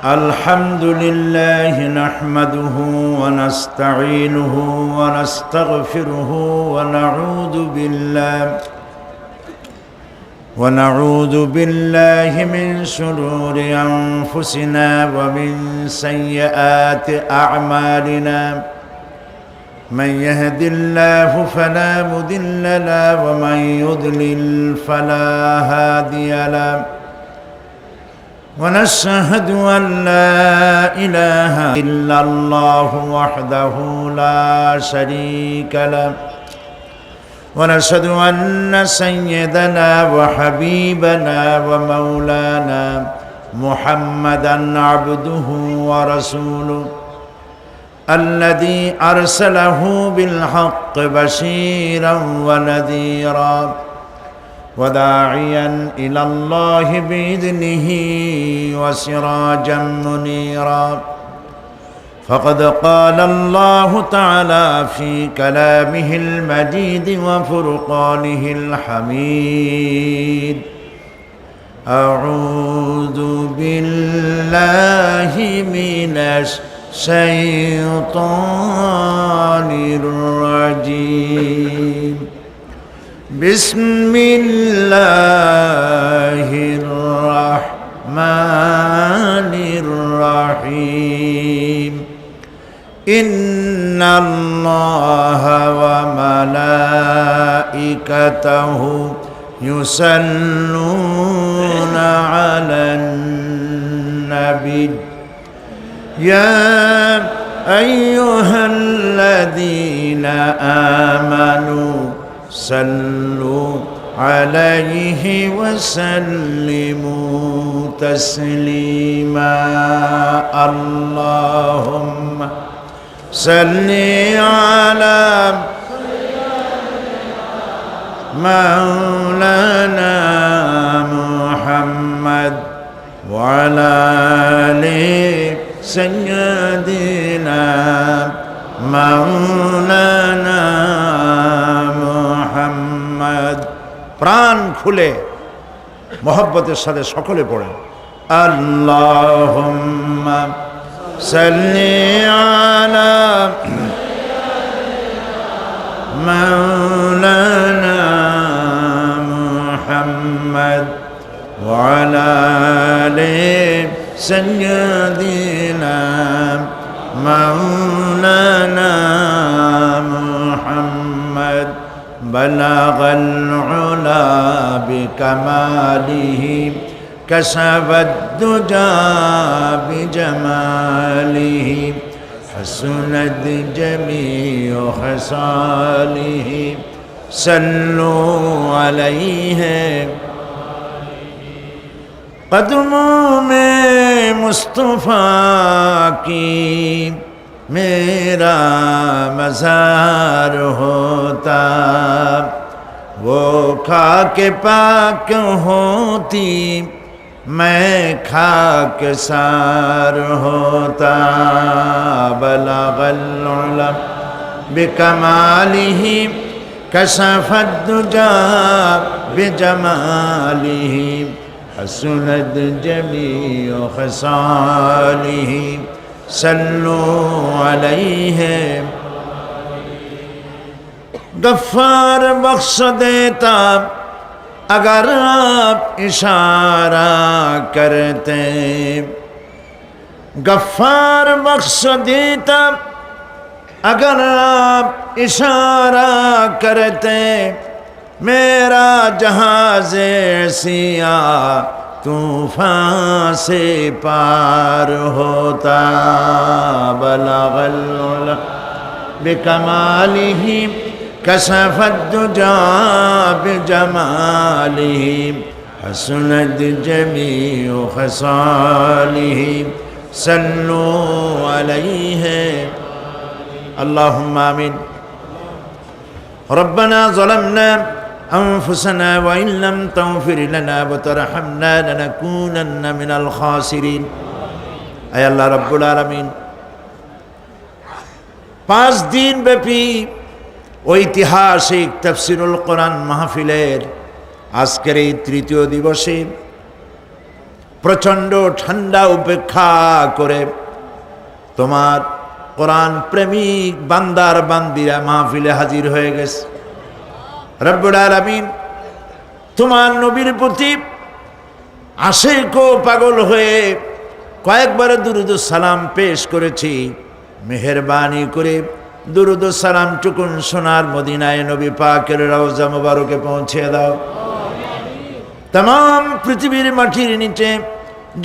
الحمد لله نحمده ونستعينه ونستغفره ونعوذ بالله من شرور أنفسنا ومن سيئات أعمالنا من يهد الله فلا مضل له ومن يضلل فلا هادي له ونشهد أن لا إله إلا الله وحده لا شريك له ونشهد أن سيدنا وحبيبنا ومولانا محمدا عبده ورسوله الذي أرسله بالحق بشيرا ونذيرا وداعيا إلى الله بإذنه وسراجا منيرا فقد قال الله تعالى في كلامه المجيد وفرقانه الحميد أعوذ بالله من الشيطان الرجيم بسم الله الرحمن الرحيم إن الله وملائكته يصلون على النبي يا أيها الذين آمنوا صلوا عليه وسلموا تسليما اللهم صل على مولانا محمد وعلى آل سيدنا مولانا محمد প্রাণ খুলে মোহব্বতের সাথে সকলে পড়েন আল্লাহুম্মা সাল্লি আলা মাওলানা মুহাম্মদ ওয়া আলা আলি সাইয়্যিদিনা মাওলানা মুহাম্মদ بلغ العلا بكماله كشف الدجى بجماله حسنت جميع خصاله صلوا عليه قدموں میں مصطفیٰ کی میرا مزار ہوتا وہ خاک پاک ہوتی میں خاک سار ہوتا بلغ العلا بکمالہ کشف الدجى بجمالہ حسنت جميع خصاله صلوا عليه गफ्फार बख्श देता अगर आप इशारा करते गफ्फार बख्श देता अगर आप इशारा करते मेरा जहाज़ सिया तूफान से पार होता बलगल उला बिकमालिही कशफत दुजा बिजमालिही हसनत जमीउ खसालिही सल्लु अलैहि अल्लाहुम्मा आमीन रब्बना ज़लमना أنفسنا وإن لم تغفر لنا وترحمنا لنكونن من الخاسرين أي الله رب العالمين 5 দিন ব্যাপী ঐতিহাসিক তাফসীরুল কোরআন মাহফিলের আজকের এই তৃতীয় দিবসে প্রচণ্ড ঠান্ডা উপেক্ষা করে তোমার কোরআন প্রেমিক বান্দার বান্দিরা মাহফিলে হাজির হয়ে গেছে। রব্বুল আলামিন তোমার নবীর প্রতি আশিক ও পাগল হয়ে কয়েকবার দুরুদ সালাম পেশ করেছি। মেহেরবানি করে দুরুদ সালাম টুকুন সোনার মদিনায় নবী পাকের রওজা মুবারকে পৌঁছে দাও। तमाम পৃথিবীর মাটির নিচে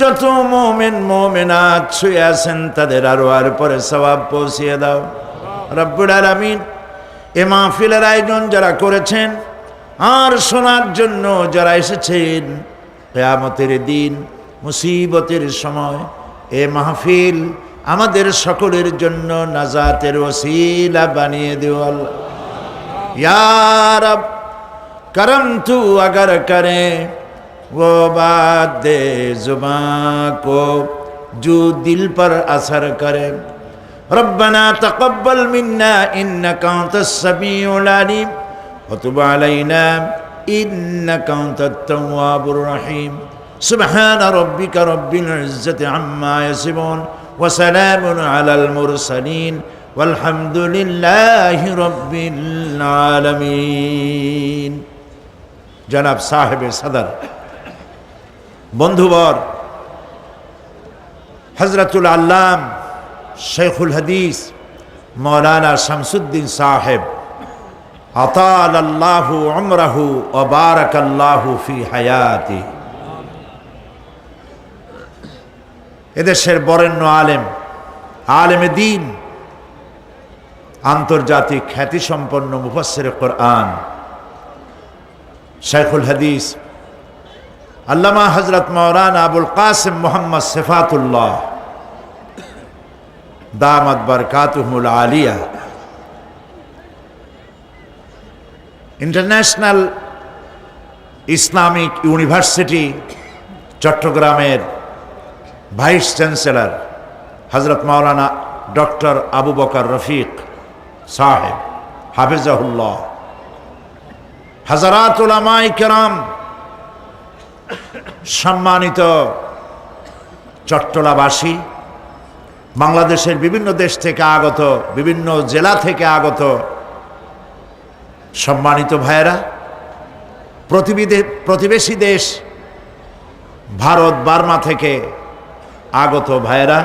যত মুমিন মুমিনাত শুয়ে আছেন তাদের আরওয়ার পরে সওয়াব পৌঁছিয়ে দাও। রব্বুল আলামিন এ মাহফিলের আয়োজন যারা করেছেন আর শোনার জন্য যারা এসেছেন, কিয়ামতের দিন মুসিবতের সময় এ মাহফিল আমাদের সকলের জন্য নাজাতের ওসিলা বানিয়ে দিও আল্লাহ। ইয়া রব करम तू अगर करे वो बात दे जुबां को जो दिल पर असर करे। रब्बना तक़ब्बल मिन्ना इन्नका अंतस समीउल अलीम व तुब अलैना इन्नका अंतत तव्वाबुर रहीम। सुब्हान रब्बिका रब्बिल इज्जति अम्मा यसिफून व सलामुन अलल मुरसलीन वल्हम्दुलिल्लाहि रब्बिल आलमीन। जनाब साहेब सदर, बंधुवर, हजरतुल अल्लाम शेखुल हदीस मौलाना शमसुद्दीन साहेब अतालल्लाहु उम्रहु व बारकल्लाहु फी हयाती। एदेशेर बरेण्य आलेम, आलेमे दीन, आंतर्जातिक ख्यातिसम्पन्न मुफस्सिर कुरआन शेखुल हदीस अल्लामा हजरत मौलाना अबुल कासिम मोहम्मद सिफातुल्लाह दामत बरकातुहुल आलिया इंटरनेशनल इस्लामिक यूनिवर्सिटी चट्टग्रामेर भाइस चैंसलर हजरत मौलाना डॉक्टर अबू बकर रफीक साहेब हाफिज़हुल्लाह, हजरात उलामाए किराम, सम्मानित चट्टलाबासी, बांग्लादेशेर विभिन्न देश थेके आगत, विभिन्न जिला थेके आगत सम्मानित भाइरा, प्रतिवेशी देश भारत बार्मा थेके आगत भाइरा,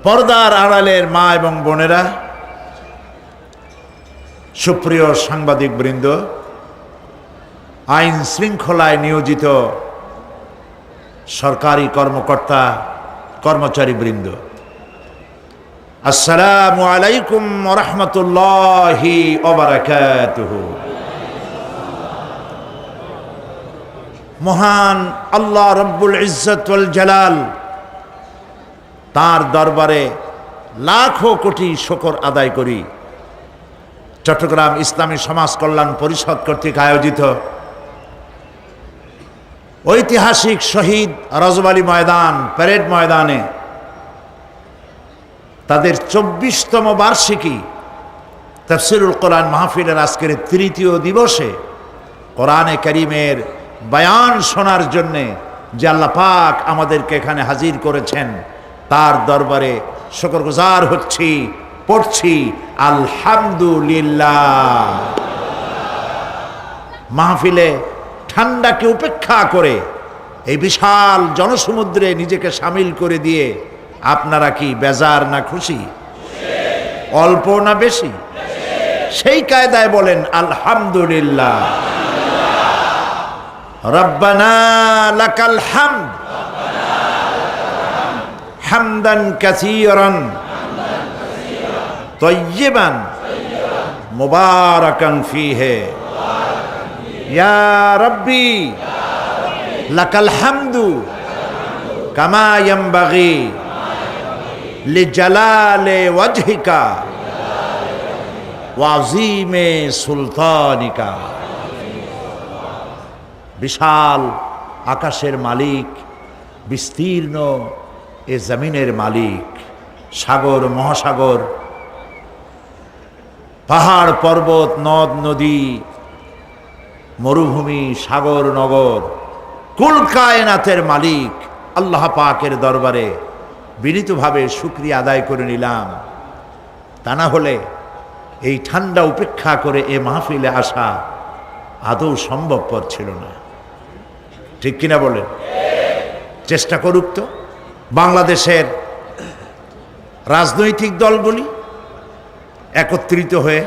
पर्दार आड़ालेर मा एवं बोनेरा, सुप्रिय सांबादिक बृंद, आईन श्रृंखलाय नियोजित सरकारी कर्मकर्ता कर्मचारी बृंद, अस्सलामु आलैकुम व रहमतुल्लाहि व बाराकातुहु। महान अल्लाह रब्बुल इज्जत वल जलाल तार दरबारे लाखों कोटी शुक्र आदाय करी चट्टग्राम इस्लामी समाज कल्याण परिषद कर्तृक आयोजित ऐतिहासिक शहीद रजबाली मैदान परेड मैदाने तादेर 24तम वार्षिकी तफसिरुल कुरान महफिलेर आजकेर तृतीय दिवसे कुराने करीमेर बयान शोनार जन्य जे आल्लाह पाक आमादेरके एखाने हाजिर करेछेन तार दरबारे शुक्रगुजार हच्छी, पढ़ছি আলহামদুলিল্লাহ। মাহফিলে ঠান্ডাকে উপেক্ষা করে এই বিশাল জনসমুদ্রে নিজেকে শামিল করে দিয়ে আপনারা কি বেজার না খুশি? অল্প না বেশি? সেই কায়দায় বলেন আলহামদুলিল্লাহ। রব্বানা লাকাল হামদ হামদান কাসীরান তয়্যিবান মুবারাকান ফীহি ইয়া রাব্বি লাকাল হামদু কামা ইয়ানবাগি লিজালালি ওয়াজহিকা ওয়া আযীমি সুলতানিকা। বিশাল আকাশের মালিক, বিস্তীর্ণ এ জমিনের মালিক, সাগর মহাসাগর পাহাড় পর্বত নদ নদী মরুভূমি সাগর নগর কুল কায়নাতের মালিক আল্লাহ পাকের দরবারে বিনীতভাবে শুকরিয়া আদায় করে নিলাম। তা না হলে এই ঠান্ডা উপেক্ষা করে এ মাহফিলে আসা আদৌ সম্ভবপর ছিল না। ঠিক কিনা বলেন? চেষ্টা করুক তো বাংলাদেশের রাজনৈতিক দলগুলি একত্রিত হয়ে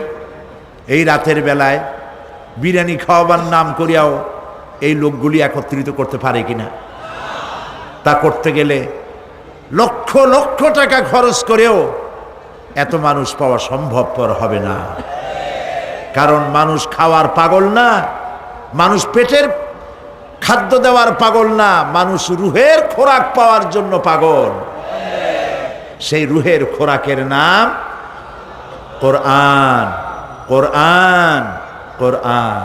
এই রাতের বেলায় বিরিয়ানি খাওয়াবার নাম করিয়াও এই লোকগুলি একত্রিত করতে পারে কিনা? তা করতে গেলে লক্ষ লক্ষ টাকা খরচ করেও এত মানুষ পাওয়া সম্ভবপর হবে না। কারণ মানুষ খাওয়ার পাগল না, মানুষ পেটের খাদ্য দেওয়ার পাগল না, মানুষ রুহের খোরাক পাওয়ার জন্য পাগল। সেই রুহের খোরাকের নাম কোরআন। কোরআন কোরআন।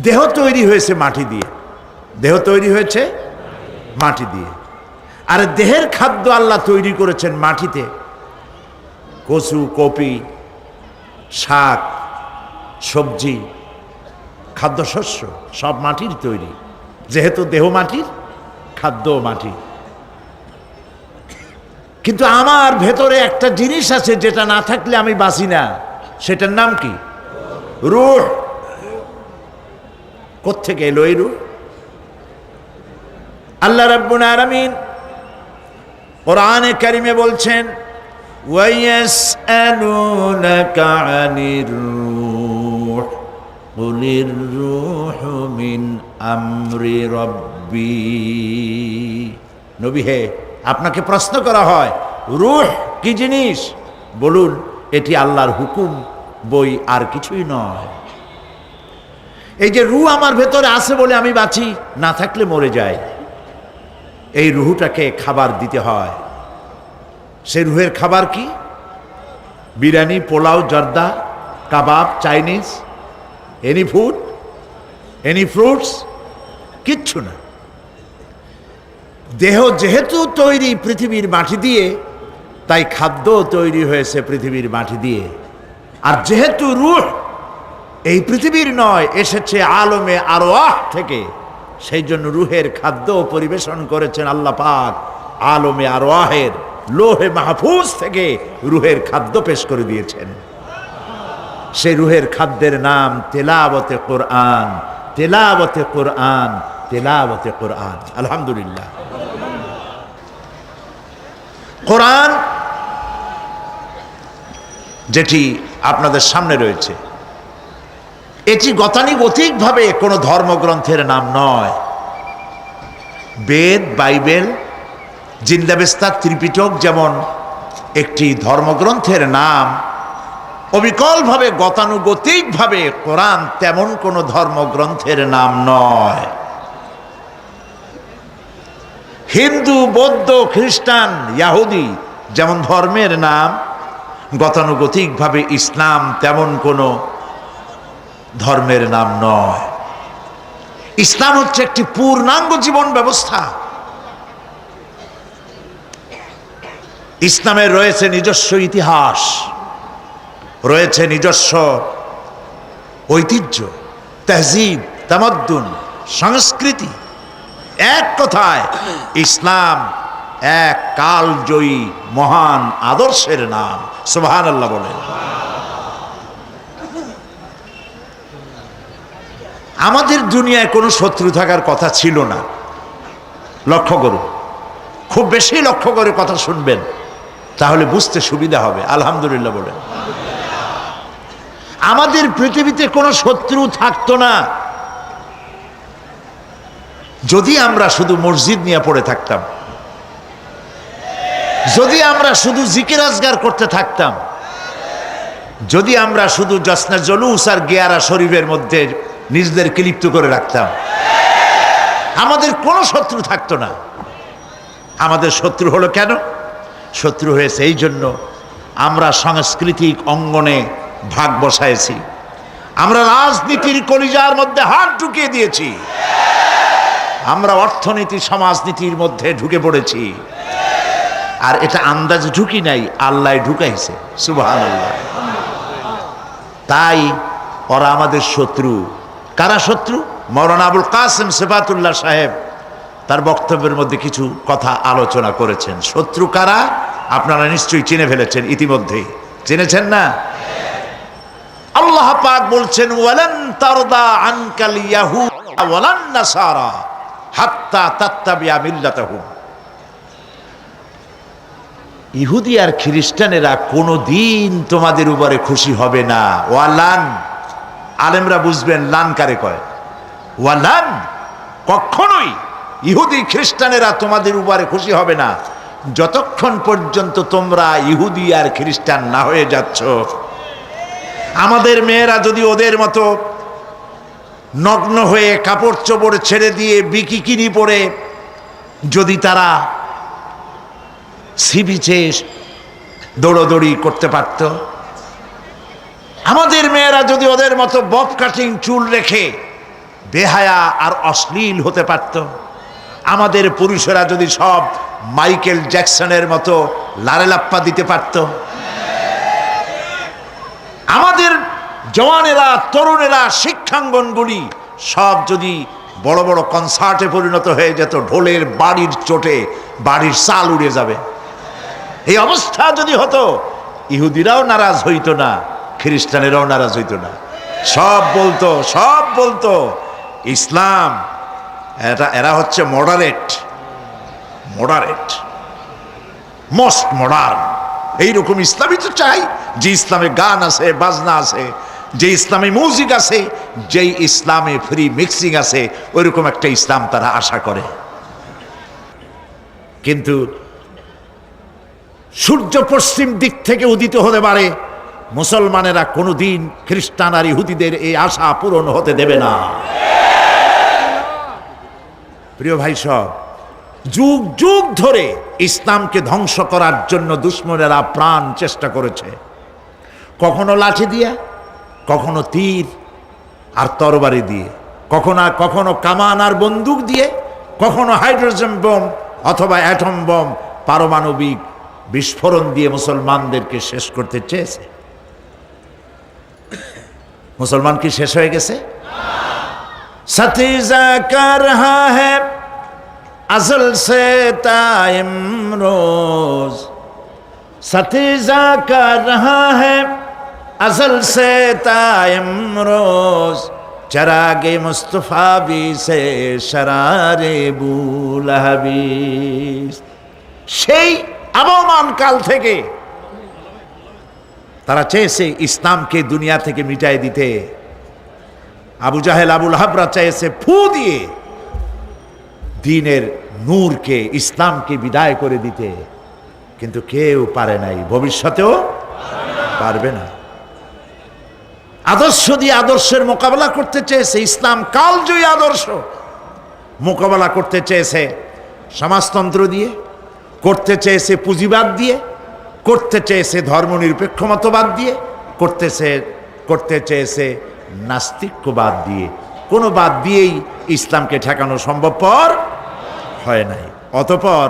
দেহ তৈরি হয়েছে মাটি দিয়ে, দেহ তৈরি হয়েছে মাটি দিয়ে। আর দেহের খাদ্য আল্লাহ তৈরি করেছেন মাটিতে। কচু, কপি, শাক, সবজি, খাদ্যশস্য সব মাটির তৈরি। যেহেতু দেহ মাটির, খাদ্য মাটি। কিন্তু আমার ভেতরে একটা জিনিস আছে যেটা না থাকলে আমি বাঁচি না। সেটার নাম কি? রূহ। কোত্থেকে এলো এই রূহ? আল্লাহ রাব্বুল আলামিন কোরআনে কারিমে বলছেন, ওয়ায়াসআলুনাকা আনির রূহ কুলির রূহু মিন আমরি রাব্বি। নবী হে, আপনাকে প্রশ্ন করা হয় রূহ কি জিনিস? বলুন, এটি আল্লাহর হুকুম বই, আর কিছুই নয়। এই যে রূহ আমার ভেতরে আছে বলে আমি বাঁচি, না থাকলে মরে যাই। এই রুহটাকে খাবার দিতে হয়। সেই রুহের খাবার কি? Biryani, pulao, zarda, kebab, Chinese, any food, any fruits, কিচ্ছু না। দেহ যেহেতু তৈরি পৃথিবীর মাটি দিয়ে, তাই খাদ্য তৈরি হয়েছে পৃথিবীর মাটি দিয়ে। আর যেহেতু রূহ এই পৃথিবীর নয়, এসেছে আলমে আরওয়াহ থেকে, সেই জন্য রুহের খাদ্য পরিবেশন করেছেন আল্লাহ পাক আলমে আরওয়াহের লোহে মাহফুজ থেকে রুহের খাদ্য পেশ করে দিয়েছেন। সেই রুহের খাদ্যের নাম তেলাওয়াতে কোরআন। তেলাওয়াতে কোরআন, তেলাওয়াতে কোরআন। আলহামদুলিল্লাহ। কোরআন যেটি আপনাদের সামনে রয়েছে, এটি গতানুগতিকভাবে কোনো ধর্মগ্রন্থের নাম নয়। বেদ, বাইবেল, জিন্দাবেস্তা, ত্রিপিটক যেমন একটি ধর্মগ্রন্থের নাম, অবিকলভাবে গতানুগতিকভাবে কোরআন তেমন কোনো ধর্মগ্রন্থের নাম নয়। হিন্দু, বৌদ্ধ, খ্রিস্টান, ইয়াহুদি যেমন ধর্মের নাম, গতানুগতিকভাবে ইসলাম তেমন কোনো ধর্মের নাম নয়। ইসলাম হচ্ছে একটি পূর্ণাঙ্গ জীবন ব্যবস্থা। ইসলামের রয়েছে নিজস্ব ইতিহাস, রয়েছে নিজস্ব ঐতিহ্য, তেহজিব, তামাদ্দুন, সংস্কৃতি। এক কথায় ইসলাম এক কালজয়ী মহান আদর্শের নাম। সুবহানাল্লাহ বলেন। আমাদের দুনিয়ায় কোনো শত্রু থাকার কথা ছিল না। লক্ষ্য করুন, খুব বেশি লক্ষ্য করে কথা শুনবেন, তাহলে বুঝতে সুবিধা হবে। আলহামদুলিল্লাহ বলেন। আমাদের পৃথিবীতে কোনো শত্রু থাকতো না যদি আমরা শুধু মসজিদ নিয়ে পড়ে থাকতাম, যদি আমরা শুধু জিকির আজগার করতে থাকতাম, যদি আমরা শুধু জশ্নে জলুস আর গিয়ারা শরীফের মধ্যে নিজেদেরকে লিপ্ত করে রাখতাম, আমাদের কোনো শত্রু থাকতো না। আমাদের শত্রু হলো কেন? শত্রু হয়েছে এই জন্য আমরা সাংস্কৃতিক অঙ্গনে ভাগ বসাইছি, আমরা রাজনীতির কলিজার মধ্যে হাত ঢুকিয়ে দিয়েছি, আমরা অর্থনীতি সমাজনীতির মধ্যে ঢুকে পড়েছি, আর এটা আন্দাজ ঢুকি নাই, আল্লাহ ঢুকাইছে, সুবহানাল্লাহ। তাই ওরা আমাদের শত্রু। কারা শত্রু? মাওলানা আবুল কাসেম সিফাতুল্লাহ সাহেব তার বক্তব্যের মধ্যে কিছু কথা আলোচনা করেছেন। শত্রু কারা আপনারা নিশ্চয়ই চিনে ফেলেছেন ইতিমধ্যেই, চিনেছেন না? আল্লাহ পাক বলছেন, ওয়ালান তারদা আনকাল ইয়াহুদ ওয়ালান নাসারা হাত্তা তাত্তাবিয়া মিল্লাতাহুম। ইহুদি আর খ্রিস্টানেরা কোনোদিন তোমাদের উপরে খুশি হবে না। ওয়ালান, আলেমরা বুঝবেন লান কারে কয়। ওয়ালান, কখনোই ইহুদি খ্রিস্টানেরা তোমাদের উপরে খুশি হবে না যতক্ষণ পর্যন্ত তোমরা ইহুদি আর খ্রিস্টান না হয়ে যাচ্ছ। আমাদের মেয়েরা যদি ওদের মতো নগ্ন হয়ে কাপড় চোপড় ছেড়ে দিয়ে বিকিনি পরে যদি তারা সি বিচে দৌড়দৌড়ি করতে পারত, আমাদের মেয়েরা যদি ওদের মতো বব কাটিং চুল রেখে বেহায়া আর অশ্লীল হতে পারত, আমাদের পুরুষেরা যদি সব মাইকেল জ্যাকসনের মতো লারেলাপ্পা দিতে পারত, আমাদের জওয়ানেরা তরুণেরা শিক্ষাঙ্গনগুলি সব যদি বড় বড় কনসার্টে পরিণত হয়ে যেত, ঢোলের বাড়ির চোটে বাড়ির চাল উড়ে যাবে, এই অবস্থা যদি হতো, ইহুদিরাও নারাজ হইতো না, খ্রিস্টানেরাও নারাজ হইতো না। সব বলতো ইসলাম এরা হচ্ছে মডারেট মোস্ট মডার্ন। এইরকম ইসলামই তো চাই, যে ইসলামে গান আছে, বাজনা আছে, যে ইসলামে মিউজিক আছে, যেই ইসলামে ফ্রি মিক্সিং আছে, ওইরকম একটা ইসলাম তারা আশা করে। কিন্তু সূর্য পশ্চিম দিক থেকে উদিত হতে পারে, মুসলমানেরা কোনোদিন খ্রিস্টান আর ইহুদিদের এই আশা পূরণ হতে দেবে না। প্রিয় ভাই সব, যুগ যুগ ধরে ইসলামকে ধ্বংস করার জন্য দুশ্মনেরা প্রাণ চেষ্টা করেছে, কখনো লাঠি দিয়ে, কখনো তীর আর তরবারি দিয়ে, কখনো কামান আর বন্দুক দিয়ে, কখনো হাইড্রোজেন বোম অথবা অ্যাটম বোম পারমাণবিক বিস্ফোরণ দিয়ে মুসলমানদেরকে শেষ করতে চেয়েছে। মুসলমান কি শেষ হয়ে গেছে? সতীজা কর রহা হ্যায় अज़ल से ताइम रोज, सतीजा कर रहा है अज़ल से ताइम रोज, चरागे मुस्तफ़ा भी से शरारे बुलहबी। সেই আবহমান কাল থেকে তারা চেয়েছে ইসলামকে দুনিয়া থেকে মিটাই দিতে। আবু জাহেল আবু লাহাবরা চেয়েছে ফু দিয়ে দ্বীনের নূরকে, ইসলামকে বিদায় করে দিতে, কিন্তু কেউ পারে নাই, ভবিষ্যতেও পারবে না। আদর্শ দিয়ে আদর্শের মোকাবেলা করতে চেয়েছে, ইসলাম কালজয়ী আদর্শ মোকাবেলা করতে চেয়েছে সমাজতন্ত্র দিয়ে, করতে চেয়েছে পুঁজিবাদ দিয়ে, করতে চেয়েছে ধর্মনিরপেক্ষ মতবাদ দিয়ে, করতে চেয়েছে নাস্তিক্যবাদ দিয়ে। কোনো বাদ দিয়েই ইসলামকে ঠেকানো সম্ভবপর হয় নাই। অতঃপর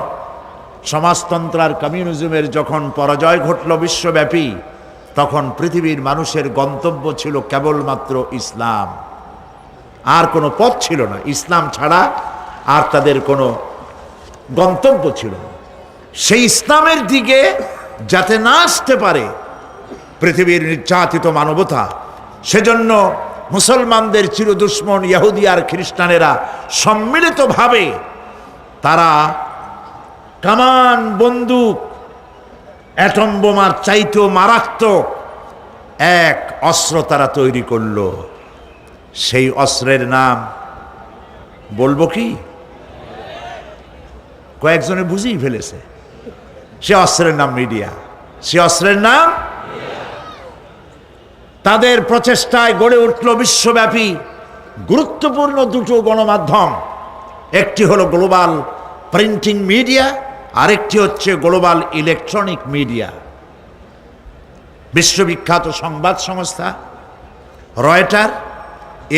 সমাজতন্ত্র আর কমিউনিজমের যখন পরাজয় ঘটল বিশ্বব্যাপী, তখন পৃথিবীর মানুষের গন্তব্য ছিল কেবলমাত্র ইসলাম, আর কোনো পথ ছিল না। ইসলাম ছাড়া আর তাদের কোনো গন্তব্য ছিল না। সেই ইসলামের দিকে যাতে না আসতে পারে পৃথিবীর নির্যাতিত মানবতা, সেজন্য মুসলমানদের চির দুশ্মন ইহুদি আর খ্রিস্টানেরা সম্মিলিতভাবে তারা কামান বন্দুক অ্যাটম বোমার চাইতেও মারাত্মক এক অস্ত্র তারা তৈরি করল। সেই অস্ত্রের নাম বলবো কি? কয়েকজনে বুঝেই ফেলেছে। সে অস্ত্রের নাম মিডিয়া। সে অস্ত্রের নাম, তাদের প্রচেষ্টায় গড়ে উঠল বিশ্বব্যাপী গুরুত্বপূর্ণ দুটো গণমাধ্যম। একটি হলো গ্লোবাল প্রিন্টিং মিডিয়া, আরেকটি হচ্ছে গ্লোবাল ইলেকট্রনিক মিডিয়া। বিশ্ববিখ্যাত সংবাদ সংস্থা রয়টার,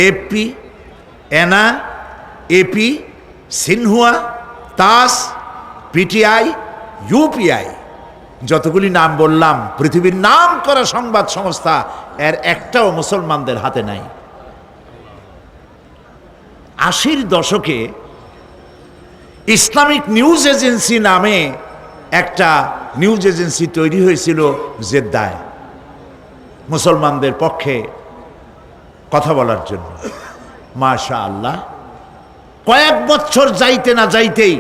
এপি, এনা, এপি, সিনহুয়া, তাস, পিটিআই, ইউপিআই, যতগুলি নাম বললাম পৃথিবীর নাম করা সংবাদ সংস্থা, এর একটাও মুসলমানদের হাতে নাই। 80-র দশকে ইসলামিক নিউজ এজেন্সি নামে একটা নিউজ এজেন্সি তৈরি হয়েছিল জেদ্দায়, মুসলমানদের পক্ষে কথা বলার জন্য। মাশাআল্লাহ, কয়েক বছর যাইতে না যাইতেই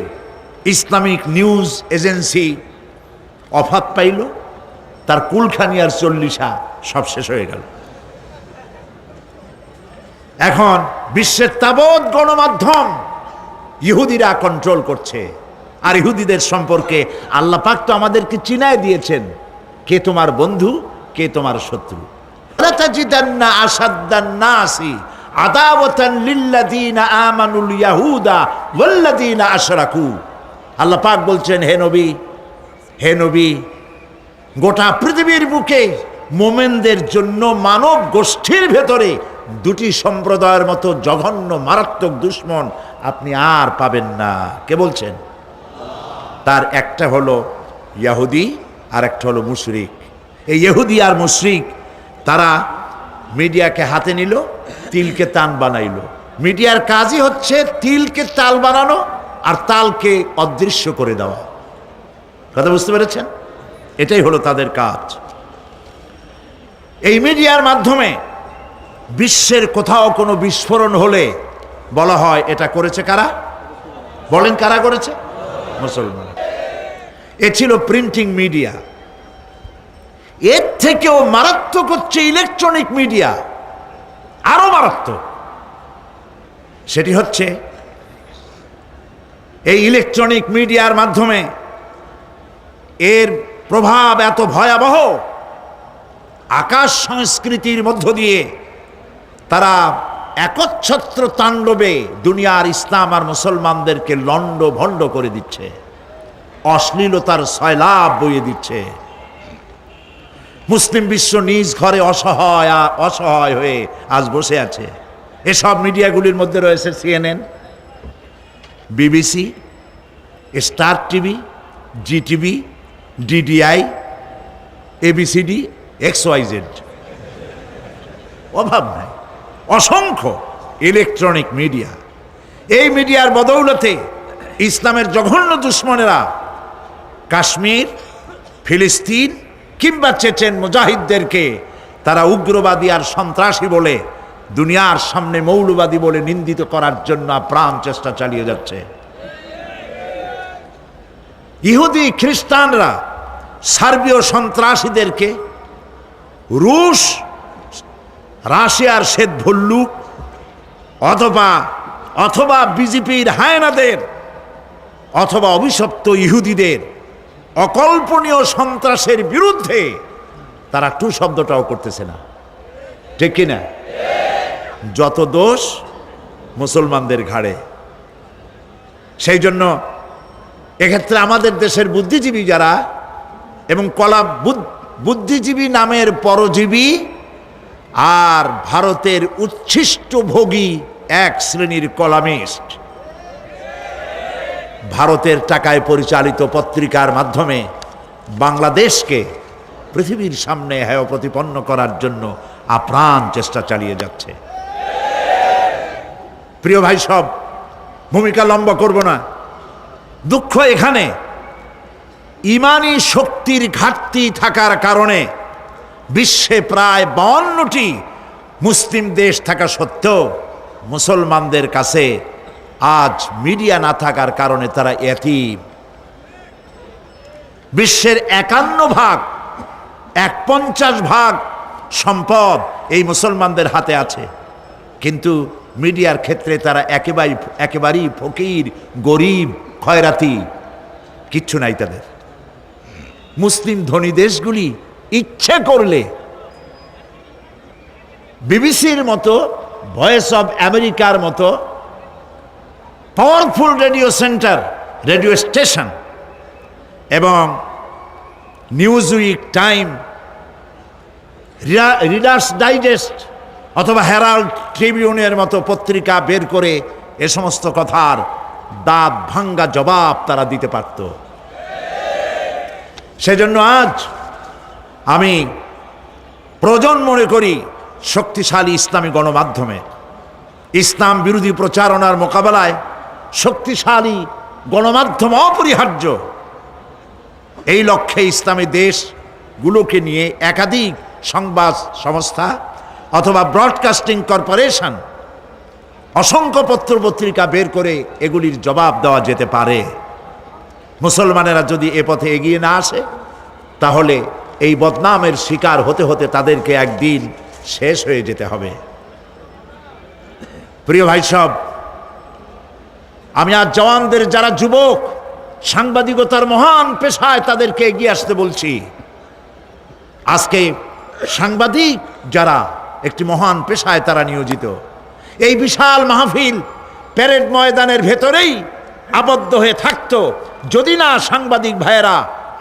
ইসলামিক নিউজ এজেন্সি অফাত পাইল, তার কুলখানি আর চল্লিশা সব শেষ হয়ে গেল। এখন বিশ্বের তাবৎ গণমাধ্যম ইহুদিরা কন্ট্রোল করছে। আর ইহুদিদের সম্পর্কে আল্লাহ পাক তো আমাদেরকে চিনায় দিয়েছেন কে তোমার বন্ধু, কে তোমার শত্রু। লাতাজিদান্না আসাদ্দান নাসি আদাওয়াতান লিল্লাযীনা আমানুল ইয়াহুদা ওয়াল্লাযীনা আশরাকু। আল্লাহ পাক বলছেন, হে নবী, গোটা পৃথিবীর বুকে মোমেনদের জন্য মানব গোষ্ঠীর ভেতরে দুটি সম্প্রদায়ের মতো জঘন্য মারাত্মক দুশ্মন আপনি আর পাবেন না। কে বলছেন? তার একটা হলো ইহুদি আর একটা হলো মুশরিক। এই ইহুদি আর মুশরিক তারা মিডিয়াকে হাতে নিল, তিলকে তান বানাইল। মিডিয়ার কাজই হচ্ছে তিলকে তাল বানানো আর তালকে অদৃশ্য করে দেওয়া। কথা বুঝতে পেরেছেন? এটাই হলো তাদের কাজ। এই মিডিয়ার মাধ্যমে বিশ্বের কোথাও কোনো বিস্ফোরণ হলে বলা হয় এটা করেছে কারা? বলেন, কারা করেছে? মুসলমান। এ ছিল প্রিন্টিং মিডিয়া। এর থেকেও মারাত্মক হচ্ছে ইলেকট্রনিক মিডিয়া, আরো মারাত্মক। সেটি হচ্ছে এই ইলেকট্রনিক মিডিয়ার মাধ্যমে এর প্রভাব এত ভয়াবহ, আকাশ সংস্কৃতির মধ্য দিয়ে তারা একচ্ছত্র তাণ্ডবে দুনিয়ার ইসলাম আর মুসলমানদেরকে লন্ড ভন্ড করে দিচ্ছে, অশ্লীলতার সয়লাব বইয়ে দিচ্ছে। মুসলিম বিশ্ব নিজ ঘরে অসহায় হয়ে আজ বসে আছে। এসব মিডিয়াগুলির মধ্যে রয়েছে CNN, BBC, star TV, GTV, DDI, ABCD, XYZ। অভাব নাই, অসংখ্য ইলেকট্রনিক মিডিয়া। এই মিডিয়ার বদৌলতে ইসলামের জঘন্য দুশ্মনেরা কাশ্মীর, ফিলিস্তিন কিংবা চেচেন মুজাহিদদেরকে তারা উগ্রবাদী আর সন্ত্রাসী বলে দুনিয়ার সামনে মৌলবাদী বলে নিন্দিত করার জন্য প্রাণ চেষ্টা চালিয়ে যাচ্ছে। ইহুদি খ্রিস্টানরা সার্বীয় সন্ত্রাসীদেরকে রুশ, রাশিয়ার শ্বেত ভল্লুক অথবা বিজেপির হায়নাদের অথবা অভিশপ্ত ইহুদিদের অকল্পনীয় সন্ত্রাসের বিরুদ্ধে তারা টু শব্দটাও করতেছে না, ঠিক কিনা? যত দোষ মুসলমানদের ঘাড়ে। সেই জন্য এক্ষেত্রে আমাদের দেশের বুদ্ধিজীবী যারা এবং বুদ্ধিজীবী নামের পরজীবী আর ভারতের উচ্ছিষ্ট ভোগী এক শ্রেণীর কলামিস্ট, ভারতের টাকায় পরিচালিত পত্রিকার মাধ্যমে বাংলাদেশকে পৃথিবীর সামনে হেয় প্রতিপন্ন করার জন্য আপ্রাণ চেষ্টা চালিয়ে যাচ্ছে। প্রিয় ভাই, সব ভূমিকা লম্বা করব না। দুঃখ এখানে ইমানি শক্তির ঘাটতি থাকার কারণে বিশ্বে প্রায় 52টি মুসলিম দেশ থাকা সত্ত্বেও মুসলমানদের কাছে আজ মিডিয়া না থাকার কারণে তারা এতিম। বিশ্বের 51% সম্পদ এই মুসলমানদের হাতে আছে, কিন্তু মিডিয়ার ক্ষেত্রে তারা একেবারেই ফকির, গরিব, খয়রাতি, কিচ্ছু নাই তাদের। মুসলিম ধনী দেশগুলি ইচ্ছে করলে বিবিসির মতো, ভয়েস অব আমেরিকার মতো powerful radio centre, radio station এবং নিউজউইক, টাইম, রিডার্স ডাইজেস্ট অথবা হেরাল্ড ট্রিবিউনের মতো পত্রিকা বের করে এ সমস্ত কথার দাঁত ভাঙ্গা জবাব তারা দিতে পারত। সেজন্য আজ আমি প্রয়োজন মনে করি শক্তিশালী ইসলামী গণমাধ্যমে ইসলাম বিরোধী প্রচারণার মোকাবেলায় শক্তিশালী গণমাধ্যম অপরিহার্য। এই লক্ষ্যে ইসলামী দেশগুলোকে নিয়ে একাধিক সংবাদ সংস্থা অথবা ব্রডকাস্টিং কর্পোরেশন অসংখ্য পত্রপত্রিকা বের করে এগুলির জবাব দেওয়া যেতে পারে। মুসলমানেরা যদি এ পথে এগিয়ে না আসে তাহলে এই বদনামের শিকার হতে হতে তাদেরকে একদিন শেষ হয়ে যেতে হবে। প্রিয় ভাই সব, আমি আজ জওয়ানদের যারা যুবক সাংবাদিকতার মহান পেশায় তাদেরকে এগিয়ে আসতে বলছি। আজকে সাংবাদিক যারা একটি মহান পেশায় তারা নিয়োজিত, এই বিশাল মাহফিল প্যারেড ময়দানের ভেতরেই আবদ্ধ হয়ে থাকতো যদি না সাংবাদিক ভাইয়েরা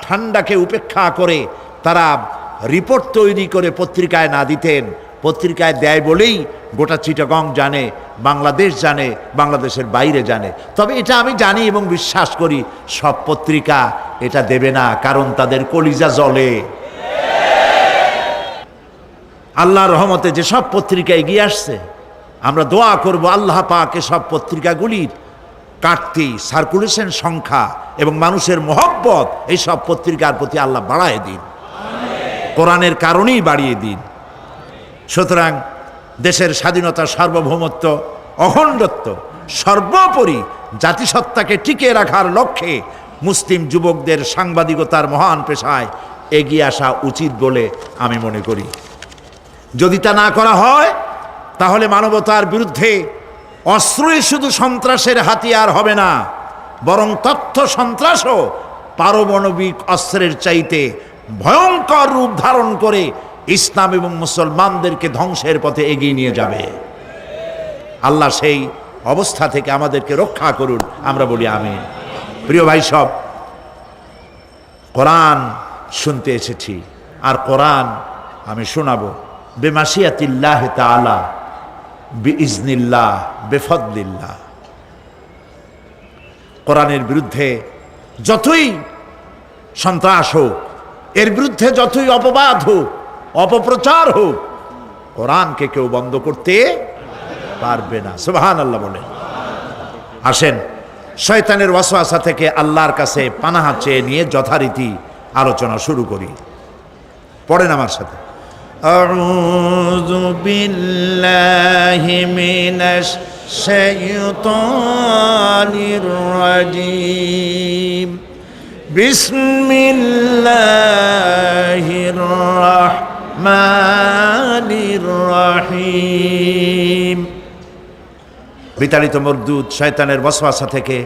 ঠান্ডাকে উপেক্ষা করে তারা রিপোর্ট তৈরি করে পত্রিকায় না দিতেন। পত্রিকায় দেয় বলেই গোটা চিটাগং জানে, বাংলাদেশ জানে, বাংলাদেশের বাইরে জানে। তবে এটা আমি জানি এবং বিশ্বাস করি সব পত্রিকা এটা দেবে না, কারণ তাদের কলিজা জ্বলে। আল্লাহর রহমতে যেসব পত্রিকা এগিয়ে আসছে আমরা দোয়া করব আল্লাহ পাক এসব পত্রিকাগুলির কাটতি সার্কুলেশন সংখ্যা এবং মানুষের মহব্বত এইসব পত্রিকার প্রতি আল্লাহ বাড়ায় দিন, কোরআনের কারণেই বাড়িয়ে দিন। সুতরাং দেশের স্বাধীনতা, সার্বভৌমত্ব, অখণ্ডত্ব, সর্বোপরি জাতিসত্তাকে টিকিয়ে রাখার লক্ষ্যে মুসলিম যুবকদের সাংবাদিকতার মহান পেশায় এগিয়ে আসা উচিত বলে আমি মনে করি। যদি তা না করা হয় তাহলে মানবতার বিরুদ্ধে অস্ত্রই শুধু সন্ত্রাসের হাতিয়ার হবে না, বরং তথ্য সন্ত্রাসও পারমাণবিক অস্ত্রের চাইতে ভয়ঙ্কর রূপ ধারণ করে ইসলাম এবং মুসলমানদেরকে ধ্বংসের পথে এগিয়ে নিয়ে যাবে। আল্লাহ সেই অবস্থা থেকে আমাদেরকে রক্ষা করুন, আমরা বলি আমিন। প্রিয় ভাই সব, কোরআন শুনতে এসেছি আর কোরআন আমি শোনাবো বেমাশিয়াতিল্লাহ তাআলা বিইজনিল্লাহ বেফদলিল্লাহ। কোরআনের বিরুদ্ধে যতই সন্ত্রাস হোক, এর বিরুদ্ধে যতই অপবাদ হোক, অপপ্রচার হোক, কোরআনকে কেউ বন্ধ করতে পারবে না। সুবহানাল্লাহ বলেন। আসেন শয়তানের ওয়াসওয়াসা থেকে আল্লাহর কাছে পানাহা চেয়ে নিয়ে যথারীতি আলোচনা শুরু করি। পড়েন আমার সাথে। আউযু বিল্লাহি মিনাশ শাইতানির রাজীম। বিসমিল্লাহির রাহমানির রহিম। বিতাড়িত মরদুদ শয়তানের ওয়াসওয়াসা থেকে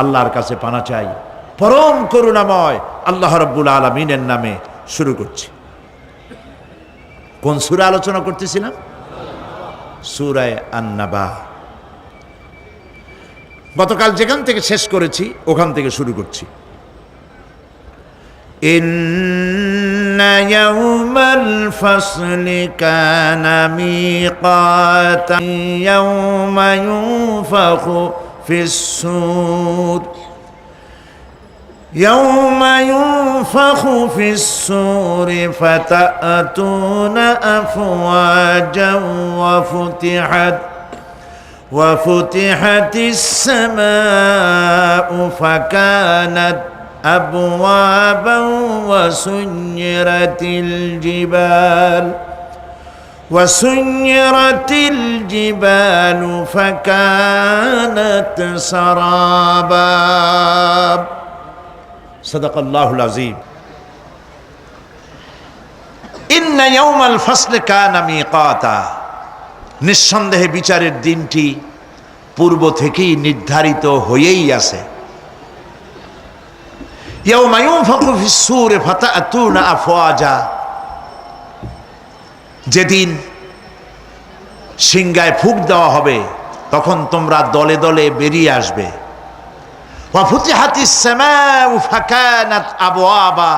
আল্লাহর কাছে পানা চাই। পরম করুণাময় আল্লাহ রাব্বুল আলামিনের নামে শুরু করছি। কোন সূরা আলোচনা করতেছিলাম? সূরা আন-নাবা। গতকাল যেখান থেকে শেষ করেছি ওখান থেকে শুরু করছি। ইন্না ইয়াওমাল ফাসলি কানা মিকাতান ইয়াওমা ইউনফাখু ফিস-সূর يوم ينفخ في الصور فتأتون أفواجا وفتحت السماء فكانت أبوابا وسيرت الجبال فكانت سرابا সাদাকাল্লাহুল আযীম। ইন্না ইয়াওমাল ফাসলি কানা মিকাতা। নিঃসন্দেহে বিচারের দিনটি পূর্ব থেকেই নির্ধারিত হয়েই আছে। ইয়াওমা ইউনফাখু ফিস-সূরি ফাতা'তুনা আফওয়াজা। যেদিন সিংগায় ফুঁক দেওয়া হবে তখন তোমরা দলে দলে বেরিয়ে আসবে। ওয়াফুতিহাতিস সামাউ ফাকানাত আবওয়াবা।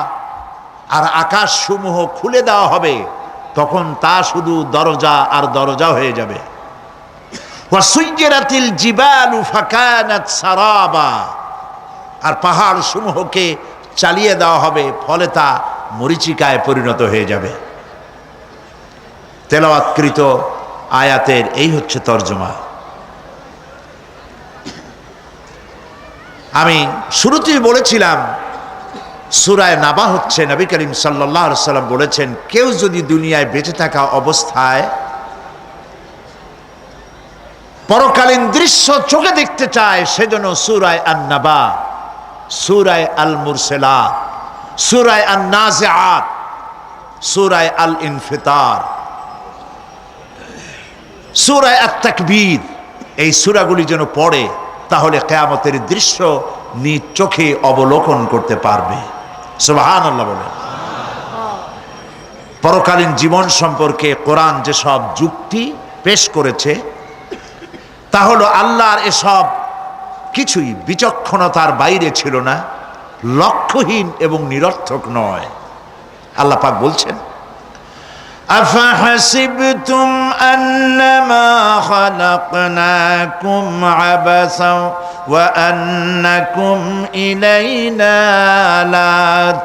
আর আকাশ সমূহ খুলে দেওয়া হবে তখন তা শুধু দরজা আর দরজা হয়ে যাবে। ওয়াসুইয়িরাতিল জিবালু ফাকানাত সারাবা। আর পাহাড় সমূহকে চালিয়ে দেওয়া হবে, ফলে তা মরীচিকায় পরিণত হয়ে যাবে। তেলাওয়াতকৃত আয়াতের এই হচ্ছে তর্জমা। আমি শুরুতেই বলেছিলাম সূরা নাবা হচ্ছে, নবী করিম সাল্লাল্লাহু আলাইহি সাল্লাম বলেছেন, কেউ যদি দুনিয়ায় বেঁচে থাকা অবস্থায় পরকালীন দৃশ্য চোখে দেখতে চায়, সেজন্য সূরা আন-নাবা, সূরা আল-মুরসালাত, সূরা আন-নাজিআত, সূরা আল-ইনফিতার, সূরা আত-তাকবীর, এই সূরাগুলি যেন পড়ে, তাহলে কিয়ামতের দৃশ্য নিজ চোখে অবলোকন করতে পারবে। সুবহানাল্লাহ বলেন। পরকালীন জীবন সম্পর্কে কোরআন যেসব যুক্তি পেশ করেছে, তা হলো আল্লাহর এসব কিছুই বিচক্ষণতার বাইরে ছিল না, লক্ষ্যহীন এবং নিরর্থক নয়। আল্লাহ পাক বলছেন, আফাহাসিবতুম আন্নামা খালাকনাকুম আবাসা ওয়া আন্নাকুম ইলাইনা লা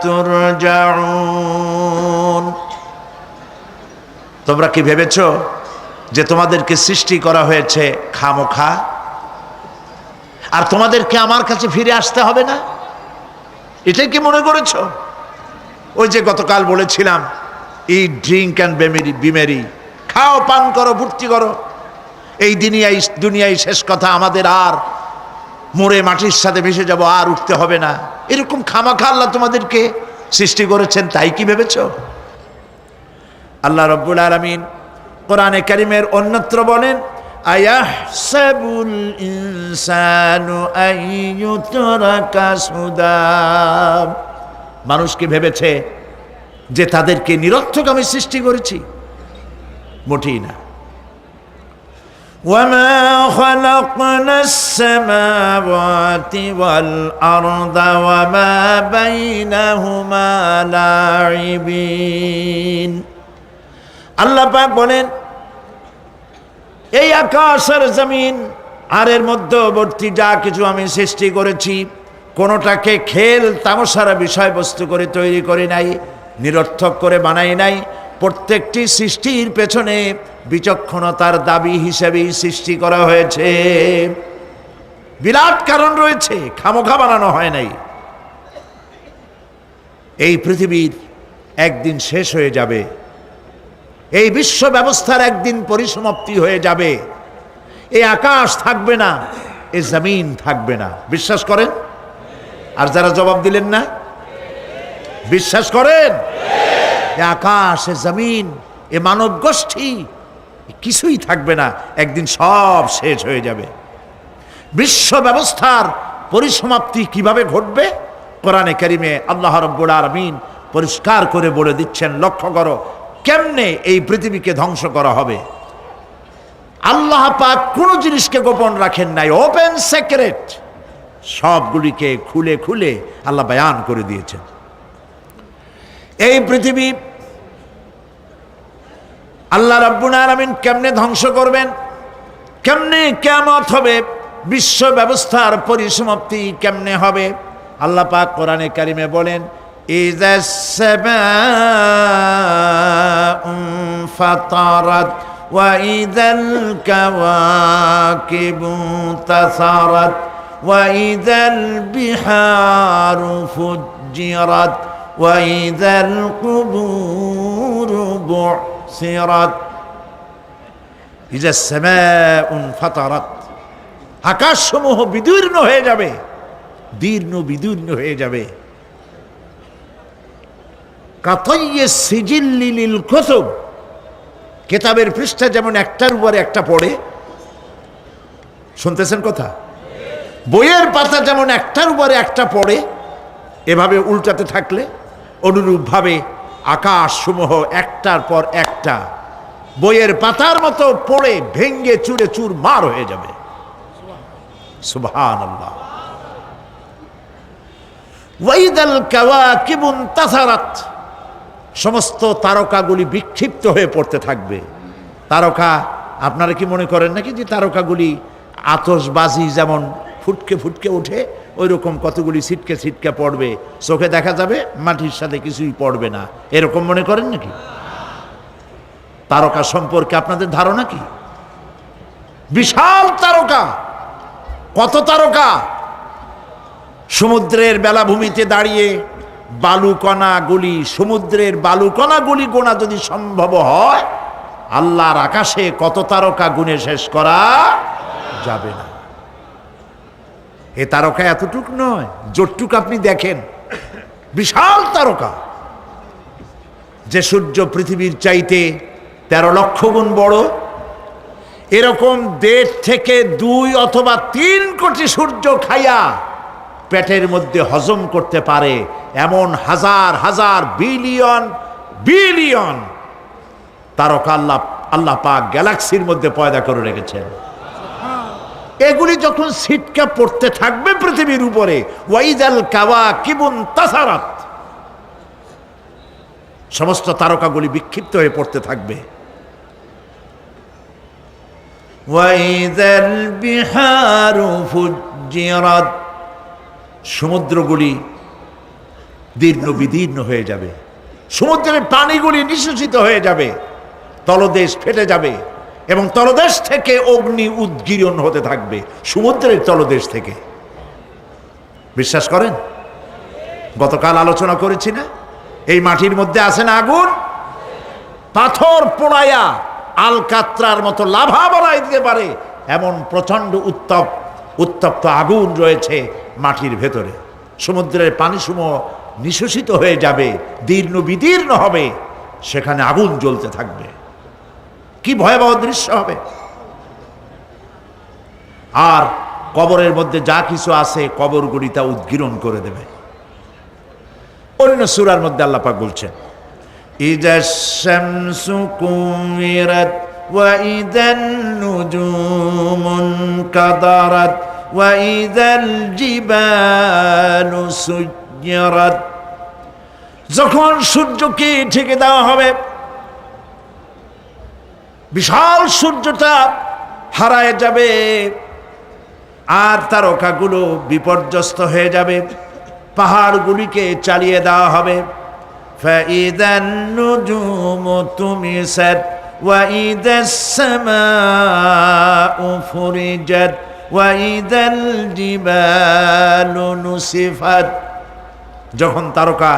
তুরজাউন। তোমরা কি ভেবেছো যে তোমাদেরকে সৃষ্টি করা হয়েছে খামোখা, আর তোমাদেরকে আমার কাছে ফিরে আসতে হবে না? এটাই কি মনে করেছো? ওই যে গতকাল বলেছিলাম, ইট, ড্রিঙ্ক অ্যান্ড বি মেরি, খাও, পান করো, ফুর্তি করো, এই দুনিয়ায় শেষ কথা, আমাদের আর মরে মাটির সাথে ভেসে যাব, আর উঠতে হবে না। এরকম খামাখা আল্লাহ তোমাদেরকে সৃষ্টি করেছেন, তাই কি ভেবেছো? আল্লাহ রাব্বুল আলামিন কোরআনে কারীমের অন্যত্র বলেন, আয়াহসাবুল ইনসানু আইয়ুতরাকা সুদা। মানুষ কি ভেবেছে যে তাদেরকে নিরর্থক আমি সৃষ্টি করেছি? মোটেই না। ওয়ামা খালাকনাস সামাওয়াতি ওয়াল আরদা ওয়ামা বাইনাহুমা লাইবিন। আল্লাহ পাক বলেন, এই আকাশ আর জমিন আর এর মধ্যবর্তী যা কিছু আমি সৃষ্টি করেছি, কোনোটাকে খেল তামাশার বিষয়বস্তু করে তৈরি করে নাই, নিরর্থক করে বানাই নাই। প্রত্যেকটি সৃষ্টির পেছনে বিচক্ষণতার দাবি হিসেবেই সৃষ্টি করা হয়েছে। বিরাট কারণ রয়েছে, খামোখা বানানো হয় নাই। এই পৃথিবীর একদিন শেষ হয়ে যাবে, এই বিশ্ব ব্যবস্থার একদিন পরিসমাপ্তি হয়ে যাবে। এই আকাশ থাকবে না, এই জমিন থাকবে না। বিশ্বাস করেন? আর যারা জবাব দিলেন না, বিশ্বাস করেন? এ আকাশ, এ জমিন, এ মানব গোষ্ঠী কিছুই থাকবে না, একদিন সব শেষ হয়ে যাবে। বিশ্ব ব্যবস্থার পরিসমাপ্তি কিভাবে ঘটবে? কোরআনে কারিমে আল্লাহ রাব্বুল আলামিন পরিষ্কার করে বলে দিচ্ছেন। লক্ষ্য করো কেমনে এই পৃথিবীকে ধ্বংস করা হবে। আল্লাহ পাক কোনো জিনিসকে গোপন রাখেন নাই, ওপেন সিক্রেট, সবগুলিকে খুলে খুলে আল্লাহ বয়ান করে দিয়েছেন। এই পৃথিবী আল্লাহ রাব্বুল আলামিন কেমনে ধ্বংস করবেন, কেমনে কিয়ামত হবে, বিশ্ব ব্যবস্থার পরিসমাপ্তি কেমনে হবে, আল্লাহ পাক কোরআনে কারিমে বলেন, ইযাস সামাউ ফাতারাত ওয়া ইযাল কাওয়াকিবু তাসারাত ওয়া ইযাল বিহারু ফুজ্জিরাত ওয়া ইযাল কুবুরু বু'সিরাত। ইযাস সামাউ ফাতারাত, আকাশসমূহ বিদীর্ণ হয়ে যাবে, বিদীর্ণ হয়ে যাবে। কাতাইয়িস সিজিল্লি লিল কুতুব, কিতাবের পৃষ্ঠা যেমন একটার উপরে একটা পড়ে, শুনতেছেন কথা? বইয়ের পাতা যেমন একটার উপরে একটা পড়ে, এভাবে উল্টাতে থাকলে অনুরূপভাবে আকাশসমূহ একটার পর একটা বইয়ের পাতার মতো পড়ে ভেঙ্গে চুরে চুরমার হয়ে যাবে। সুবহানাল্লাহ। ওয়াইদাল কাওয়াকিবু তাসারাত, সমস্ত তারকাগুলি বিক্ষিপ্ত হয়ে পড়তে থাকবে। তারকা, আপনারা কি মনে করেন নাকি যে তারকাগুলি আতশবাজি যেমন ফুটকে ফুটকে ওঠে, ওই রকম কতগুলি ছিটকে ছিটকে পড়বে, চোখে দেখা যাবে মাটির সাথে কিছুই পড়বে না, এরকম মনে করেন নাকি? তারকা সম্পর্কে আপনাদের ধারণা কি? বিশাল তারকা, কত তারকা! সমুদ্রের বেলাভূমিতে দাঁড়িয়ে বালুকণাগুলি, সমুদ্রের বালুকণাগুলি গোনা যদি সম্ভব হয়, আল্লাহর আকাশে কত তারকা গুণে শেষ করা যাবে না। এ তারকা এতটুক নয়, যতটুক আপনি দেখেন বিশাল তারকা। যে সূর্য পৃথিবীর চাইতে 13 লক্ষ গুণ বড়, এরকম 1.5 থেকে 2 অথবা 3 কোটি সূর্য খাইয়া পেটের মধ্যে হজম করতে পারে এমন হাজার হাজার বিলিয়ন বিলিয়ন তারকা আল্লাহ পাক গ্যালাক্সির মধ্যে পয়দা করে রেখেছেন। এগুলি যখন ছিটকা পড়তে থাকবে পৃথিবীর উপরে, ওয়াইদাল কাওয়াকিবুন তাসারাত, সমস্ত তারকাগুলি বিক্ষিপ্ত হয়ে পড়তে থাকবে। ওয়াইদাল বিহারু ফুজ্জিরাত, সমুদ্রগুলি দীর্ণ বিদীর্ণ হয়ে যাবে, সমুদ্রের পানিগুলি নিঃশেষিত হয়ে যাবে, তলদেশ ফেটে যাবে এবং তলদেশ থেকে অগ্নি উদ্গীরণ হতে থাকবে, সমুদ্রের তলদেশ থেকে। বিশ্বাস করেন? গতকাল আলোচনা করেছি না, এই মাটির মধ্যে আছে না আগুন, পাথর পোড়াইয়া আলকাত্রার মতো লাভা বানাই দিতে পারে এমন প্রচন্ড উত্তপ্ত আগুন রয়েছে মাটির ভেতরে। সমুদ্রের পানিসমূহ নিঃশেষিত হয়ে যাবে, দীর্ণ বিদীর্ণ হবে, সেখানে আগুন জ্বলতে থাকবে। কি ভয়াবহ দৃশ্য হবে! আর কবরের মধ্যে যা কিছু আছে কবরগুলি তা উদ্গীরণ করে দেবে। অন্য সূরার মধ্যে আল্লাহ পাক বলছেন, ইযাশ শামসু কুমিরাত ওয়া ইযান নুজুমুন কাদারাত ওয়া ইযাল জিবালু সুজ্জিরাত। যখন সূর্যকে ঢেকে দেওয়া হবে, বিশাল সূর্যটা হারায় যাবে আর তারকাগুলো বিপর্যস্ত হয়ে যাবে, পাহাড়গুলিকে চালিয়ে দেওয়া হবে। ফাইদান নুজুমু তুমিসাত ওয়া ইদাস সামাউ ফুরিজাত ওয়া ইদাল জিবালু নুসিফাত। যখন তারকা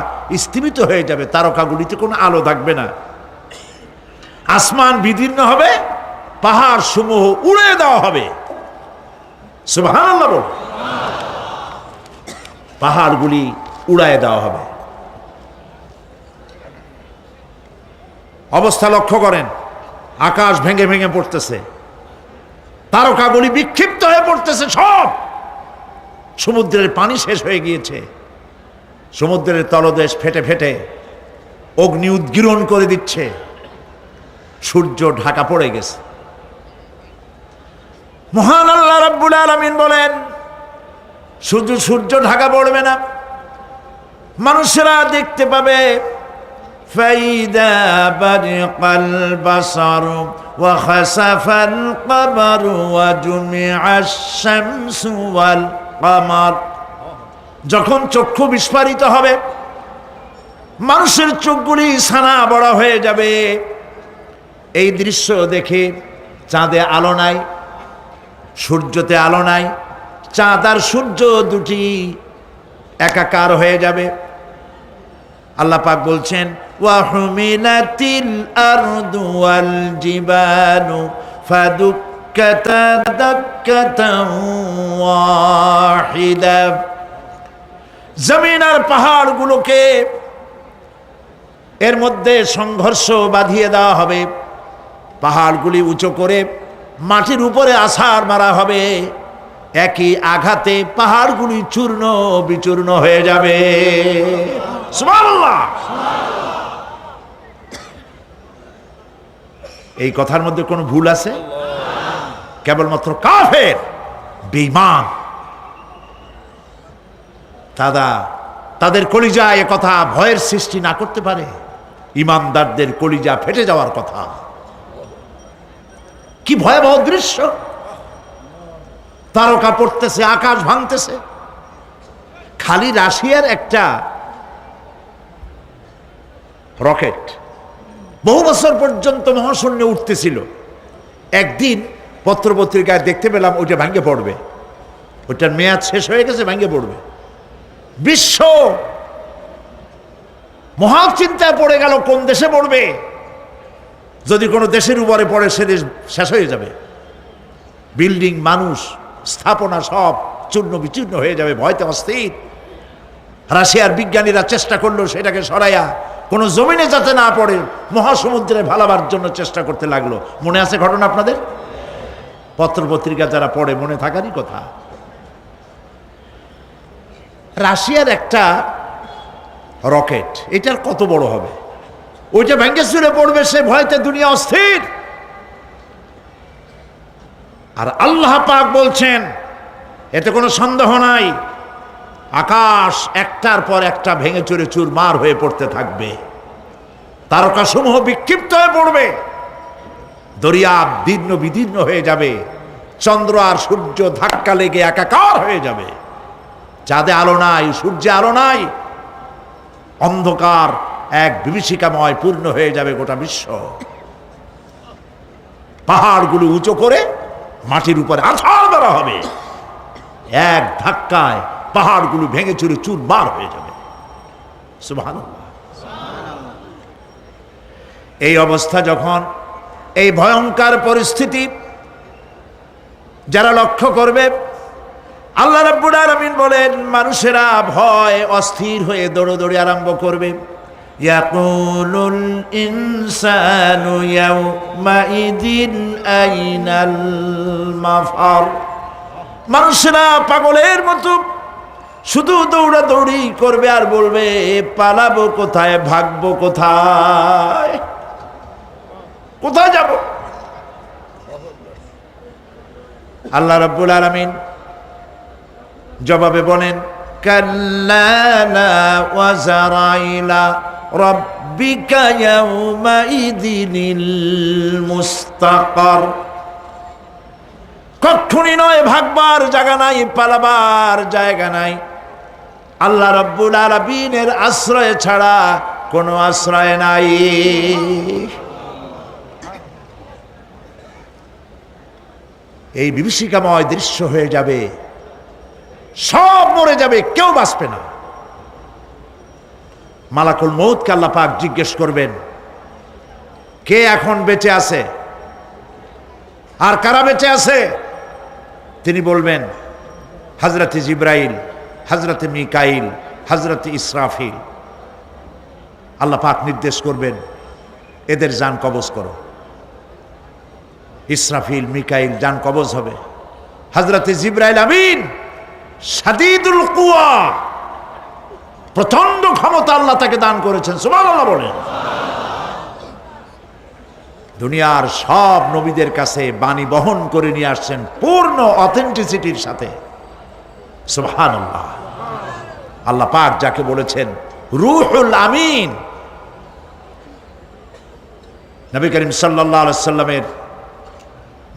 স্থিমিত হয়ে যাবে, তারকাগুলিতে কোনো আলো থাকবে না, আসমান বিদীর্ণ হবে, পাহাড় সমূহ উড়ে দেওয়া হবে। সুবহানাল্লাহ বল। পাহাড়গুলি উড়ায় দেওয়া হবে। অবস্থা লক্ষ্য করেন, আকাশ ভেঙে ভেঙে পড়তেছে, তারকাগুলি বিক্ষিপ্ত হয়ে পড়তেছে, সব সমুদ্রের পানি শেষ হয়ে গিয়েছে, সমুদ্রের তলদেশ ফেটে ফেটে অগ্নি উদ্গীরণ করে দিচ্ছে, সূর্য ঢাকা পড়ে গেছে। মহান আল্লাহ রাব্বুল আলামিন বলেন, শুধু সূর্য ঢাকা পড়বে না, মানুষেরা দেখতে পাবে ফাইদা বারিকাল বাসারু ওয়া খাসাফাল কমারু ওয়া জুমিআশ শামসু ওয়াল কমার। যখন চক্ষু বিস্ফারিত হবে, মানুষের চোখগুলি ছানা বড় হয়ে যাবে। এই দৃশ্য দেখে চাঁদে আলো নাই, সূর্যতে আলো নাই, চাঁদ আর সূর্য দুটি একাকার হয়ে যাবে। আল্লাহ পাক বলছেন, ওয়া হুমিলাতিল আরদু ওয়াল জিবালু ফাদুক্কাতা দাক্কাতান ওয়াহিদা। জমিন আর পাহাড়গুলোকে এর মধ্যে সংঘর্ষ বাঁধিয়ে দেওয়া হবে, পাহাড়গুলি উঁচু করে মাটির উপরে আছাড় মারা হবে, একই আঘাতে পাহাড়গুলি চূর্ণ বিচূর্ণ হয়ে যাবে। সুবহানাল্লাহ। এই কথার মধ্যে কোনো ভুল আছে? কেবলমাত্র কাফের, বেঈমান তাদের কলিজায় এ কথা ভয়ের সৃষ্টি না করতে পারে। ঈমানদারদের কলিজা ফেটে যাওয়ার কথা। কি ভয়াবহ দৃশ্য! তারকা পড়তেছে, আকাশ ভাঙতেছে, খালি রাশিয়ার একটা রকেট বহু বছর পর্যন্ত মহাশূন্যে উঠতেছিল। একদিন পত্রপত্রিকায় দেখতে পেলাম ওইটা ভেঙে পড়বে, ওইটার মেয়াদ শেষ হয়ে গেছে, ভেঙে পড়বে। বিশ্ব মহা চিন্তায় পড়ে গেল, কোন দেশে পড়বে? যদি কোনো দেশের উপরে পড়ে সে দেশ শেষ হয়ে যাবে, বিল্ডিং, মানুষ, স্থাপনা সব চূর্ণ বিচূর্ণ হয়ে যাবে, ভয়তে অস্থির। রাশিয়ার বিজ্ঞানীরা চেষ্টা করলো সেটাকে সরাইয়া কোনো জমিনে যাতে না পড়ে মহাসমুদ্রে ভালাবার জন্য চেষ্টা করতে লাগলো। মনে আছে ঘটনা আপনাদের? পত্রপত্রিকা যারা পড়ে মনে থাকারই কথা। রাশিয়ার একটা রকেট, এটার কত বড় হবে? ওইটা ভেঙে চুরে পড়বে, সে ভয়তে দুনিয়া অস্থির। আর আল্লাহ পাক বলছেন, এতে কোনো সন্দেহ নাই, আকাশ একটার পর একটা ভেঙে চুরে চুরমার হয়ে পড়তে থাকবে, তারকাসমূহ বিক্ষিপ্ত হয়ে পড়বে, দরিয়া দীর্ণ বিদীর্ণ হয়ে যাবে, চন্দ্র আর সূর্য ধাক্কা লেগে একাকার হয়ে যাবে, চাঁদে আলো নাই, সূর্যে আলো নাই, অন্ধকার এক বিভীষিকাময় পূর্ণ হয়ে যাবে গোটা বিশ্ব। পাহাড়গুলো উঁচু করে মাটির উপরে আছাড় ধরা হবে, এক ধাক্কায় পাহাড়গুলো ভেঙে চুরে চুরমার হয়ে যাবে। সুবহানাল্লাহ। এই অবস্থা যখন, এই ভয়ঙ্কর পরিস্থিতি যারা লক্ষ্য করবে, আল্লাহ রাব্বুল আলামিন বলেন মানুষেরা ভয় অস্থির হয়ে দৌড়দৌড়ি আরম্ভ করবে। ইয়াকুলুল ইনসানু ইয়াউমাইদিন আইনাল মাফার। মানুষেরা পাগলের মতো শুধু দৌড়াদৌড়ি করবে আর বলবে পালাবো কোথায়, ভাগবো কোথায়, কোথায় যাব? আল্লাহ রাব্বুল আলামিন জবাবে বলেন কাল্লা লা ওয়াজারা ইলা রাব্বিকা ইয়াউমাইদিনিল মুস্তাকার। কখনই নয়, ভাগবার জায়গা নাই, পালাবার জায়গা নাই। আল্লাহ রাব্বুল আলামিনের আশ্রয় ছাড়া কোনো আশ্রয় নাই। এই বিভীষিকাময় দৃশ্য হয়ে যাবে, সব মরে যাবে, কেউ বাঁচবে না। মালাকুল মউতকে আল্লাহ পাক জিজ্ঞেস করবেন, কে এখন বেঁচে আছে আর কারা বেঁচে আছে? তিনি বলবেন হযরত জিবরাইল, হযরত মিকাইল, হযরত ইসরাফিল। আল্লাহ পাক নির্দেশ করবেন এদের জান কবজ করো। ইসরাফিল, মিকাইল জান কবজ হবে। হযরত জিবরাইল আমিন শাদীদুল কুওয়া, প্রচন্ড ক্ষমতা আল্লাহ তাকে দান করেছেন, সুবহানাল্লাহ বলেন। দুনিয়ার সব নবীদের কাছে বাণী বহন করে নিয়ে আসছেন পূর্ণ অথেন্টিসিটির সাথে, সুবহানাল্লাহ। আল্লাহ পাক যাকে বলেছেন রূহুল আমিন, নবী করিম সাল্লাল্লাহু আলাইহি সাল্লামের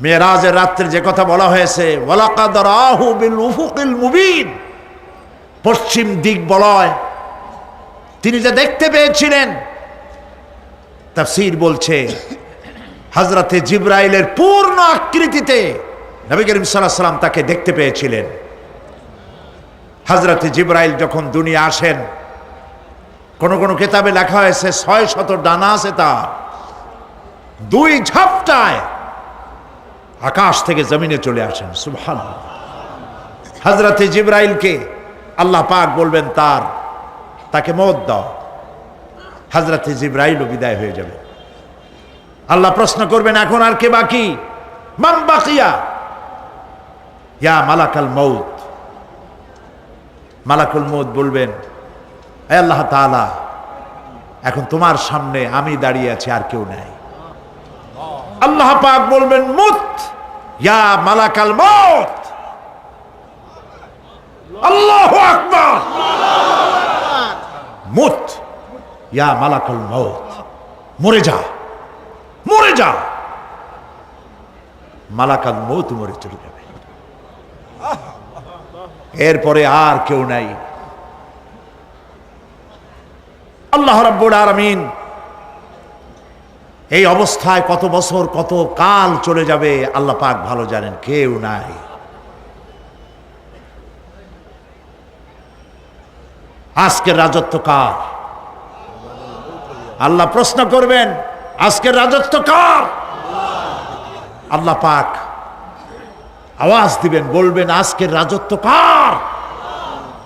মেরাজের রাত্রে যে কথা বলা হয়েছে, ওয়ালাকাদ রাহু বিল উফুকিল মুবিন, পশ্চিম দিক বলয় তিনি যা দেখতে পেয়েছিলেন, তাফসীর বলছে হযরতে জিবরাইলের পূর্ণ আকৃতিতে নবী করিম সাল্লাল্লাহু আলাইহি সাল্লাম তাকে দেখতে পেয়েছিলেন। হযরতে জিবরাইল যখন দুনিয়া আসেন, কোন কোন কিতাবে লেখা হয়েছে 600 ডানা আছে তার, দুই ঝাপটায় আকাশ থেকে জমিনে চলে আসেন, সুবহানাল্লাহ। হযরতে জিবরাইলকে আল্লাহ পাক বলবেন তাকে মওত দাও, হযরতে জিবরাইলও বিদায় হয়ে যাবে। আল্লাহ প্রশ্ন করবেন এখন আর কে বাকি? মান বাকিয়া ইয়া মালাকাল মউত। মালাকুল মউত বলবেন হে আল্লাহ তাআলা, এখন তোমার সামনে আমি দাঁড়িয়ে আছি, আর কেউ নাই। আল্লাহ পাক বলবেন মুত ইয়া মালাকাল মউত। আল্লাহু আকবার। মুত ইয়া মালাকাল মউত, মরে যা, মরে যা। মালাকাল মউত মরে চলে যাবে, এরপরে আর কেউ নাই। আল্লাহ রাব্বুল আলামিন এই অবস্থায় কত বছর কত কাল চলে যাবে আল্লাহ পাক ভালো জানেন, কেউ নাই। আজকের রাজত্ব কার? আল্লাহ প্রশ্ন করবেন, আজকের রাজত্ব কার? আল্লাহ পাক আওয়াজ দিবেন, বলবেন আজকের রাজত্ব কার?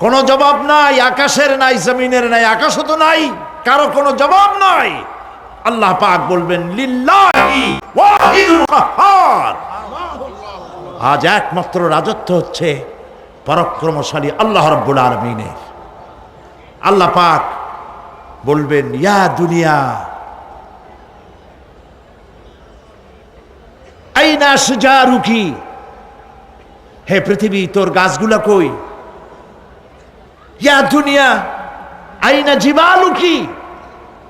কোনো জবাব নাই, আকাশের নাই, জমিনের নাই, আকাশও তো নাই, কারো কোনো জবাব নাই। আল্লাহ পাক বলবেন লিল্লাহি ওয়াহিদুল কাহ্হার। আজ একমাত্র রাজত্ব হচ্ছে পরাক্রমশালী আল্লাহ রাব্বুল আলামিনের। আল্লাহ পাক বলবেন ইয়া দুনিয়া আইনা শুজারুকি, হে পৃথিবী তোর গাছগুলা কই? ইয়া দুনিয়া আইনা জিবালুকি,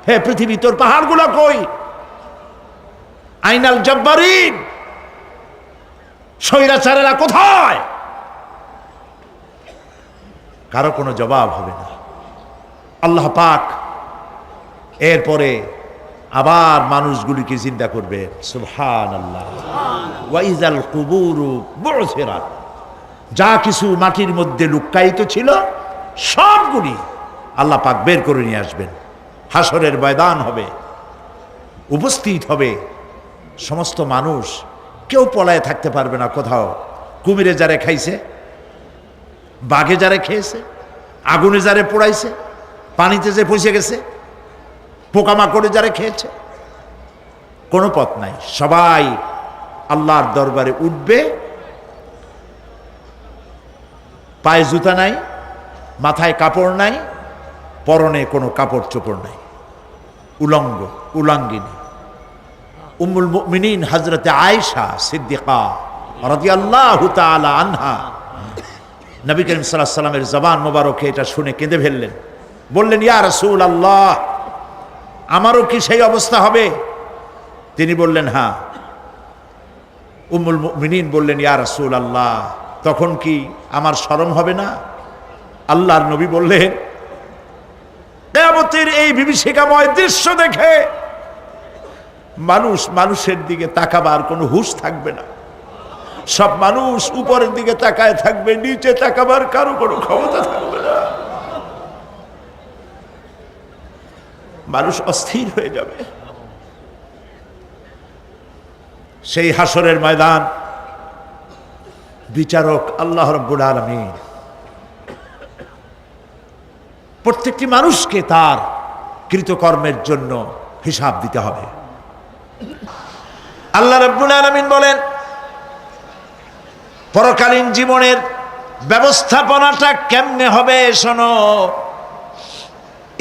হে পৃথিবী তোর পাহাড়গুলা কই? আইনাল জব্বারিন, স্বৈরাচারেরা কোথায়? কারো কোনো জবাব হবে না। আল্লাহ পাক এরপরে আবার মানুষগুলিকে চিন্তা করবে, সুবহানাল্লাহ, ওয়া ইযাল কুবুরু বু'থিরাত, যা কিছু মাটির মধ্যে লুক্কায়িত ছিল সবগুলি আল্লাহ পাক বের করে নিয়ে আসবেন। হাসরের ময়দান হবে, উপস্থিত হবে সমস্ত মানুষ, কেউ পলায় থাকতে পারবে না কোথাও। কুমিরে যারে খাইছে, বাঘে যারে খেয়েছে, আগুনে যারে পোড়াইছে, পানিতে যে পচে গেছে, পোকামাকড়ে যারা খেয়েছে, কোনো পথ নাই। সবাই আল্লাহর দরবারে উঠবে, পায়ে জুতা নাই, মাথায় কাপড় নাই, পরনে কোনো কাপড় চোপড় নাই, উলঙ্গ উলাঙ্গিনী। উম্মুল মুমিনিন হযরতে আয়েশা সিদ্দিকা রাদিয়াল্লাহু তাআলা আনহা, নবী করিম সাল্লাল্লাহু আলাইহি ওয়াসাল্লামের জবান মোবারকে এটা শুনে কেঁদে ফেললেন। বললেন ইয়া রাসূলুল্লাহ, আমারও কি সেই অবস্থা হবে? তিনি বললেন হ্যাঁ। উম্মুল মুমিনিন বললেন ইয়া রাসূলুল্লাহ, তখন কি আমার শরম হবে না? আল্লাহর নবী বললেন কিয়ামতের এই বিভীষিকাময় দৃশ্য দেখে মানুষ মানুষের দিকে তাকাবার কোনো হুঁশ থাকবে না। সব মানুষ উপরের দিকে তাকায় থাকবে, নিচে তাকাবার কারো কোনো ক্ষমতা থাকবে না। মানুষ অস্থির হয়ে যাবে। সেই হাসরের ময়দান, বিচারক আল্লাহ রাব্বুল আলামিন প্রত্যেকটি মানুষকে তার কৃতকর্মের জন্য হিসাব দিতে হবে। আল্লাহ রাব্বুল আলামিন বলেন পরকালীন জীবনের ব্যবস্থাপনাটা কেমনে হবে শোনো।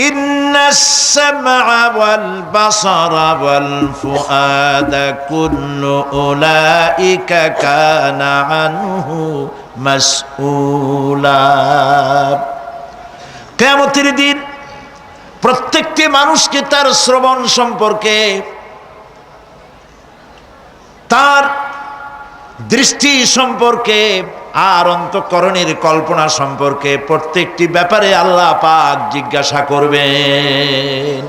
ইন্নাস সামআ ওয়াল বাসারা ওয়াল ফুআদা কুল্লু উলাইকা কানা আনহু মাসউলা। কিয়ামতের দিন প্রত্যেকটি মানুষকে তার শ্রবণ সম্পর্কে, তার দৃষ্টি সম্পর্কে, আর অন্তঃকরণের কল্পনা সম্পর্কে প্রত্যেকটি ব্যাপারে আল্লাহ পাক জিজ্ঞাসা করবেন।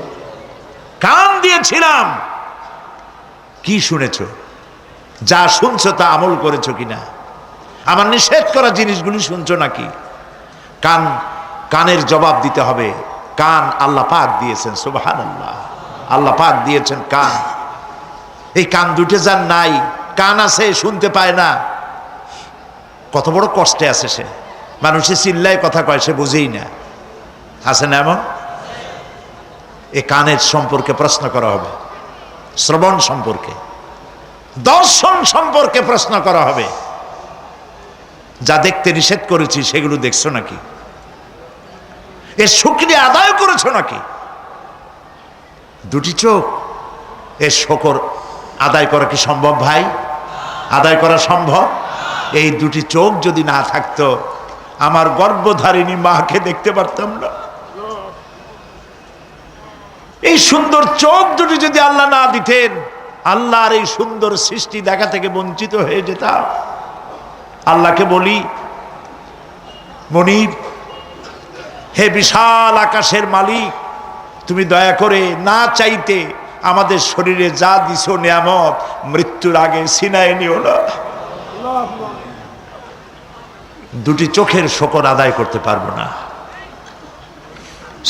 কান দিয়েছিলাম, কি শুনেছো? যা শুনছো তা আমল করেছো কিনা? আমার নিষেধ করা জিনিসগুলি শুনছো নাকি? কানের জবাব দিতে হবে। কান আল্লাহ পাক দিয়েছেন, সুবহানাল্লাহ, আল্লাহ পাক দিয়েছেন কান। এই কান দুটো যার নাই, কান আছে শুনতে পায় না, কত বড় কষ্টে আছে সে। মানুষে চিল্লায় কথা কয়, সে বুঝেই না। আছে না এমন? এই কানের সম্পর্কে প্রশ্ন করা হবে, শ্রবণ সম্পর্কে, দর্শন সম্পর্কে প্রশ্ন করা হবে। যা দেখতে নিষেধ করেছি সেগুলো দেখছো নাকি? এর শুকরিয়া আদায় করেছো নাকি? দুটি চোখ, এর শকর আদায় করা কি সম্ভব ভাই? আদায় করা সম্ভব? এই দুটি চোখ যদি না থাকতো আমার গর্ভধারিণী মাকে দেখতে পারতাম না। এই সুন্দর চোখ দুটি যদি আল্লাহ না দিতেন, আল্লাহর এই সুন্দর সৃষ্টি দেখা থেকে বঞ্চিত হয়ে যেতাম। আল্লাহকে বলি, মনিব, হে বিশাল আকাশের মালিক, তুমি দয়া করে না চাইতে আমাদের শরীরে যা দিছো নিয়ামত মৃত্যুর আগে ছিনায় নিও না। দুটি চোখের শকর আদায় করতে পারবো না।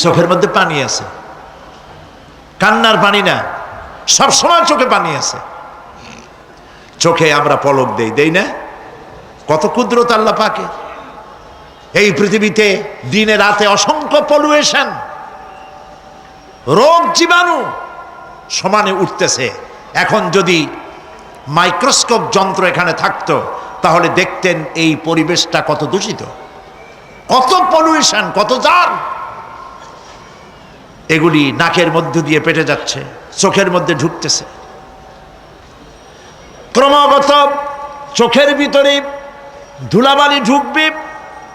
চোখের মধ্যে পানি আছে, কান্নার পানি না, সবসময় চোখে পানি আছে। চোখে আমরা পলক দেই না? কত কুদরত আল্লাহ পাকে। এই পৃথিবীতে দিনে রাতে অসংখ্য পলুয়েশন, রোগ জীবাণু সমানে উঠতেছে। এখন যদি মাইক্রোস্কোপ যন্ত্র এখানে থাকতো তাহলে দেখতেন এই পরিবেশটা কত দূষিত, কত পলুয়েশন, কত জার। এগুলি নাকের মধ্য দিয়ে পেটে যাচ্ছে, চোখের মধ্যে ঢুকতেছে। ক্রমাগত চোখের ভিতরে ধুলাবালি ঢুকবে,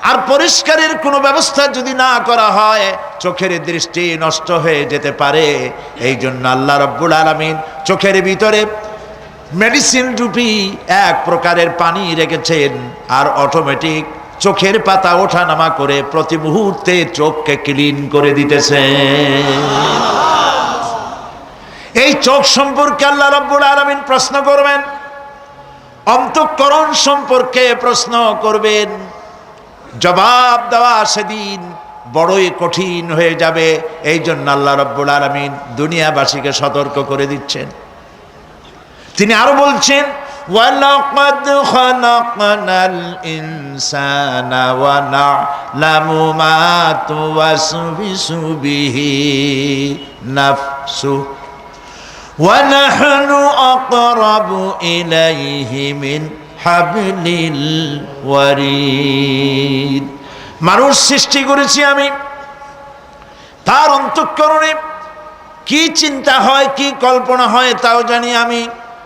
আর পরিষ্কারের কোনো ব্যবস্থা যদি না করা হয় চোখের দৃষ্টি নষ্ট হয়ে যেতে পারে। এই জন্য আল্লাহ রাব্বুল আলামিন চোখের ভিতরে মেডিসিন রূপী এক প্রকারের পানি রেখেছেন, আর অটোমেটিক চোখের পাতা ওঠানামা করে প্রতি মুহূর্তে চোখকে ক্লিন করে দিতেছে। এই চোখ সম্পর্কে আল্লাহ রাব্বুল আলামিন প্রশ্ন করবেন, অন্তঃকরণ সম্পর্কে প্রশ্ন করবেন। জবাব দেওয়া সেদিন বড়ই কঠিন হয়ে যাবে। এই জন্য আল্লাহ রাব্বুল আলামিন দুনিয়াবাসীকে সতর্ক করে দিচ্ছেন। তিনি আরো বলছেন, ওয়ালাকাদ খালাকনাল ইনসানা ওয়া না'লামু মা তুওয়াসবিসু বিহি নাফসু ওয়া নাহনু আকরাবু ইলাইহি মিন হাবলিল ওয়ারিদ। মানুষ সৃষ্টি করেছি আমি, তার অন্তঃকরণে কি চিন্তা হয়, কি কল্পনা হয় তাও জানি আমি।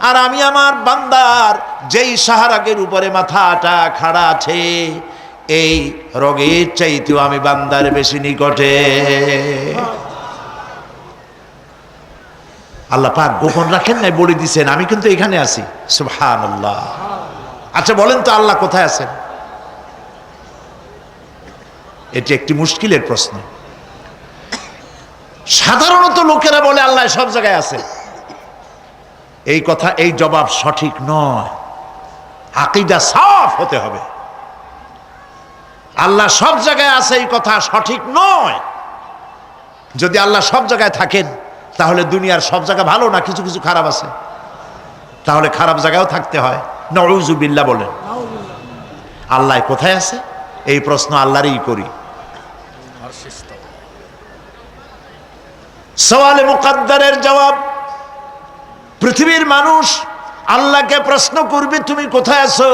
আর আমি আমার বান্দার যেই সাহারাগের উপরে মাথাটা খাড়া আছে, এই রোগের চাইতেও আমি বান্দার বেশি নিকটে। আল্লাহ পাক গোপন রাখেন নাই, বলে দিছেন আমি কিন্তু এখানে আছি। সুবহানাল্লাহ। আচ্ছা বলেন তো আল্লাহ কোথায় আছেন? এটি একটি মুশকিলের প্রশ্ন। সাধারণত লোকেরা বলে আল্লাহ সব জায়গায় আছে। এই কথা, এই জবাব সঠিক নয়। আকীদা সাফ হতে হবে। আল্লাহ সব জায়গায় আছে এই কথা সঠিক নয়। যদি আল্লাহ সব জায়গায় থাকেন তাহলে দুনিয়ার সব জায়গা ভালো না, কিছু কিছু খারাপ আছে। তাহলে খারাপ জায়গায়ও থাকতে হয়। নাউযুবিল্লাহ বলেন। আল্লাহ কোথায় আছে এই প্রশ্ন আল্লাহরই করি। সওয়ালে মুকদ্দারের জবাব, পৃথিবীর মানুষ আল্লাহকে প্রশ্ন করবে তুমি কোথায় আছো।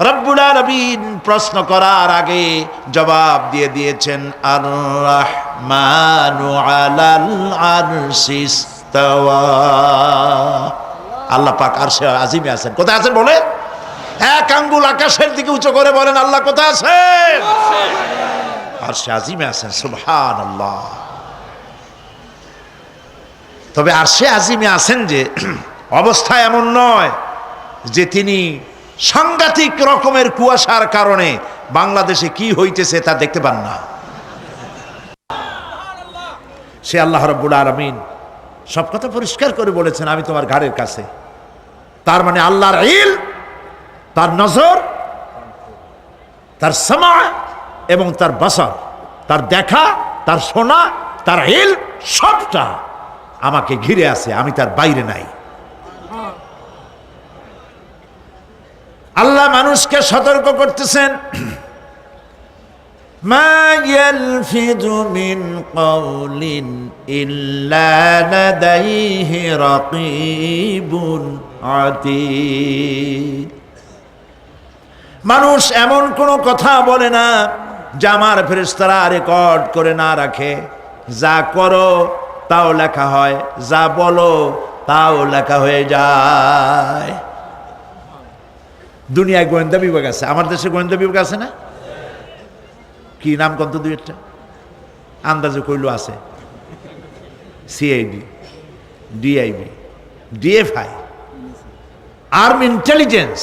রব্বুল আলামিন প্রশ্ন করার আগে জবাব দিয়ে দিয়েছেন, আর রাহমানু আলাল আরশি ইস্তাওয়া। আল্লাহ পাক আরশে আজিমে আছেন। কোথায় আছেন বলে? এক আঙ্গুল আকাশের দিকে উঁচু করে বলেন আল্লাহ কোথায় আছেন? আরশে আজিমে আছেন। সুবহানাল্লাহ। তবে আরশে আজিমে আছেন যে অবস্থা এমন নয় যে তিনি সাংঘাতিক রকমের কুয়াশার কারণে বাংলাদেশে কি হইতেছে তা দেখতে পান না। সে আল্লাহ রাব্বুল আলামিন সব কথা পরিষ্কার করে বলেছেন, আমি তোমার ঘাড়ের কাছে। তার মানে আল্লাহর ইলম, তার নজর, তার সামা এবং তার বাসার, তার দেখা, তার শোনা, তার ইলম সবটা আমাকে ঘিরে আছে, আমি তার বাইরে নাই। আল্লাহ মানুষকে সতর্ক করতেছেন, মা ইয়ালফিযু মিন কাওলিন ইল্লা লাদাইহি রাকীবুন আতীদ। মানুষ এমন কোনো কথা বলে না যা আমার ফেরেশতারা রেকর্ড করে না রাখে। যা করো তাও লেখা হয়, যা বলো তাও লেখা হয়ে যায়। দুনিয়ায় গোয়েন্দা বিভাগ আছে, আমার দেশে গোয়েন্দা বিভাগ আছে না? কি নাম কত দুই একটা আন্দাজে কইলো আছে। CID, DIB, DFI, army intelligence,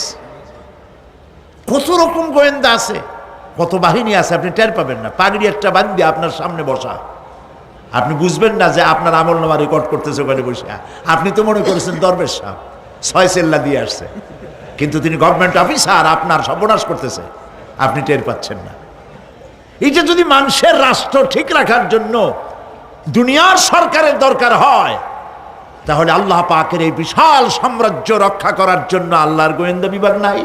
কত রকম গোয়েন্দা আছে, কত বাহিনী আছে আপনি টের পাবেন না। পাগড়ি একটা বান্ধি আপনার সামনে বসা, আপনি বুঝবেন না যে আপনার আমলনামা রেকর্ড করতেছে ওখানে বসে। আপনি তো মনে করেছেন দরবেশ সাহেব 6 সেল্লা দিয়ে আসছে, কিন্তু তিনি গভর্নমেন্ট অফিসার, আপনার সর্বনাশ করতেছে, আপনি টের পাচ্ছেন না। এই যে যদি মানুষের রাষ্ট্র ঠিক রাখার জন্য দুনিয়ার সরকারের দরকার হয়, তাহলে আল্লাহ পাকের এই বিশাল সাম্রাজ্য রক্ষা করার জন্য আল্লাহর গোয়েন্দা বিভাগ নাই?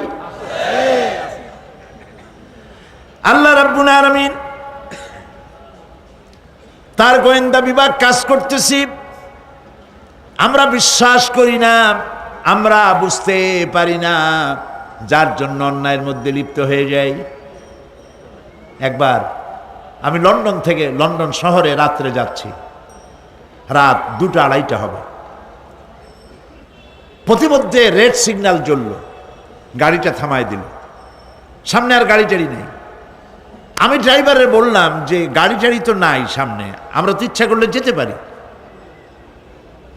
আল্লাহ রাব্বুল আলামিন তার গোয়েন্দা বিভাগ কাজ করতেছি, আমরা বিশ্বাস করি না, আমরা বুঝতে পারি না, যার জন্য অন্যায়ের মধ্যে লিপ্ত হয়ে যাই। একবার আমি লন্ডন শহরে রাত্রে যাচ্ছি, রাত 2টা-2:30 হবে। প্রতিমধ্যে রেড সিগন্যাল জ্বলল, গাড়িটা থামায় দিল, সামনে আর গাড়ি টাড়ি নেই। আমি ড্রাইভারের বললাম যে গাড়ি টাড়ি তো নাই সামনে, আমরা তো ইচ্ছা করলে যেতে পারি।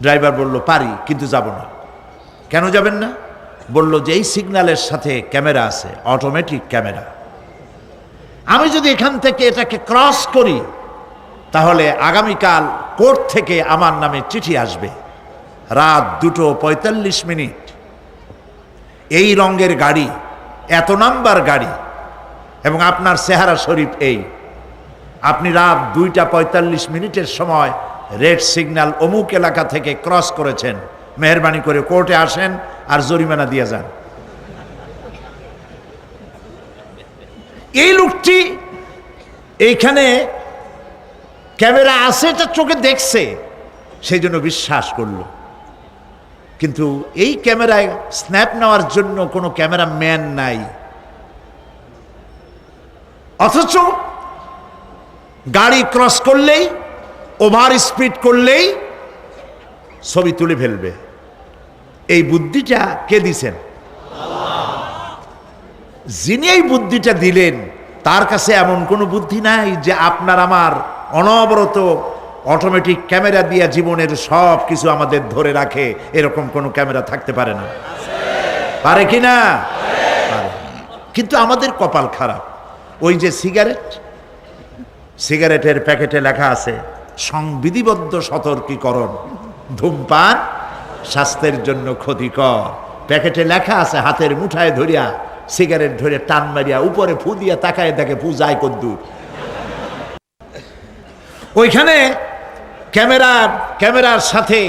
ড্রাইভার বলল পারি, কিন্তু যাব না। কেন যাবেন না? বলল যে এই সিগন্যালের সাথে ক্যামেরা আছে, অটোমেটিক ক্যামেরা। আমি যদি এখান থেকে এটাকে ক্রস করি, তাহলে আগামীকাল কোর্ট থেকে আমার নামে চিঠি আসবে। রাত 2:45, এই রঙের গাড়ি, এত নাম্বার গাড়ি, এবং আপনার চেহারা শরীফ এই, আপনি রাত 2:45 সময় রেড সিগন্যাল অমুক এলাকা থেকে ক্রস করেছেন, মেহরবানি করে কোর্টে আসেন আর জরিমানা দিয়ে যান। এই লোকটি এইখানে ক্যামেরা আছে, এটা চোখে দেখছে, সেই জন্য বিশ্বাস করলো। কিন্তু এই ক্যামেরায় স্ন্যাপ নেওয়ার জন্য কোনো ক্যামেরাম্যান নাই, অথচ গাড়ি ক্রস করলেই, ওভার স্পিড করলেই ছবি তুলে ফেলবে। এই বুদ্ধিটা কে দিছেন? যিনি এই বুদ্ধিটা দিলেন, তার কাছে এমন কোনো বুদ্ধি নাই যে আপনার আমার অনবরত অটোমেটিক ক্যামেরা দিয়ে জীবনের সব কিছু আমাদের ধরে রাখে, এরকম কোনো ক্যামেরা থাকতে পারে না। পারে কি না? পারে। কিন্তু আমাদের কপাল খারাপ। ওই যে সিগারেটের প্যাকেটে লেখা আছে সংবিধিবদ্ধ সতর্কীকরণ, ধূমপান স্বাস্থ্যের জন্য ক্ষতিকর। প্যাকেটে লেখা আছে, হাতের মুঠায় ধরিয়া সিগারেট ধরে টান মারিয়া উপরে ফু দিয়া তাকায় দেখে ফু যায় কদ্দুর। ওইখানে ক্যামেরার সাথে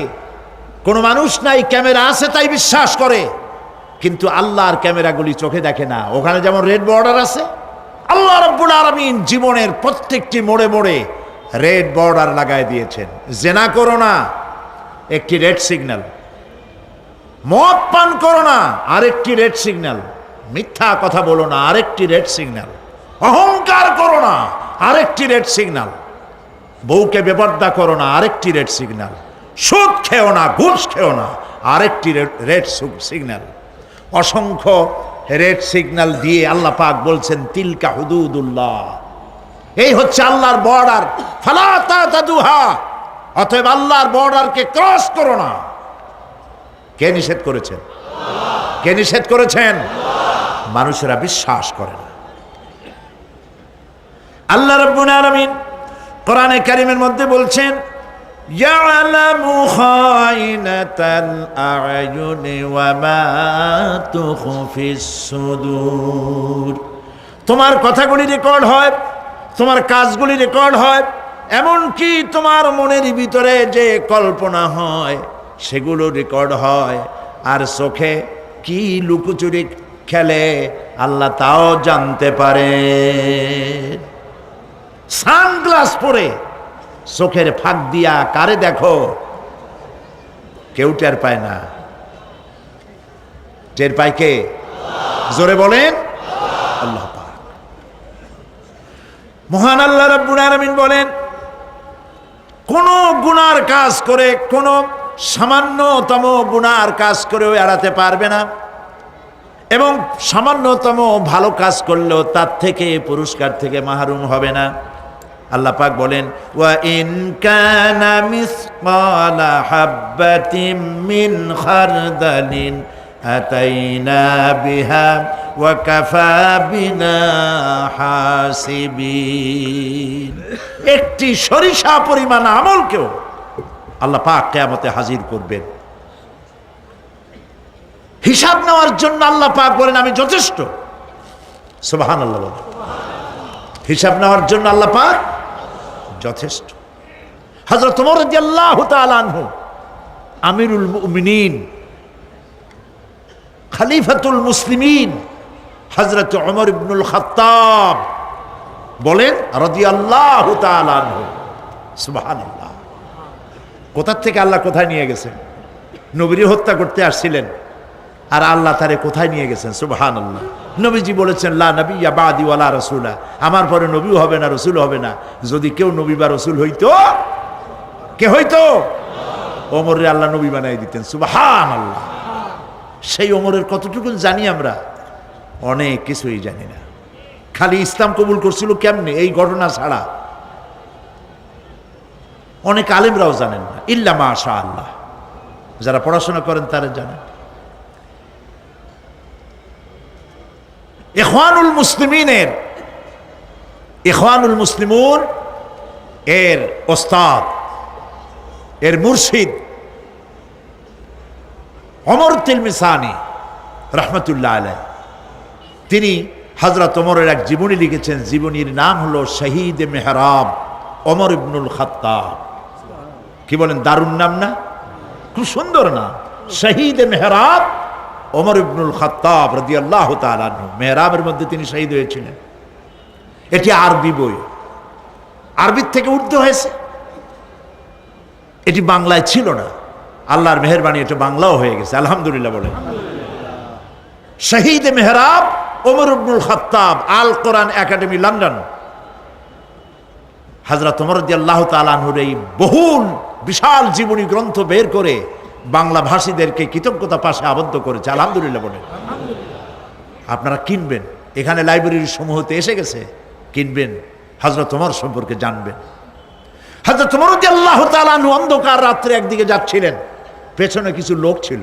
কোনো মানুষ নাই, ক্যামেরা আছে তাই বিশ্বাস করে, কিন্তু আল্লাহর ক্যামেরাগুলি চোখে দেখে না। ওখানে যেমন রেড বর্ডার আছে, আল্লাহ রাব্বুল আলামিন জীবনের প্রত্যেকটি মোড়ে মোড়ে রেড বর্ডার লাগায় দিয়েছেন। জেনা করো না, একটি রেড সিগন্যাল। মদ পান করো না, আরেকটি রেড সিগন্যাল। মিথ্যা কথা বলো না, আরেকটি রেড সিগন্যাল। অহংকার করো না, আরেকটি রেড সিগন্যাল। বউকে বেপর্দা করো না, আরেকটি রেড সিগন্যাল। সুদ খেও না, ঘুষ খেও না, আরেকটি রেড সিগন্যাল। অসংখ্য রেড সিগন্যাল দিয়ে আল্লাহ পাক বলছেন তিলকা হুদুদুল্লাহ, এই হচ্ছে আল্লাহর বর্ডার, ফালা তাতাদুহা, অতএব আল্লাহর বর্ডারকে ক্রস করো না। কে নিষেধ করেছেন? কে নিষেধ করেছেন? মানুষেরা বিশ্বাস করে না। আল্লাহ রাব্বুল আলামিন কোরআনে কারীমের মধ্যে বলছেন ইয়ালামু খায়িনাতাল আ'য়ুনি ওয়া মা তুখফিস সুদূর। তোমার কথাগুলি রেকর্ড হয়, তোমার কাজগুলি রেকর্ড হয়, এমনকি তোমার মনের ভিতরে যে কল্পনা হয় সেগুলো রেকর্ড হয়। আর চোখে কি লুকোচুরি খেলে আল্লাহ তাও জানতে পারে। সানগ্লাস পরে চোখের ফাঁক দিয়া কারে দেখো, কেউ টের পায় না। টের পায় কে? জোরে বলেন আল্লাহ পাক। মহান আল্লাহ রাব্বুল আলামিন বলেন, কোন গুনার কাজ করে, কোন সামান্যতম গুনার কাজ করেও এড়াতে পারবে না, এবং সামান্যতম ভালো কাজ করলেও তার থেকে পুরস্কার থেকে মাহরুম হবে না। আল্লাহ পাক বলেন ওয়া ইন কানা মিসকালা হাববাতিন মিন খারদালিন আতাইনা বিহা ওয়া কাফা বিনা হাসিবিন। একটি সরিষা পরিমাণ আমলকেও আল্লাহ পাক কিয়ামতে হাজির করবেন। হিসাব নেওয়ার জন্য আল্লাহ পাক বলেন আমি যথেষ্ট। সুবহানাল্লাহ বলেন। হিসাব নেওয়ার জন্য আল্লাহ পাক যথেষ্ট। হযরত ওমর রাদিয়াল্লাহু তাআলা আনহু আমিরুল মুমিনিন, খলিফাতুল মুসলিমিন হযরত ওমর ইবনুল খাত্তাব বলেন রাদিয়াল্লাহু তাআলা আনহু। সুবহানাল্লাহ। কোথা থেকে আল্লাহ কোথায় নিয়ে গেছেন? নবীর হত্যা করতে আসছিলেন, আর আল্লাহ তারে কোথায় নিয়ে গেছেন? সুবহানাল্লাহ। নবীজি বলেছেন লা নবিয়্যা বাদি ওয়ালা রাসূলা, আমার পরে নবীও হবে না, রসুল হবে না। যদি কেউ নবী বা রসুল হইতো, কে হইতো? ওমরে আল্লাহ নবী বানাই দিতেন। সুবহানাল্লাহ। সেই ওমরের কতটুকু জানি আমরা? অনেক কিছুই জানি না। খালি ইসলাম কবুল করছিল কেমনে, এই ঘটনা ছাড়া অনেক আলেমরাও জানেন না, ইল্লা মাশা আল্লাহ। যারা পড়াশোনা করেন তারা জানেন। ইখওয়ানুল মুসলিমিনের, ইখওয়ানুল মুসলিমুন এর ওস্তাদ, এর মুর্শিদ ওমর তিলমিসানি রাহমাতুল্লাহ আলাইহি, তিনি হযরত ওমরের এক জীবনী লিখেছেন। জীবনীর নাম হলো শহীদ মেহরাব ওমর ইবনুল খাত্তাব। কি বলেন, দারুণ নাম না? খুব সুন্দর নাম, শহীদ মেহরাব ওমর ইবনুল খাত্তাব রাদিয়াল্লাহু তাআলা আনহু। মেহরাবের মধ্যে তিনি শহীদ হয়েছিলেন। এটি আরবি বই, আরবির থেকে উর্দু হয়েছে। এটি বাংলায় ছিল না, আল্লাহর মেহেরবানি এটা বাংলাও হয়ে গেছে, আলহামদুলিল্লাহ বলে। শহীদ মেহরাব ওমর ইবনুল খাত্তাব, আল কোরআন একাডেমি, লন্ডন। হযরত ওমর রাদিয়াল্লাহু তাআলা আনহুর এই বহুল বিশাল জীবনী গ্রন্থ বের করে বাংলা ভাষীদেরকে কৃতজ্ঞতা পাশে আবদ্ধ করেছে, আলহামদুলিল্লাহ বলে। আপনারা কিনবেন, এখানে লাইব্রেরির সমূহতে এসে গেছে, কিনবেন, হযরত ওমর সম্পর্কে জানবেন। হযরত ওমর রাদিয়াল্লাহু তাআলা আনহু অন্ধকার রাত্রে একদিকে যাচ্ছিলেন, পেছনে কিছু লোক ছিল।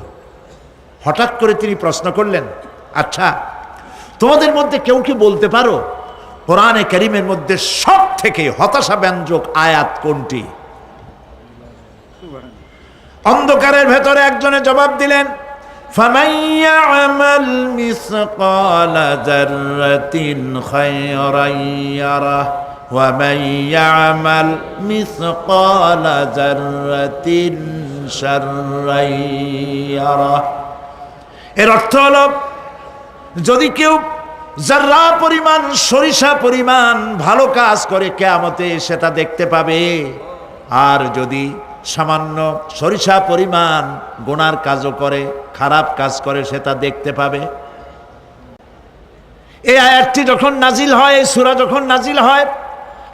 হঠাৎ করে তিনি প্রশ্ন করলেন, আচ্ছা তোমাদের মধ্যে কেউ কি বলতে পারো কোরআনে কারীমের মধ্যে সব থেকে হতাশাব্যঞ্জক আয়াত কোনটি? অন্ধকারের ভেতরে একজনে জবাব দিলেন, ফামান ইয়ামাল মিসকালা যাররাতিন খায়রান ইয়ারাহ ওয়া মান ইয়ামাল মিসকালা যাররাতিন শাররান ইয়ারাহ। এর অর্থ হলো, যদি কেউ যারা পরিমাণ, সরিষা পরিমাণ ভালো কাজ করে কিয়ামতে সেটা দেখতে পাবে, আর যদি সামান্য সরিষা পরিমাণ গুনার কাজও করে, খারাপ কাজ করে, সেটা দেখতে পাবে। এই আয়াতটি যখন নাজিল হয়, এই সূরা যখন নাজিল হয়,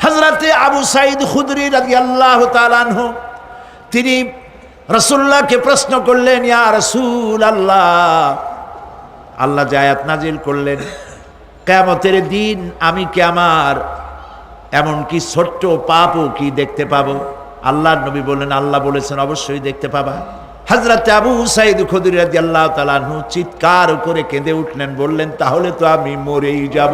হযরতে আবু সাঈদ খুদরি রাদিয়াল্লাহু তাআলা আনহু তিনি রাসূলুল্লাহকে প্রশ্ন করলেন, ইয়া রাসূলাল্লাহ, আল্লাহ যে আয়াত নাজিল করলেন, কিয়ামতের দিন আমি কি আমার এমনকি ছোট্ট পাপও কি দেখতে পাবো? আল্লাহর নবী বললেন, আল্লাহ বলেছেন অবশ্যই দেখতে পাবা। হযরত আবু সাঈদ খুদরি রাদিয়াল্লাহু তাআলা আনহু চিৎকার করে কেঁদে উঠলেন, বললেন, তাহলে তো আমি মরেই যাব।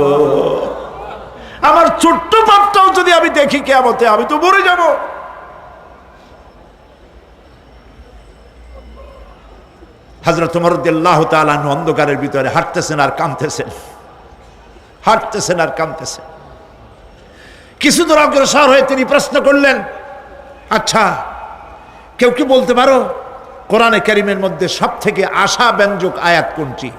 আমার ছোট্ট পাপটাও যদি আমি দেখি কিয়ামতে, আমি তো মরে যাব। হযরত ওমর রাদিয়াল্লাহু তাআলা আনহু অন্ধকারের ভিতরে হাঁটতেছেন আর কাঁদতেছেন, হাঁটতেছেন আর কাঁদতেছেন। কিছু দূর অগ্রসর হয়ে তিনি প্রশ্ন করলেন, আচ্ছা কেউ কি বলতে পারো কোরআনে কারীমের মধ্যে সব থেকে আশাব্যঞ্জক আয়াত কোনটি?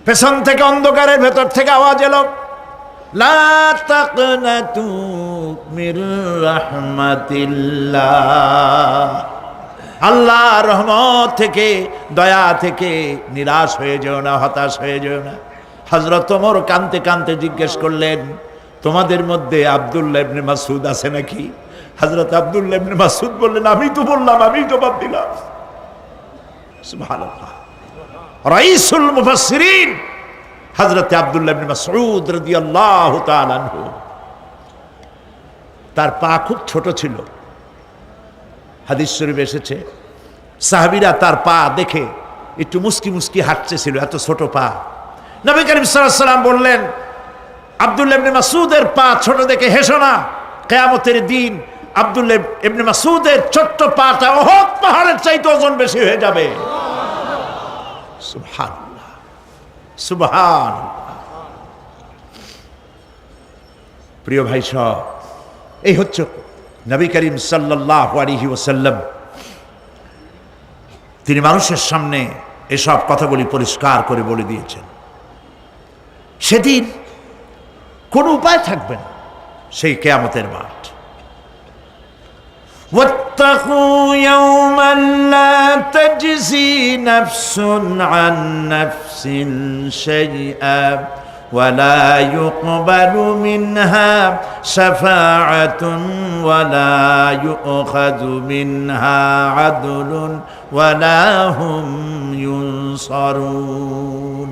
পেছন থেকে অন্ধকারের ভেতর থেকে আওয়াজ এলো, লা তাকনাতু মির রাহমাতিল্লাহ, আল্লাহর রহমত থেকে, দয়া থেকে নিরাশ হয়ে যেও না, হতাশ হয়ে যেও না। হযরত ওমর কাঁদতে কাঁদতে জিজ্ঞেস করলেন, তোমাদের মধ্যে আব্দুল্লাহ ইবনে মাসউদ আছে নাকি? হযরত আব্দুল্লাহ ইবনে মাসউদ বললেন, আমি তো বললাম, আমি জবাব দিলাম। সুবহানাল্লাহ। রাইসুল মুফাসসিরিন হযরত আব্দুল্লাহ ইবনে মাসউদ রাদিয়াল্লাহু তাআলা আনহু, তার পা খুব ছোট ছিল। হাদিস শরীফে এসেছে, সাহাবীরা তার পা দেখে একটু মুস্কি মুস্কি হাঁটতেছিল, এত ছোট পা। নবী করিম সাল্লাল্লাহু আলাইহি ওয়াসাল্লাম বললেন, আব্দুল্লাহ ইবনে মাসউদের পা ছোট দেখে হেসো না, কিয়ামতের দিন আব্দুল্লাহ ইবনে মাসউদের ছোট্ট পাটা উহুদ পাহাড়ের চাইতে ওজন বেশি হয়ে যাবে। সুবহানাল্লাহ, সুবহানাল্লাহ। প্রিয় ভাই সব, এই হচ্ছে নবী করিম সাল্লাল্লাহু আলাইহি ওয়াসাল্লাম। তিনি মানুষের সামনে এসব কথাগুলি পরিষ্কার করে বলে দিয়েছেন। সেদিন কোনো উপায় থাকবে না, সেই কিয়ামতের মাঠ। واتقوا يوما لا تجزي نفس عن نفس شيئا ولا يقبل منها شفاعة ولا يؤخذ منها عدل ولا هم ينصرون।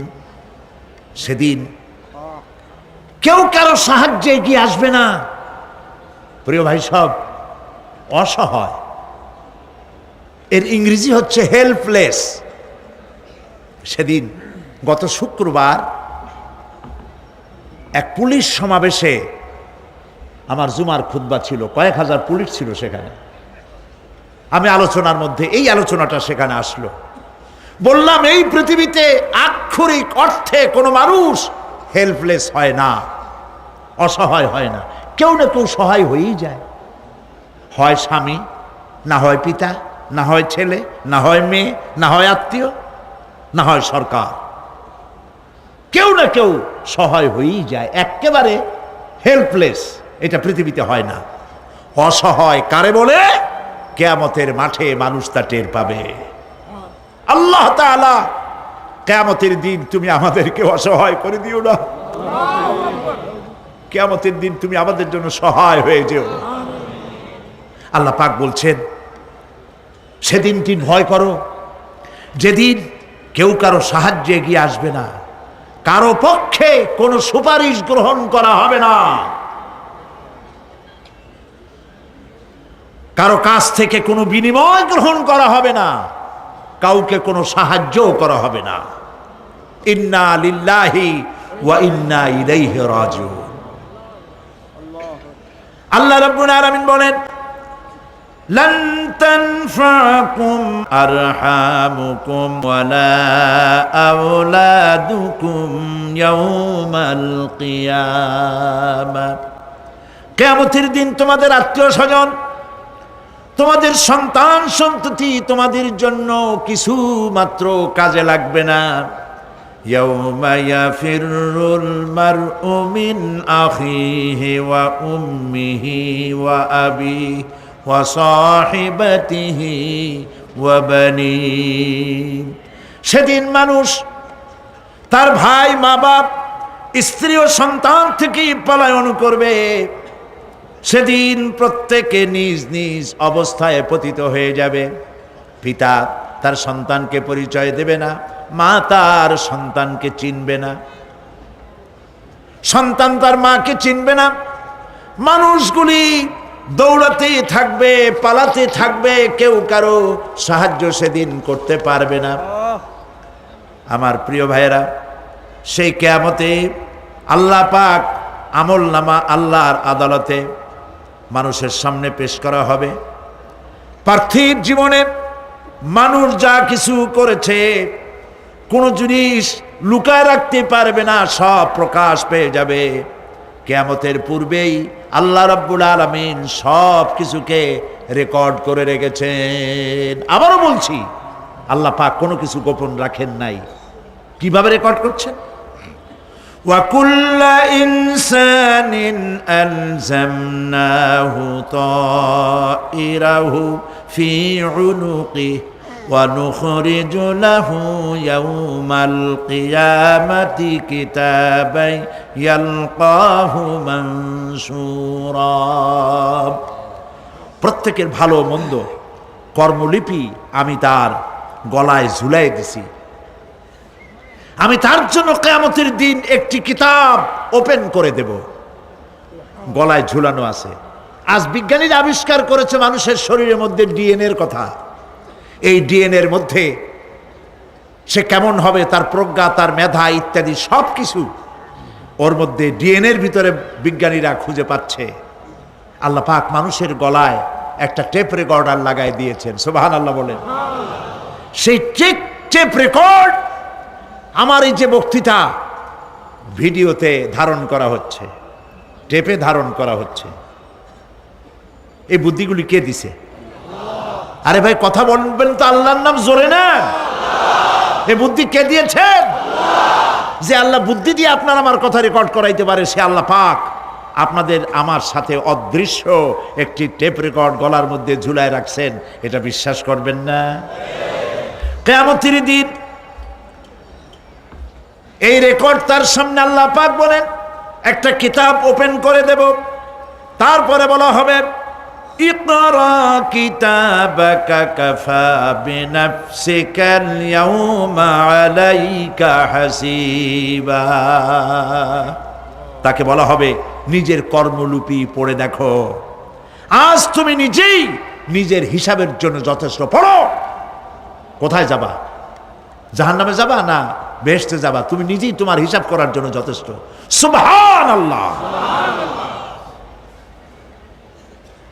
সেদিন কেউ কারো সাহায্যে এগিয়ে আসবে না। প্রিয় ভাই সব, অসহায়, এর ইংরেজি হচ্ছে হেল্পলেস। সেদিন গত শুক্রবার এক পুলিশ সমাবেশে আমার জুমার খুতবা ছিল, কয়েক হাজার পুলিশ ছিল সেখানে। আমি আলোচনার মধ্যে এই আলোচনাটা সেখানে আসলো। বললাম, এই পৃথিবীতে আক্ষরিক অর্থে কোনো মানুষ হেল্পলেস হয় না, অসহায় হয় না। কেউ না কেউ সহায় হয়েই যায়। হয় স্বামী, না হয় পিতা, না হয় ছেলে, না হয় মেয়ে, না হয় আত্মীয়, না হয় সরকার। কেউ না কেউ সহায় হয়েই যায়। একেবারে হেল্পলেস এটা পৃথিবীতে হয় না। অসহায় কারে বলে? কিয়ামতের মাঠে মানুষ তা টের পাবে। আল্লাহ তাআলা কিয়ামতের দিন তুমি আমাদেরকে অসহায় করে দিও না। কিয়ামতের দিন তুমি আমাদের জন্য সহায় হয়ে যেও। আল্লাহ পাক বলছেন, সেদিনটি ভয় করো যেদিন কেউ কারো সাহায্যে এগিয়ে আসবে না, কারো পক্ষে কোনো সুপারিশ গ্রহণ করা হবে না, কারো কাছ থেকে কোনো বিনিময় গ্রহণ করা হবে না, কাউকে কোনো সাহায্যও করা হবে না। ইন্না লিল্লাহি ওয়া ইন্না ইলাইহি রাজিউন। আল্লাহ রাব্বুল আলামিন বলেন, لن تنفعكم أرحامكم ولا أولادكم يوم القيامة। কিয়ামতের দিন তোমাদের আত্মীয় স্বজন, তোমাদের সন্তান সন্ততি তোমাদের জন্য কিছু মাত্র কাজে লাগবে না। ইয়াউমা ইয়াফিরুল মারউ মিন আখিহি ওয়া উম্মিহি ওয়া আবিহি ওয়া সাহিবাতিহি ওয়া বানিহি। সেদিন মানুষ তার ভাই, মা বাপ, স্ত্রী ও সন্তান থেকে পলায়ন করবে। সেদিন প্রত্যেকে নিজ নিজ অবস্থায় পতিত হয়ে যাবে। পিতা তার সন্তানকে পরিচয় দেবে না, মা তার সন্তানকে চিনবে না, সন্তান তার মাকে চিনবে না। মানুষগুলি দৌড়াতে থাকবে, পালাতে থাকবে, কেউ কারো সাহায্য সেদিন করতে পারবে না। আমার প্রিয় ভাইয়েরা, সেই কিয়ামতে আল্লাহ পাক আমল নামা আল্লাহর আদালতে মানুষের সামনে পেশ করা হবে। পার্থিব জীবনে মানুষ যা কিছু করেছে কোনো জিনিস লুকায় রাখতে পারবে না, সব প্রকাশ পেয়ে যাবে। কিয়ামতের পূর্বেই আল্লাহ রাব্বুল আলামিন সব কিছুকে রেকর্ড করে রেখেছেন। আবারও বলছি, আল্লাহ পাক কোনো কিছু গোপন রাখেন নাই। কিভাবে রেকর্ড করছেন? وَكُلَّ إِنسَانٍ أَلْزَمْنَاهُ طَائِرَهُ فِي عُنُقِهِ وَنُخْرِجُ لَهُ يَوْمَ الْقِيَامَةِ كِتَابًا يَلْقَاهُ مَنشُورًا। প্রত্যেকের ভালো মন্দ কর্মলিপি আমি তার গলায় ঝুলাই দিছি। আমি তার জন্য কিয়ামতের দিন একটি কিতাব ওপেন করে দেব, গলায় ঝুলানো আছে। আজ বিজ্ঞানীরা আবিষ্কার করেছে মানুষের শরীরের মধ্যে ডিএনএর কথা। এই ডিএনএর মধ্যে সে কেমন হবে, তার প্রজ্ঞা, তার মেধা ইত্যাদি সব কিছু ওর মধ্যে ডিএনএর ভিতরে বিজ্ঞানীরা খুঁজে পাচ্ছে। আল্লাহ পাক মানুষের গলায় একটা টেপ রেকর্ডার লাগাই দিয়েছেন, সুবহানাল্লাহ বলেন। সেই টেপ রেকর্ড আমার এই যে বক্তৃতা ভিডিওতে ধারণ করা হচ্ছে, টেপে ধারণ করা হচ্ছে। এই বুদ্ধিগুলি কে দিছে? আরে ভাই কথা বলবেন তো, আল্লাহর নাম জোরে না। এই বুদ্ধি কে দিয়েছেন? যে আল্লাহ বুদ্ধি দিয়ে আপনার আমার কথা রেকর্ড করাইতে পারে, সে আল্লাহ পাক আপনাদের আমার সাথে অদৃশ্য একটি টেপ রেকর্ড গলার মধ্যে ঝুলায় রাখছেন। এটা বিশ্বাস করবেন না? কিয়ামতের দিন এই রেকর্ড তার সামনে আল্লাহ পাক বলেন, একটা কিতাব ওপেন করে দেব, তারপরে বলা হবে ইকরা কিতাবাকা কাফা বিনাফসিকাল ইয়াউমা আলাইকা হাসিবা। তাকে বলা হবে নিজের কর্মলিপি পড়ে দেখো, আজ তুমি নিজেই নিজের হিসাবের জন্য যথেষ্ট। পড়ো, কোথায় যাবা? জাহান্নামে যাবা না বেহেশতে যাবা? তুমি নিজেই তোমার হিসাব করার জন্য যথেষ্ট। সুবহানাল্লাহ।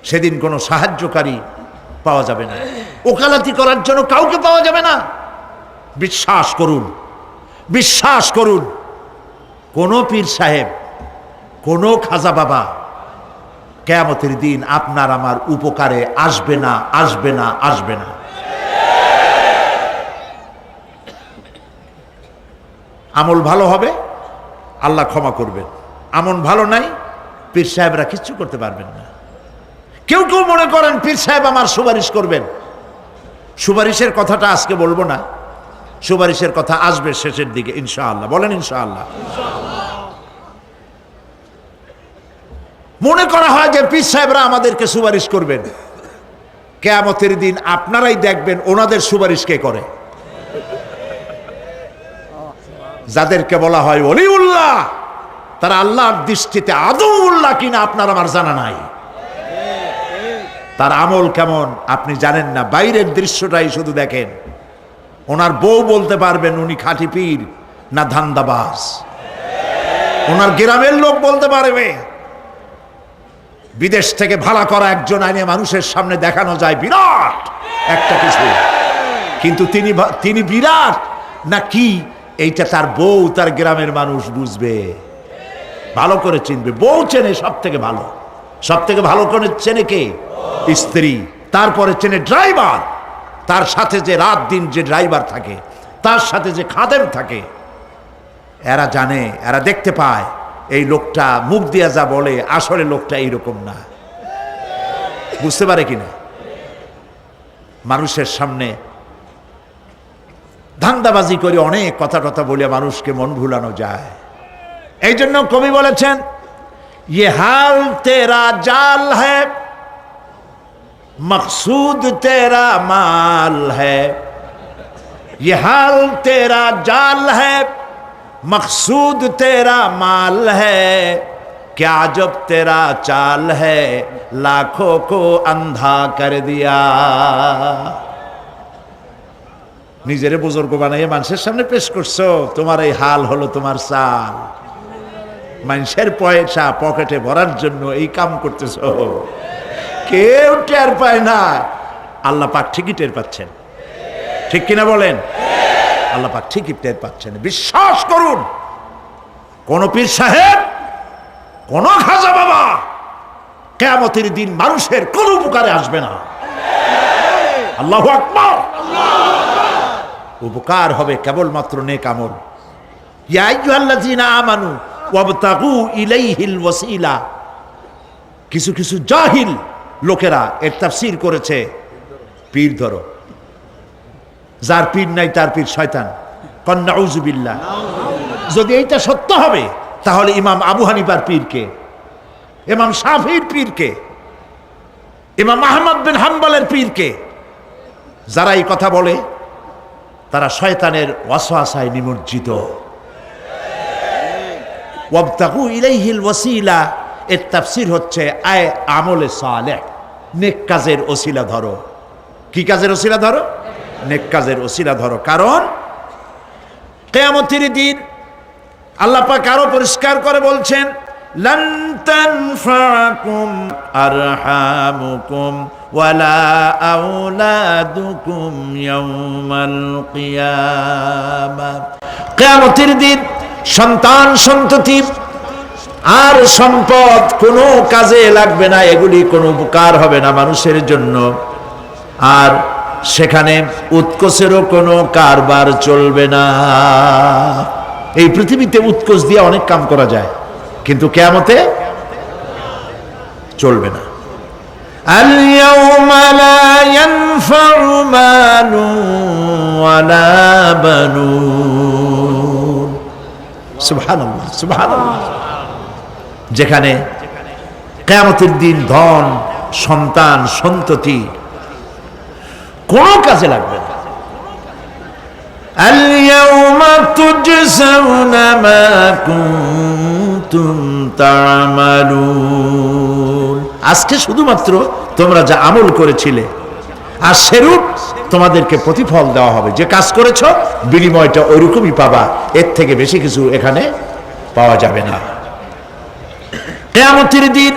সেদিন কোনো সাহায্যকারী পাওয়া যাবে না, ওকালতি করার জন্য কাউকে পাওয়া যাবে না। বিশ্বাস করুন, বিশ্বাস করুন, কোন পীর সাহেব, কোন খাজা বাবা কিয়ামতের দিন আপনার আমার উপকারে আসবে না, আসবে না, আসবে না। আমল ভালো হবে, আল্লাহ ক্ষমা করবেন। আমল ভালো নাই, পীর সাহেবরা কিচ্ছু করতে পারবেন না। কেউ কেউ মনে করেন পীর সাহেব আমার সুপারিশ করবেন। সুপারিশের কথাটা আজকে বলবো না, সুপারিশের কথা আসবে শেষের দিকে ইনশাআল্লাহ। বলেন ইনশাআল্লাহ। মনে করা হয় যে পীর সাহেবরা আমাদেরকে সুপারিশ করবেন। কিয়ামতের দিন আপনারাই দেখবেন ওনাদের সুপারিশ কে করে। যাদেরকে বলা হয় ওলিউল্লাহ, তারা আল্লাহর দৃষ্টিতে আদৌল্লাহ কিনা আপনার আমার জানা নাই। তার আমল কেমন আপনি জানেন না, বাইরের দৃশ্যটাই শুধু দেখেন। ওনার বউ বলতে পারবেন উনি খাঁটি পীর না ধান্দাবাজ। ওনার গ্রামের লোক বলতে পারবে। বিদেশ থেকে ভাড়া করা একজন আইনে মানুষের সামনে দেখানো যায় বিরাট একটা কিছু, কিন্তু তিনি বিরাট না কি এইটা তার বউ, তার গ্রামের মানুষ বুঝবে, ভালো করে চিনবে। বউ চেনে সব থেকে ভালো, সব থেকে ভালো করে চেনে কে? স্ত্রী। তারপরে চেনে ড্রাইভার, তার সাথে যে রাত দিন যে ড্রাইভার থাকে, তার সাথে যে খাদেম থাকে। এরা জানে, এরা দেখতে পায় এই লোকটা মুখ দিয়া যা বলে আসলে লোকটা এইরকম না। বুঝতে পারে কিনা? মানুষের সামনে ধান্দাবাজি করে অনেক কথা টথা বলে মানুষকে মন ভুলানো যায়। এই জন্য কবি বলেছেন, ये हाल तेरा जाल है मकसूद तेरा माल है, ये हाल तेरा जाल है मकसूद तेरा माल है, क्या जब तेरा चाल है लाखों को अंधा कर दिया। নিজেরে বুজুর্গ বানাইয়ে মানুষের সামনে পেশ করছো, তোমার এই হাল হলো তোমার চাল। মানুষের পয়সা পকেটে ভরার জন্য এই কাম করতেছো, কেউ টের পায় না। আল্লাহ পাক ঠিকই টের পাচ্ছেন, ঠিক কিনা বলেন? আল্লাহ পাক ঠিকই টের পাচ্ছেন। বিশ্বাস করুন, কোন পীর সাহেব, কোন খাজা বাবা কিয়ামতের দিন মানুষের কোন উপকারে আসবে না। আল্লাহু আকবার। উপকার হবে কেবলমাত্র নেক আমল। ইয়া আইয়ুহাল্লাযীনা আমানু ওয়াবতাগু ইলাইহিল ওয়াসিলা। কিছু কিছু জাহিল লোকেরা এর তাফসীর করেছে পীর ধরো, যার পীর নাই তার পীর শয়তান। কন নাউযু বিল্লাহ। যদি এইটা সত্য হবে তাহলে ইমাম আবু হানিফার পীরকে, ইমাম শাফিঈর পীরকে, ইমাম আহমদ বিন হাম্বলের পীরকে, যারা এই কথা বলে তারা শয়তানের ওয়াসওয়াসায় নিমজ্জিত। ওয়াবতাগু ইলাইহিল ওয়াসিলা এর তাফসীর হচ্ছে আয় আমলে সালেহ, নেক কাজের ওসিলা ধরো। কি কাজের ওসিলা ধরো? নেক কাজের ওসিলা ধরো। কারণ কিয়ামতের দিন আল্লাহ পাক আরো পরিষ্কার করে বলছেন, লান তানফাকুম আরহামুকুম ওয়ালা আওলাদুকুম ইয়াউমাল কিয়ামা। কিয়ামতের দিন সন্তান সন্ততি আর সম্পদ কোনো কাজে লাগবে না, এগুলি কোনো উপকার হবে না মানুষের জন্য। আর সেখানে উৎকোচেরও কোনো কারবার চলবে না। এই পৃথিবীতে উৎকোচ দিয়ে অনেক কাম করা যায়, কিন্তু কিয়ামতে চলবে না। আল ইয়াউমা লা ইয়ানফাউ মালুন ওয়ালা বানুন। সুবহানাল্লাহ, সুবহানাল্লাহ। যেখানে কিয়ামতের দিন ধন, সন্তান, সন্ততি কোনো কাজে লাগবে না। আল ইয়াউমা তুজজাউনা মা কুনতুম তা'মালুন। আজকে শুধুমাত্র তোমরা যা আমল করেছিলে আর সেরূপ তোমাদেরকে প্রতিফল দেওয়া হবে। যে কাজ করেছ বিনিময়টা ওইরকমই পাবা, এর থেকে বেশি কিছু এখানে পাওয়া যাবে না। কিয়ামতের দিন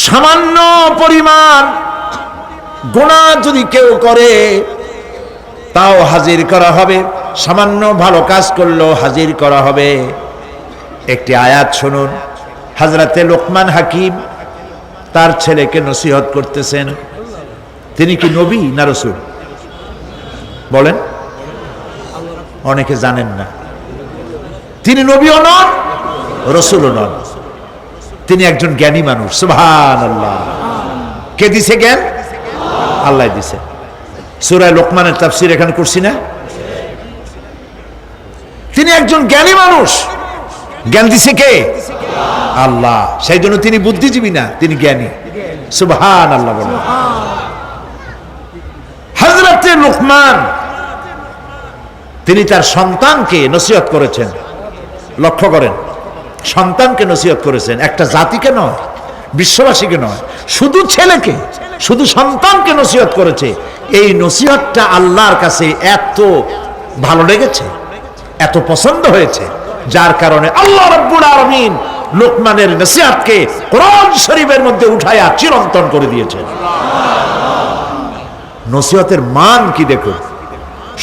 সামান্য পরিমাণ গুনাহ যদি কেউ করে তাও হাজির করা হবে, সামান্য ভালো কাজ করলেও হাজির করা হবে। একটি আয়াত শুনুন, হযরতে লোকমান হাকিম তার ছেলেকে নসিহত করতেছেন। তিনি কি নবী না রাসূল? বলেন, অনেকে জানেন না। তিনি নবীও নন, রাসূলও নন, তিনি একজন জ্ঞানী মানুষ। সুবহানাল্লাহ। কে দিছে জ্ঞান? আল্লাহ দিছে। সূরা লোকমানের তাফসীর এখানে করছি না? তিনি একজন জ্ঞানী মানুষ। জ্ঞান দিছে কে? আল্লাহ। সেই জন্য তিনি বুদ্ধিজীবী না, তিনি জ্ঞানী। সুবহানাল্লাহ বলেন। হযরতে লোকমান তিনি তার সন্তানকে নসিহত করেছেন। লক্ষ্য করেন, সন্তানকে নসিহত করেছেন, একটা জাতিকে নয়, বিশ্ববাসীকে নয়, শুধু ছেলেকে, শুধু সন্তানকে নসিহত করেছে। এই নসিহতটা আল্লাহর কাছে এত ভালো লেগেছে, এত পছন্দ হয়েছে, যার কারণে আল্লাহ রাব্বুল আলামিন লোকমানের নসিহতকে কোরআন শরীফের মধ্যে উঠায়া চিরন্তন করে দিয়েছেন। নসিহতের মান কি দেখুন।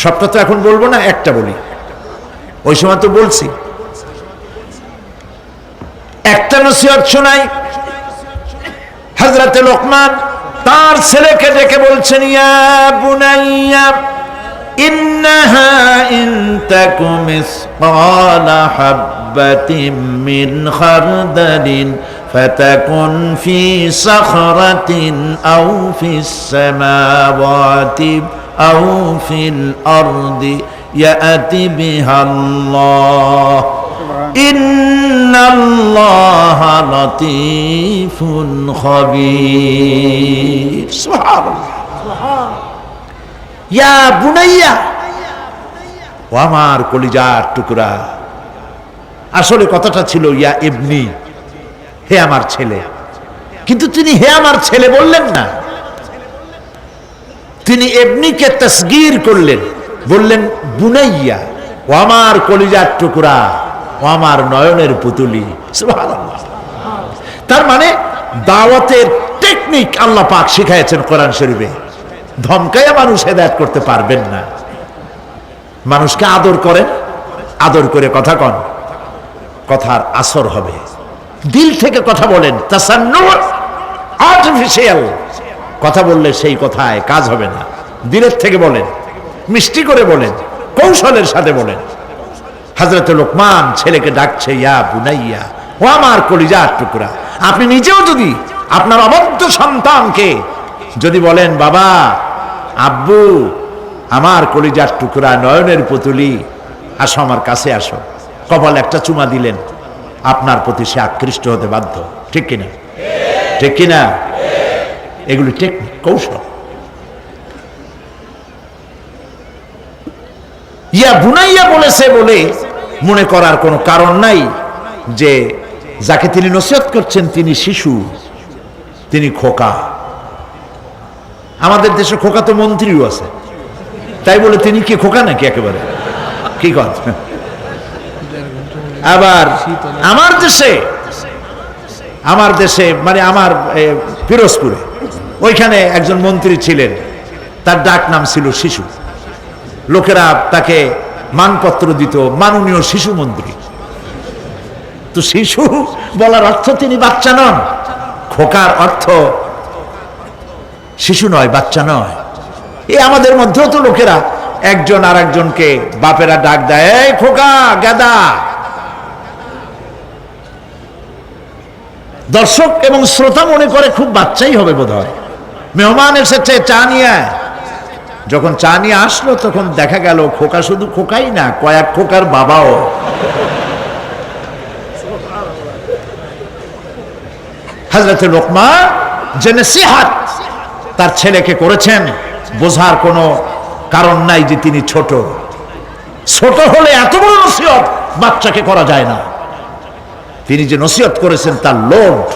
সবটা তো এখন বলবো না, একটা বলি। ওই সময় তো বলছি। একটা নসিহত শোনাই। হযরতে লোকমান তার ছেলেকে ডেকে বলছেন, ইয়া বুনাইয়া ইন্নাহা ইন তাকুম মিসকালা হাববাতিন মিন খারদালিন ফাতাকুন ফি সাখরাতিন আও ফিস সামাওয়াতি আও ফিল আরদি ইয়াতি বিহাল্লাহ ইন্নাল্লাহা লাতীফুন খাবীর। সুবহানাল্লাহ। ইয়া বুনাইয়া, ও আমার কলিজার টুকরা। আসলে কথাটা ছিল ইয়া ইবনি, হে আমার ছেলে। কিন্তু তিনি হে আমার ছেলে বললেন না, তিনি ইবনিকে তাসগীর করলেন, বললেন বুনাইয়া, ও আমার কলিজার টুকরা, ও আমার নয়নের পুতুলি। সুবহানাল্লাহ। তার মানে দাওয়াতের টেকনিক আল্লাহ পাক শিখাইছেন কোরআন শরীফে। ধমকাইয়া মানুষ হেদায়েত করতে পারবেন না। মানুষকে আদর করেন, আদর করে কথা কন, কথার আসর হবে। দিল থেকে কথা বলেন, তাসান্নুর আর্টিফিশিয়াল কথা বললে সেই কথায় কাজ হবে না। দিলের থেকে বলেন, মিষ্টি করে বলেন, কৌশলের সাথে বলেন। হযরতে লোকমান ছেলেকে ডাকছে, ইয়া বুনাইয়া, ও আমার কলিজার টুকরা। আপনি নিজেও যদি আপনার অবদ্ধ সন্তানকে যদি বলেন, বাবা, আব্বু, আমার কলিজার টুকরা, নয়নের পুতুলি, আসো আমার কাছে আসো, কপালে একটা চুমা দিলেন, আপনার প্রতি সে আকৃষ্ট হতে বাধ্য। ঠিক কিনা? ঠিক কিনা? এগুলি টেকনিক, কৌশল। ইয়া বুনাইয়া বলেছে বলে মনে করার কোনো কারণ নাই যে যাকে তিনি নসিহত করছেন তিনি শিশু, তিনি খোকা। আমাদের দেশে খোকা তো মন্ত্রীও আছে, তাই বলে তিনি কি খোকা নাকি? একেবারে কি কর। আবার আমার দেশে মানে আমার পিরোজপুরে ওইখানে একজন মন্ত্রী ছিলেন, তার ডাক নাম ছিল শিশু। লোকেরা তাকে মানপত্র দিত মাননীয় শিশু মন্ত্রী। তো শিশু বলার অর্থ তিনি বাচ্চা নন, খোকার অর্থ শিশু নয়, বাচ্চা নয়। এই আমাদের মধ্যেও তো লোকেরা একজন আর একজনকে বাপেরা ডাক দেয়, এই খোকা, গাদা। দর্শক এবং শ্রোতা মনে করে খুব বাচ্চাই হবে বোধ হয়। মেহমান এসেছে, চা নিয়ে। যখন চা নিয়ে আসলো তখন দেখা গেল খোকা শুধু খোকাই না, কয়েক খোকার বাবাও। হযরত লোকমান যে নসিহত তার ছেলেকে করেছেন, বোঝার কোনো কারণ নাই যে তিনি ছোট। ছোট হলে এত বড় নসিহত বাচ্চাকে করা যায় না। তিনি যে নসিহত করেছেন তার লোড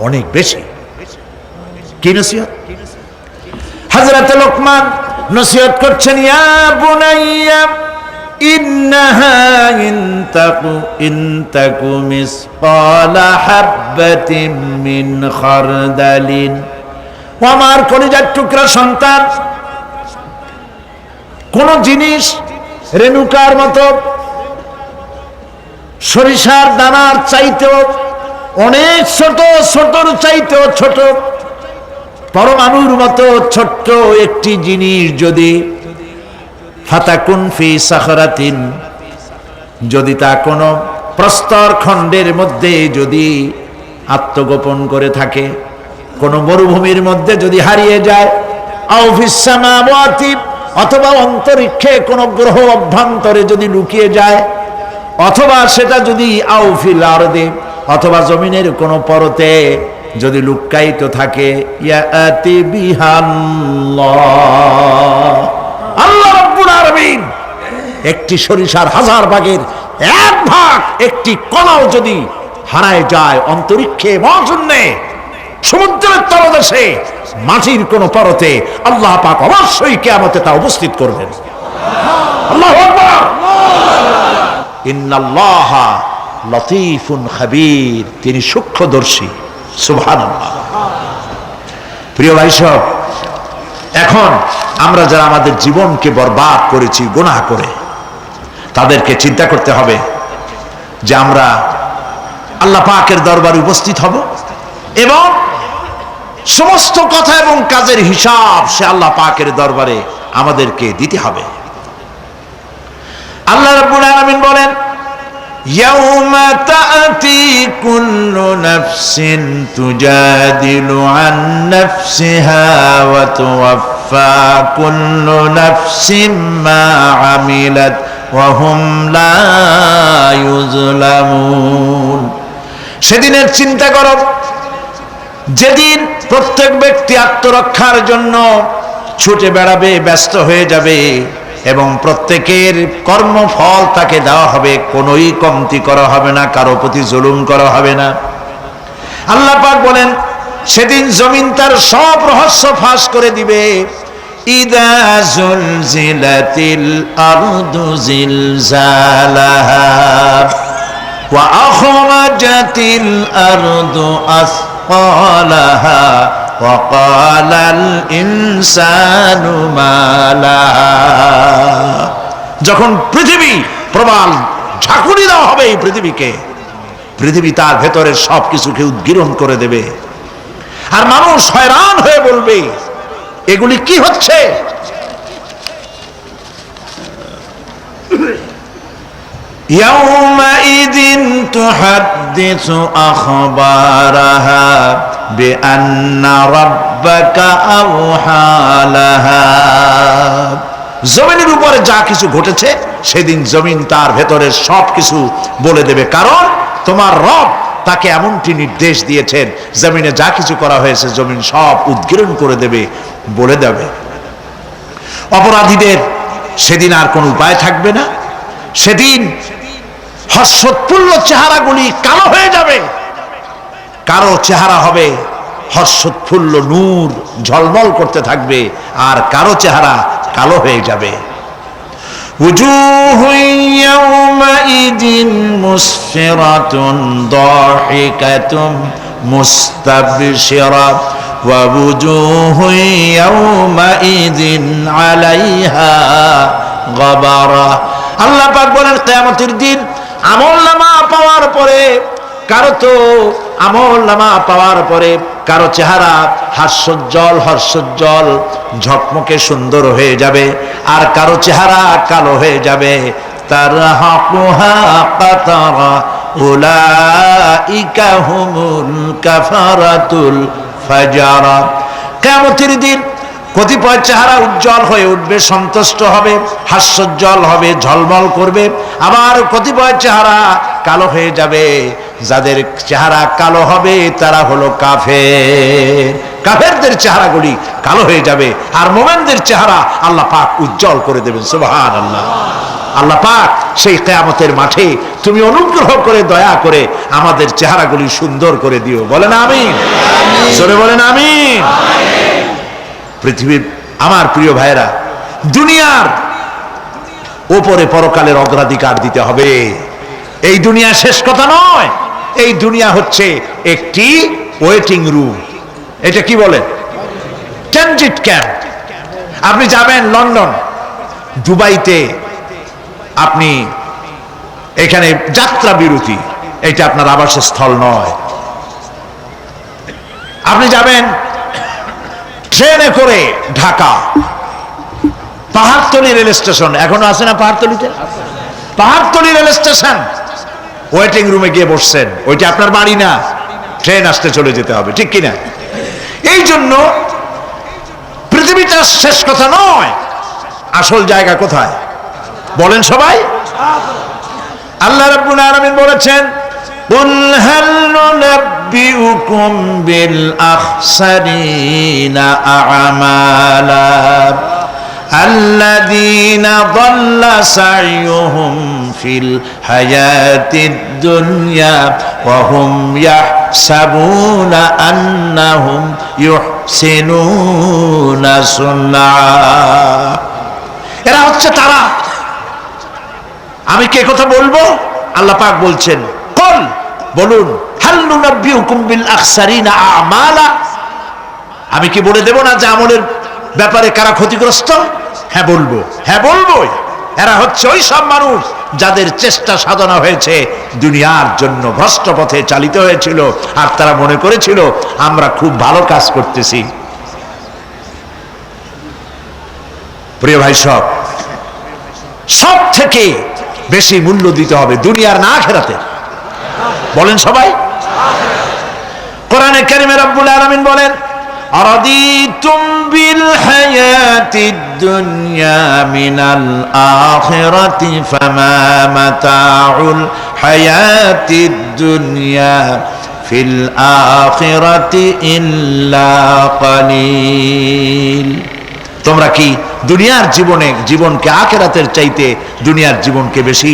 অনেক বেশি। কি নসিহত? হযরত লোকমান নসিহত করছেন, ইয়া বুনাইয়া ইন্নাহা ইনতাকু মিসকালা হাববাতিন মিন খারদালিন। ও আমার কলিজার টুকরা সন্তান, কোন জিনিস রেণুকার মতো, সরিষার দানার চাইতেও অনেক ছোট, ছোটর চাইতেও ছোট, পরমাণুর মতো ছোট্ট একটি জিনিস যদি ফাতাকুন ফি সাখরাতিন, যদি তা কোনো প্রস্তর খণ্ডের মধ্যে যদি আত্মগোপন করে থাকে, কোন মরুভূমির মধ্যে যদি হারিয়ে যায়, আও ফিস সামাওয়াতি, অথবা অন্তরিক্ষে কোন গ্রহ অভ্যন্তরে যদি লুকিয়ে যায়, অথবা সেটা যদি আও ফিল আরদি, অথবা জমিনের কোন পরতে যদি লুক্কায়িত থাকে, ইয়াতি বিহাল্লাহ, আল্লাহ রাব্বুল আলামিন একটি সরিষার 1000 ভাগের 1 ভাগ, একটি কণাও যদি হারায় যায় অন্তরিক্ষে, মহাশূন্যে, সমুদ্রের তলদেশে, মাটির কোন পরতে, আল্লাহ পাক অবশ্যই কিয়ামতে তা উপস্থিত করবেন। আল্লাহু আকবার। ইন্নাল্লাহা লতীফুন খাবীর, তিনি সূক্ষ্মদর্শী। সুবহানাল্লাহ। প্রিয় ভাই সব, এখন আমরা যারা আমাদের জীবনকে বরবাদ করেছি গুনাহ করে, তাদেরকে চিন্তা করতে হবে যে আমরা আল্লাহ পাকের দরবারে উপস্থিত হব এবং সমস্ত কথা এবং কাজের হিসাব সে আল্লাহ পাকের দরবারে আমাদেরকে দিতে হবে। আল্লাহ রাব্বুল আলামিন বলেন, ইয়াউমা তা'তি কুল্লু নাফসিন তুজাদিলু আন নাফসিহা ওয়া তুওয়াফফা কুল্লু নাফসিন মা আমিলাত ওয়া হুম লা ইউযলামুন। সেদিনের চিন্তা করো যেদিন প্রত্যেক ব্যক্তি আত্মরক্ষার জন্য ছুটে বেড়াবে, ব্যস্ত হয়ে যাবে এবং প্রত্যেকের কর্মফল তাকে দেওয়া হবে, কোনোই কমতি করা হবে না, কারো প্রতি জুলুম করা হবে না। আল্লাহ পাক বলেন সেদিন জমিন তার সব রহস্য ফাঁস করে দিবে। ইদা জুলজিলাতিল আরদু জিলজালাহা ওয়া আখরাজাতিল আরদু আসকালাহা ওয়া ক্বালাল ইনসানু মা লাহা। যখন পৃথিবী প্রবল ঝাঁকুনি দেওয়া হবে এই পৃথিবীকে, পৃথিবী তার ভেতরের সবকিছুকে উদ্গীরণ করে দেবে, আর মানুষ হয়রান হয়ে বলবে এগুলি কি হচ্ছে? ইয়াউমাইযিন তুহাদ্দিসু আখবারাহা বিআন্না রাব্বাকা আওহা লাহা। জমিনের উপরে যা কিছু ঘটেছে সেদিন জমিন তার ভেতরের সবকিছু বলে দেবে, কারণ তোমার রব তাকে এমনটি নির্দেশ দিয়েছেন, জমিনে যা কিছু করা হয়েছে জমিন সব উদ্গীরণ করে দেবে, বলে দেবে। অপরাধীদের সেদিন আর কোনো উপায় থাকবে না। সেদিন হর্ষোৎফুল্ল চেহারাগুলি কালো হয়ে যাবে, কারো চেহারা হবে হর্ষোৎফুল্ল নূর ঝলমল করতে থাকবে, আর কারো চেহারা কালো হয়ে যাবে। وجوه يومئذ مسفرة ضاحكة مستبشرة ووجوه يومئذ عليها غبرة আল্লাহ পাক বলেন কিয়ামতের দিন আমলনামা পাওয়ার পরে কারো তো আমলনামা পাওয়ার পরে কারো চেহারা হাস্যোজ্জ্বল হর্ষোজ্জ্বল ঝকমকে সুন্দর হয়ে যাবে, আর কারো চেহারা কালো হয়ে যাবে। তারহাকুহা কাতারা উলাইকা হুমুল কাফারাতুল ফাজারা। কিয়ামতের দিন কতিপয় চেহারা উজ্জ্বল হয়ে উঠবে, সন্তুষ্ট হবে, হাস্যোজ্জ্বল হবে, ঝলমল করবে, আবার কতিপয় চেহারা কালো হয়ে যাবে। যাদের চেহারা কালো হবে তারা হলো কাফের, কাফেরদের চেহারাগুলি কালো হয়ে যাবে, আর মুমিনদের চেহারা আল্লাহ পাক উজ্জ্বল করে দেবেন। সুবহানাল্লাহ। আল্লাহ পাক সেই কিয়ামতের মাঠে তুমি অনুগ্রহ করে দয়া করে আমাদের চেহারাগুলি সুন্দর করে দিও। বলেন আমিন, জোরে বলেন আমিন। পৃথিবীর আমার প্রিয় ভাইরা, দুনিয়ার উপরে পরকালের অগ্রাধিকার দিতে হবে। এই দুনিয়া শেষ কথা নয়, এই দুনিয়া হচ্ছে একটি ওয়েটিং রুম। এটা কি বলে? Transit camp. আপনি যাবেন লন্ডন, দুবাইতে, আপনি এখানে যাত্রা বিরতি, এটা আপনার আবাসের স্থল নয়। আপনি যাবেন ট্রেনে করে ঢাকা, পাহাড়তলী রেল স্টেশন, এখনো আছে না পাহাড়তলীতে? পাহাড়তলী রেল স্টেশন, ওয়েটিং রুমে গিয়ে বসছেন, ওইটা আপনার বাড়ি না, ট্রেন আসতে চলে যেতে হবে, ঠিক কিনা? এই জন্য পৃথিবীটা শেষ কথা নয়, আসল জায়গা কোথায় বলেন সবাই? আল্লাহ রাব্বুল আলামিন বলেছেন, قُلْ هَلْ نُنَبِّئُكُمْ بِالْأَخْسَرِينَ أَعْمَالًا الَّذِينَ ضَلَّ سَعْيُهُمْ فِي الْحَيَاةِ الدُّنْيَا وَهُمْ يَحْسَبُونَ أَنَّهُمْ يُحْسِنُونَ صُنْعًا। এরা হচ্ছে তারা। আমি কে কথা বলবো? আল্লাহ পাক বলছেন, কল বলুন, হাল নুনাব্বিউকুম বিল আখসারিনা আমালা, আমি কি বলে দেব না যে আমলের ব্যাপারে কারা ক্ষতিগ্রস্ত? হ্যাঁ বলবো, হ্যাঁ বলবোই। এরা হচ্ছে ওই সব মানুষ যাদের চেষ্টা সাধনা হয়েছে দুনিয়ার জন্য, ভ্রষ্ট পথে চালিত হয়েছিল, আর তারা মনে করেছিল আমরা খুব ভালো কাজ করতেছি। প্রিয় ভাই, সব থেকে বেশি মূল্য দিতে হবে দুনিয়ার না আখিরাতে। বলেন সবাই। কোরআনে কারিমে রব্বুল আলামিন বলেন, আরাদিতুম বিল হায়াতিদ দুনিয়া মিনাল আখিরাতি ফামা মাতাউল হায়াতিদ দুনিয়া ফিল আখিরাতি ইল্লা কালিল। তোমরা কি দুনিয়ার জীবনকে আখিরাতের চাইতে দুনিয়ার জীবনকে বেশি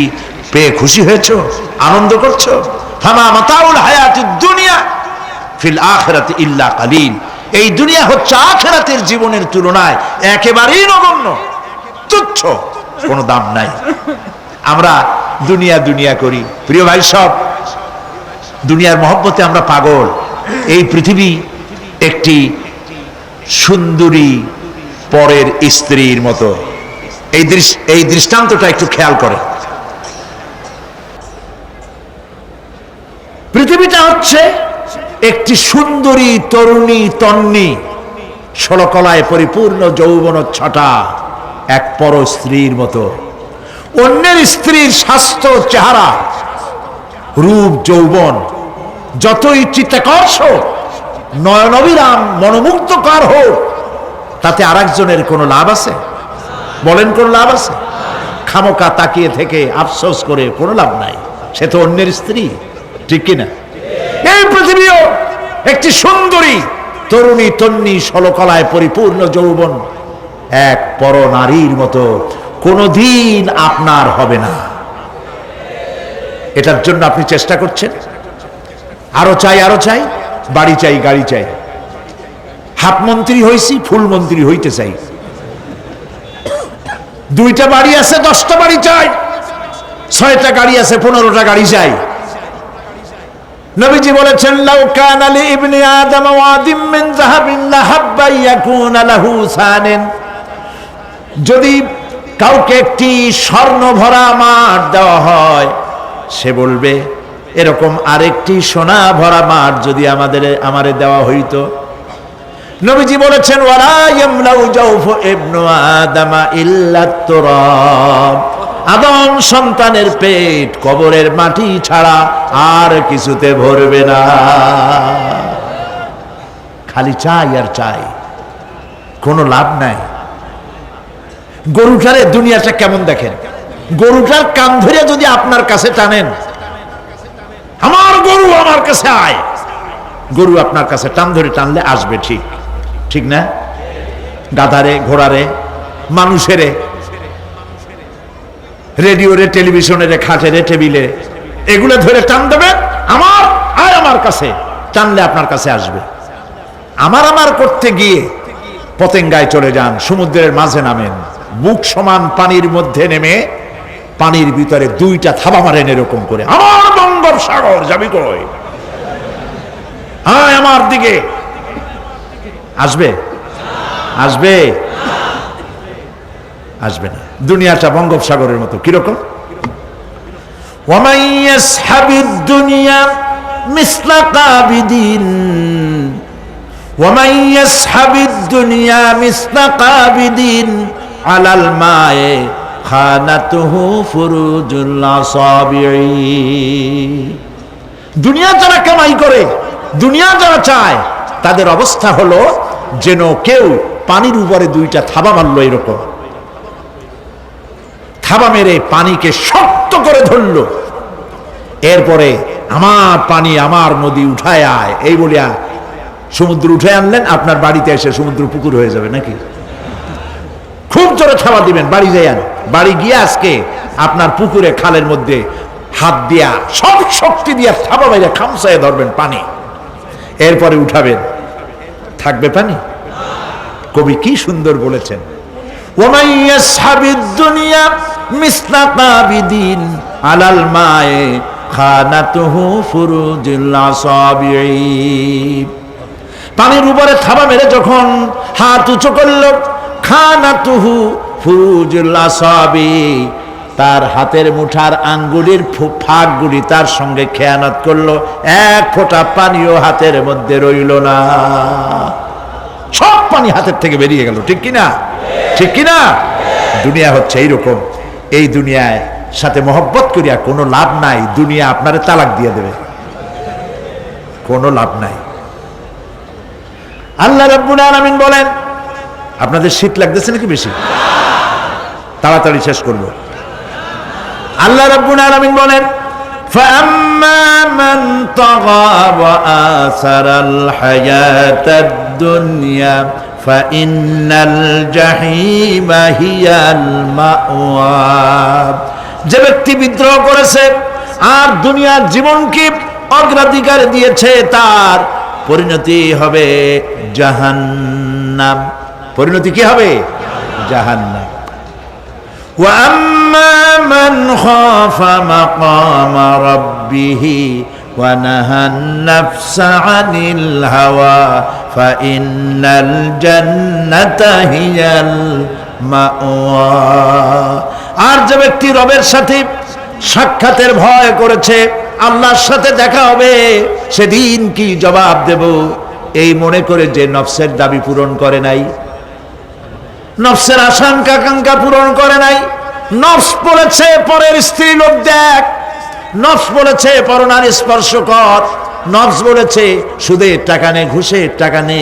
পেয়ে খুশি হয়েছো, আনন্দ করছো? ফামা মাতাউল হায়াতিদ দুনিয়া ফিল আখিরাতি ইল্লা কালিল। এই দুনিয়া হচ্ছে আখিরাতের জীবনের তুলনায় একেবারেই নগণ্য, তুচ্ছ, কোনো দাম নাই। আমরা দুনিয়া করি। প্রিয় ভাই, সব দুনিয়ার মহব্বতে আমরা পাগল। এই পৃথিবী একটি সুন্দরী পরের স্ত্রীর মতো। এই দৃষ্টান্তটা একটু খেয়াল করে। পৃথিবীটা হচ্ছে একটি সুন্দরী তরুণী তন্নি, ষোলকলায় পরিপূর্ণ যৌবনোচ্ছটা এক পর স্ত্রীর মতো। অন্যের স্ত্রীর স্বাস্থ্য, চেহারা, রূপ, যৌবন যতই চিত্তাকর্ষক, নয়নবিরাম, মনোমুগ্ধকর হোক, তাতে আরেকজনের কোনো লাভ আছে? বলেন, কোন লাভ আছে? খামোকা তাকিয়ে থেকে আফসোস করে কোনো লাভ নাই, সে তো অন্যের স্ত্রী, ঠিক কিনা? এই পৃথিবীও একটি সুন্দরী তরুণী তন্নি, ষোলকলায় পরিপূর্ণ যৌবন এক পর নারীর মতো কোনোদিন আপনার হবে না। এটার জন্য আপনি চেষ্টা করছেন, আরো চাই, আরো চাই, বাড়ি চাই, গাড়ি চাই, হাফ মন্ত্রী হইছি, ফুল মন্ত্রী হইতে চাই। 2টা বাড়ি আছে, 10টা বাড়ি চাই, 6টা গাড়ি আছে, 15টা গাড়ি চাই। নবীজি বলেছেন, লাউ কানা লি ইবনি আদম ওয়াদিম মিন যাহাবিন লাহাব্বা ইয়াকুনা লাহু সানিন, যদি কাউকে একটি স্বর্ণ ভরা মাঠ দেওয়া হয়, সে বলবে এরকম আরেকটি সোনা ভরা মাঠ যদি আমারে দেওয়া হইতো। নবীজি বলেছেন, ওয়ালা ইয়ামলাউ জাওফু ইবনু আদম ইল্লা তুরাব, আদম সন্তানের পেট কবরের মাটি ছাড়া আর কিছুতে ভরবে না। খালি চাই আর চাই, কোনো লাভ নাই। গরুটারে দুনিয়াটা কেমন দেখেন, গরুটার কান ধরে যদি আপনার কাছে টানেন, আমার গরু আমার কাছে আয়, গরু আপনার কাছে টান ধরে টানলে আসবে, ঠিক ঠিক না? গাধারে, ঘোড়ারে, মানুষেরে, রেডিওরে, টেলিভিশনের, খাটেরে, টেবিলে, এগুলো ধরে টান দেবে, আমার আয় আমার কাছে, টানলে আপনার কাছে আসবে। আমার করতে গিয়ে পতেঙ্গায় চলে যান, সমুদ্রের মাঝে নামেন, বুক সমান পানির মধ্যে নেমে পানির ভিতরে 2টা থাবা মারেন এরকম করে, আমার বঙ্গোপসাগর যাবি কই, আয় আমার দিকে, আসবে? আসবে? আসবে না। দুনিয়াটা বঙ্গোপসাগরের মতো, কিরকম? ওয়ামান ইয়াসহাবিদ দুনিয়া মিসলা কাবিদিন, ওয়ামান ইয়াসহাবিদ দুনিয়া মিসলা কাবিদিন আলাল মায়ে খানাতুহু ফুরুজুল আসাবিঈ। দুনিয়া যারা কামাই করে, দুনিয়া যারা চায়, তাদের অবস্থা হলো যেন কেউ পানির উপরে 2টা থাবা মারলো, এরকম থাবা মেরে পানিকে শক্ত করে ধরলো, এরপরে আমার পানি, আমার নদী উঠায় আয়, এই বলিয়া সমুদ্র উঠে আনলেন, আপনার বাড়িতে এসে সমুদ্র পুকুর হয়ে যাবে নাকি? খুব জোরে থাবা দিবেন, বাড়ি যাইয়ান, বাড়ি গিয়ে আজকে আপনার পুকুরে, খালের মধ্যে হাত দিয়া সব শক্তি দিয়া থাবা বাইরে খামসায় ধরবেন পানি, এরপরে উঠাবেন, থাকবে পানি? কবি কি সুন্দর বলেছেন, ওয়ামান ইয়াসহাবিদ দুনিয়া মিসলা কাবিদিন আলাল মায়ে খানাতুহু ফুরুজুল আসাবিঈ। পানির উপরে থাবা মেরে যখন হাত উঁচু করল, খানাতুহু ফুরুজুল আসাবি, তার হাতের মুঠার আঙ্গুলির ফাঁকগুলি তার সঙ্গে খেয়ানত করলো, 1 ফোঁটা পানিও হাতের মধ্যে রইল না, সব পানি হাতের থেকে বেরিয়ে গেল, ঠিক কিনা? ঠিক কিনা? দুনিয়া হচ্ছে এইরকম। এই দুনিয়ায় সাথে মহব্বত করিয়া কোনো লাভ নাই, দুনিয়া আপনারে তালাক দিয়ে দেবে, কোনো লাভ নাই। আল্লাহ রাব্বুল আলামিন বলেন, আপনাদের শীত লাগতেছে নাকি বেশি? তাড়াতাড়ি শেষ করব। আল্লাহ রাব্বুল আলামিন বলেন, فَأَمَّا مَنْ طَغَى وَآثَرَ الْحَيَاةَ الدُّنْيَا فَإِنَّ الْجَحِيمَ هِيَ الْمَأْوَى। যে ব্যক্তি বিদ্রোহ করেছে আর দুনিয়ার জীবনকে অগ্রাধিকার দিয়েছে, তার পরিণতি হবে জাহান্নাম। পরিণতি কি হবে? জাহান্নাম। وَأَمَّا مَنْ خَافَ مَقَامَ رَبِّهِ وَنَهَى النَّفْسَ عَنِ الْهَوَى فَإِنَّ الْجَنَّةَ هِيَ الْمَأْوَى। আর যে ব্যক্তি রবের সাথে সাক্ষাতের ভয় করেছে, আল্লাহর সাথে দেখা হবে, সেদিন কি জবাব দেব, এই মনে করে যে নফসের দাবি পূরণ করে নাই, নফসের আশঙ্কা আকাঙ্ক্ষা পূরণ করে নাই, নফস বলেছে পরের স্ত্রী লোক দেখ, নফস বলেছে পরনারী স্পর্শ কর, নফস বলেছে সুদের টাকা নে, ঘুষের টাকা নে,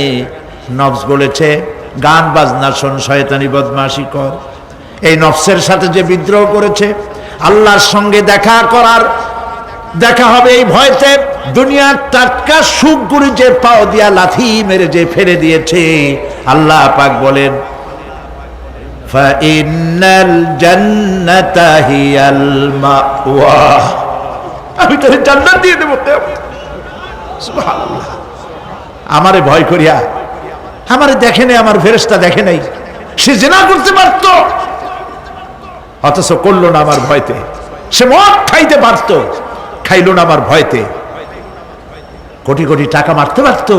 নফস বলেছে গান বাজনা শোন, শয়তানি বদমাশি কর। এই নফসের সাথে যে বিদ্রোহ করেছে, আল্লাহর সঙ্গে দেখা হবে এই ভয়তে দুনিয়ার টাটকা সুখগুলি যে পাও দিয়া লাথি মেরে যে ফেলে দিয়েছে, আল্লাহ পাক বলেন, ফাইনাল জান্নাতা হিয়াল মাওয়া, আমি তোরে জান্নাত দিয়ে দেব। সুবহানাল্লাহ। আমারে ভয় করিয়া, আমারে দেখে নাই, আমার ফেরেশতা দেখে নাই, সে জিনা করতে পারতো, অথচ করলো না আমার ভয়তে। সে মদ খাইতে পারত, খাইলো না আমার ভয়তে। কোটি কোটি টাকা মারতে পারত,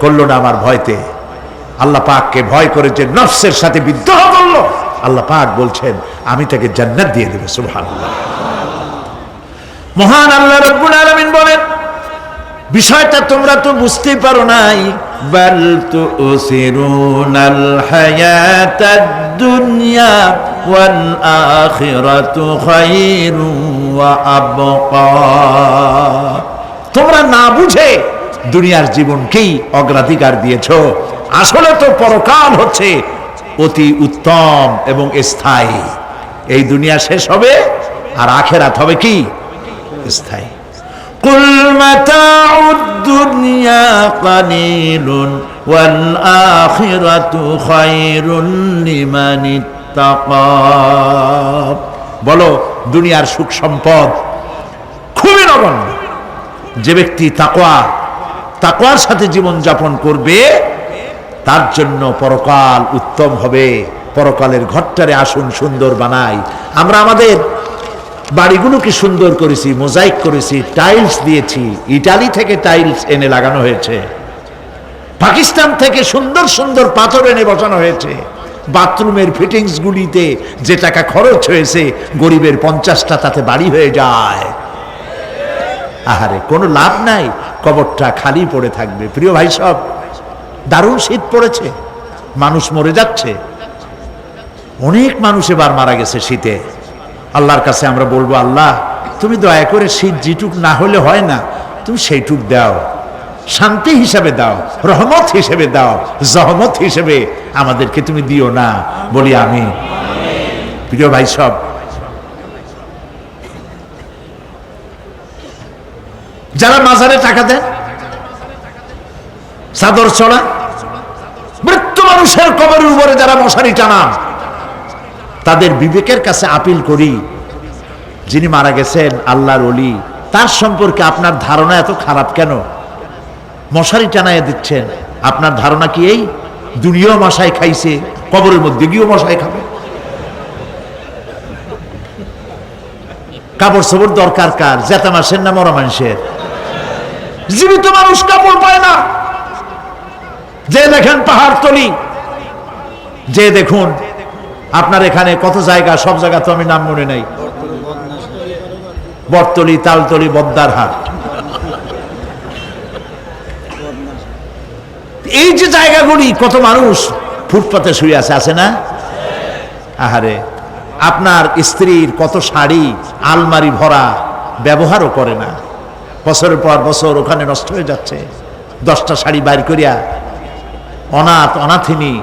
করলো না আমার ভয়তে। আল্লাহ পাককে ভয় করে যে নফসের সাথে বিদ্রোহ করলো, আল্লাহ পাক বলছেন আমি তাকে জান্নাত দিয়ে দেব। সুবহানাল্লাহ। মহান আল্লাহ রাব্বুল আলামিন বলেন, বিষয়টা তোমরা তো বুঝতেই পারো নাই। বাল তুসিরুনাল হায়াতাদ দুনিয়া ওয়াল আখিরাতু খায়রু ওয়া আবকা। তোমরা না বুঝে দুনিয়ার জীবনকেই অগ্রাধিকার দিয়েছো। আসলে তো পরকাল হচ্ছে অতি উত্তম এবং স্থায়ী। এই দুনিয়া শেষ হবে আর আখিরাত হবে কি? স্থায়ী। কুল মাতাউদ দুনিয়া কালিলুন ওয়াল আখিরাতু খায়রুন লিমান ইত্তাকা। বলো দুনিয়ার সুখ সম্পদ খুবই নগণ্য। যে ব্যক্তি তাকওয়ার সাথে জীবন যাপন করবে তার জন্য পরকাল উত্তম হবে। পরকালের ঘরটারে আসুন সুন্দর বানাই। আমরা আমাদের বাড়িগুলোকে সুন্দর করেছি, মোজাইক করেছি, টাইলস দিয়েছি। ইটালি থেকে টাইলস এনে লাগানো হয়েছে, পাকিস্তান থেকে সুন্দর সুন্দর পাথর এনে বসানো হয়েছে। বাথরুমের ফিটিংস গুলিতে যে টাকা খরচ হয়েছে, গরিবের 50টা তাতে বাড়ি হয়ে যায়। আহারে, কোনো লাভ নাই, কবরটা খালি পড়ে থাকবে। প্রিয় ভাই সব, দারুণ শীত পড়েছে, মানুষ মরে যাচ্ছে। অনেক মানুষ এবার মারা গেছে শীতে। আল্লাহর কাছে আমরা বলবো, আল্লাহ তুমি দয়া করে শীত যেটুক না হলে হয় না, তুমি সেইটুক দাও, শান্তি হিসাবে দাও, রহমত হিসেবে দাও, জহমত হিসেবে আমাদেরকে তুমি দিও না। বলি আমিন। প্রিয় ভাই সব, যারা মাজারে টাকা দেন, চাদর চড়া, মৃত্যু মানুষের কবরের উপরে যারা মশারি টানান, তাদের বিবেকের কাছে আপিল করি, যিনি মারা গেছেন আল্লাহর ওলি, তার সম্পর্কে আপনার ধারণা এত খারাপ কেন? মশারি টানায় দিচ্ছেন, আপনার ধারণা কি এই দুনিয়াও মশাই খাইছে, কবরের মধ্যে গিয়েও মশাই খাবে? কাপড় চোপড় দরকার কার? জেতা মাসের না মরা মানুষের? জীবিত মানুষ কাপড় পায় না। যে দেখেন পাহাড়তলি, যে দেখুন আপনার এখানে কত জায়গা, সব জায়গা তো আমি নাম মনে নাই, বটতলি, তালতলি, বদ্দারহাট, এই যে জায়গাগুলি, কত মানুষ ফুটপাতে শুয়ে আছে না? আহারে, আপনার স্ত্রীর কত শাড়ি আলমারি ভরা, ব্যবহারও করে না, বছরের পর বছর ওখানে নষ্ট হয়ে যাচ্ছে। 10টা শাড়ি বাইর করিয়া অনাথিনী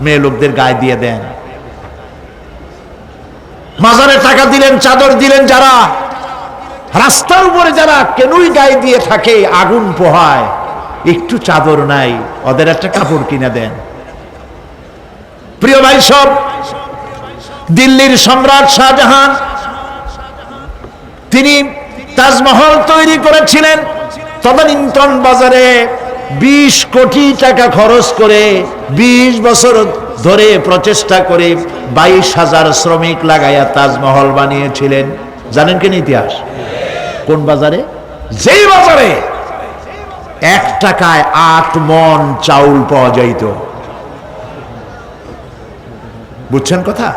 মেয়ে লোকদের গায়ে দিয়ে দেন। মাজারে টাকা দিলেন, চাদর দিলেন, যারা রাস্তার উপরে যারা কেনই গায়ে দিয়ে থাকে, আগুন পোহায়, একটু চাদর নাই, ওদের একটা কাপড় কিনে দেন। প্রিয় ভাই সব, দিল্লির সম্রাট শাহজাহান তিনি তাজমহল তৈরি করেছিলেন। তদানীন্তন বাজারে 20 কোটি টাকা খরচ করে 20 বছর ধরে প্রচেষ্টা করে 22,000 শ্রমিক লাগাইয়া তাজমহল বানিয়েছিলেন। জানেন কেন ইতিহাস? কোন বাজারে? যেই বাজারে 1 টাকায় 8 মণ চাউল পাওয়া যাইত। বুঝছেন কথা?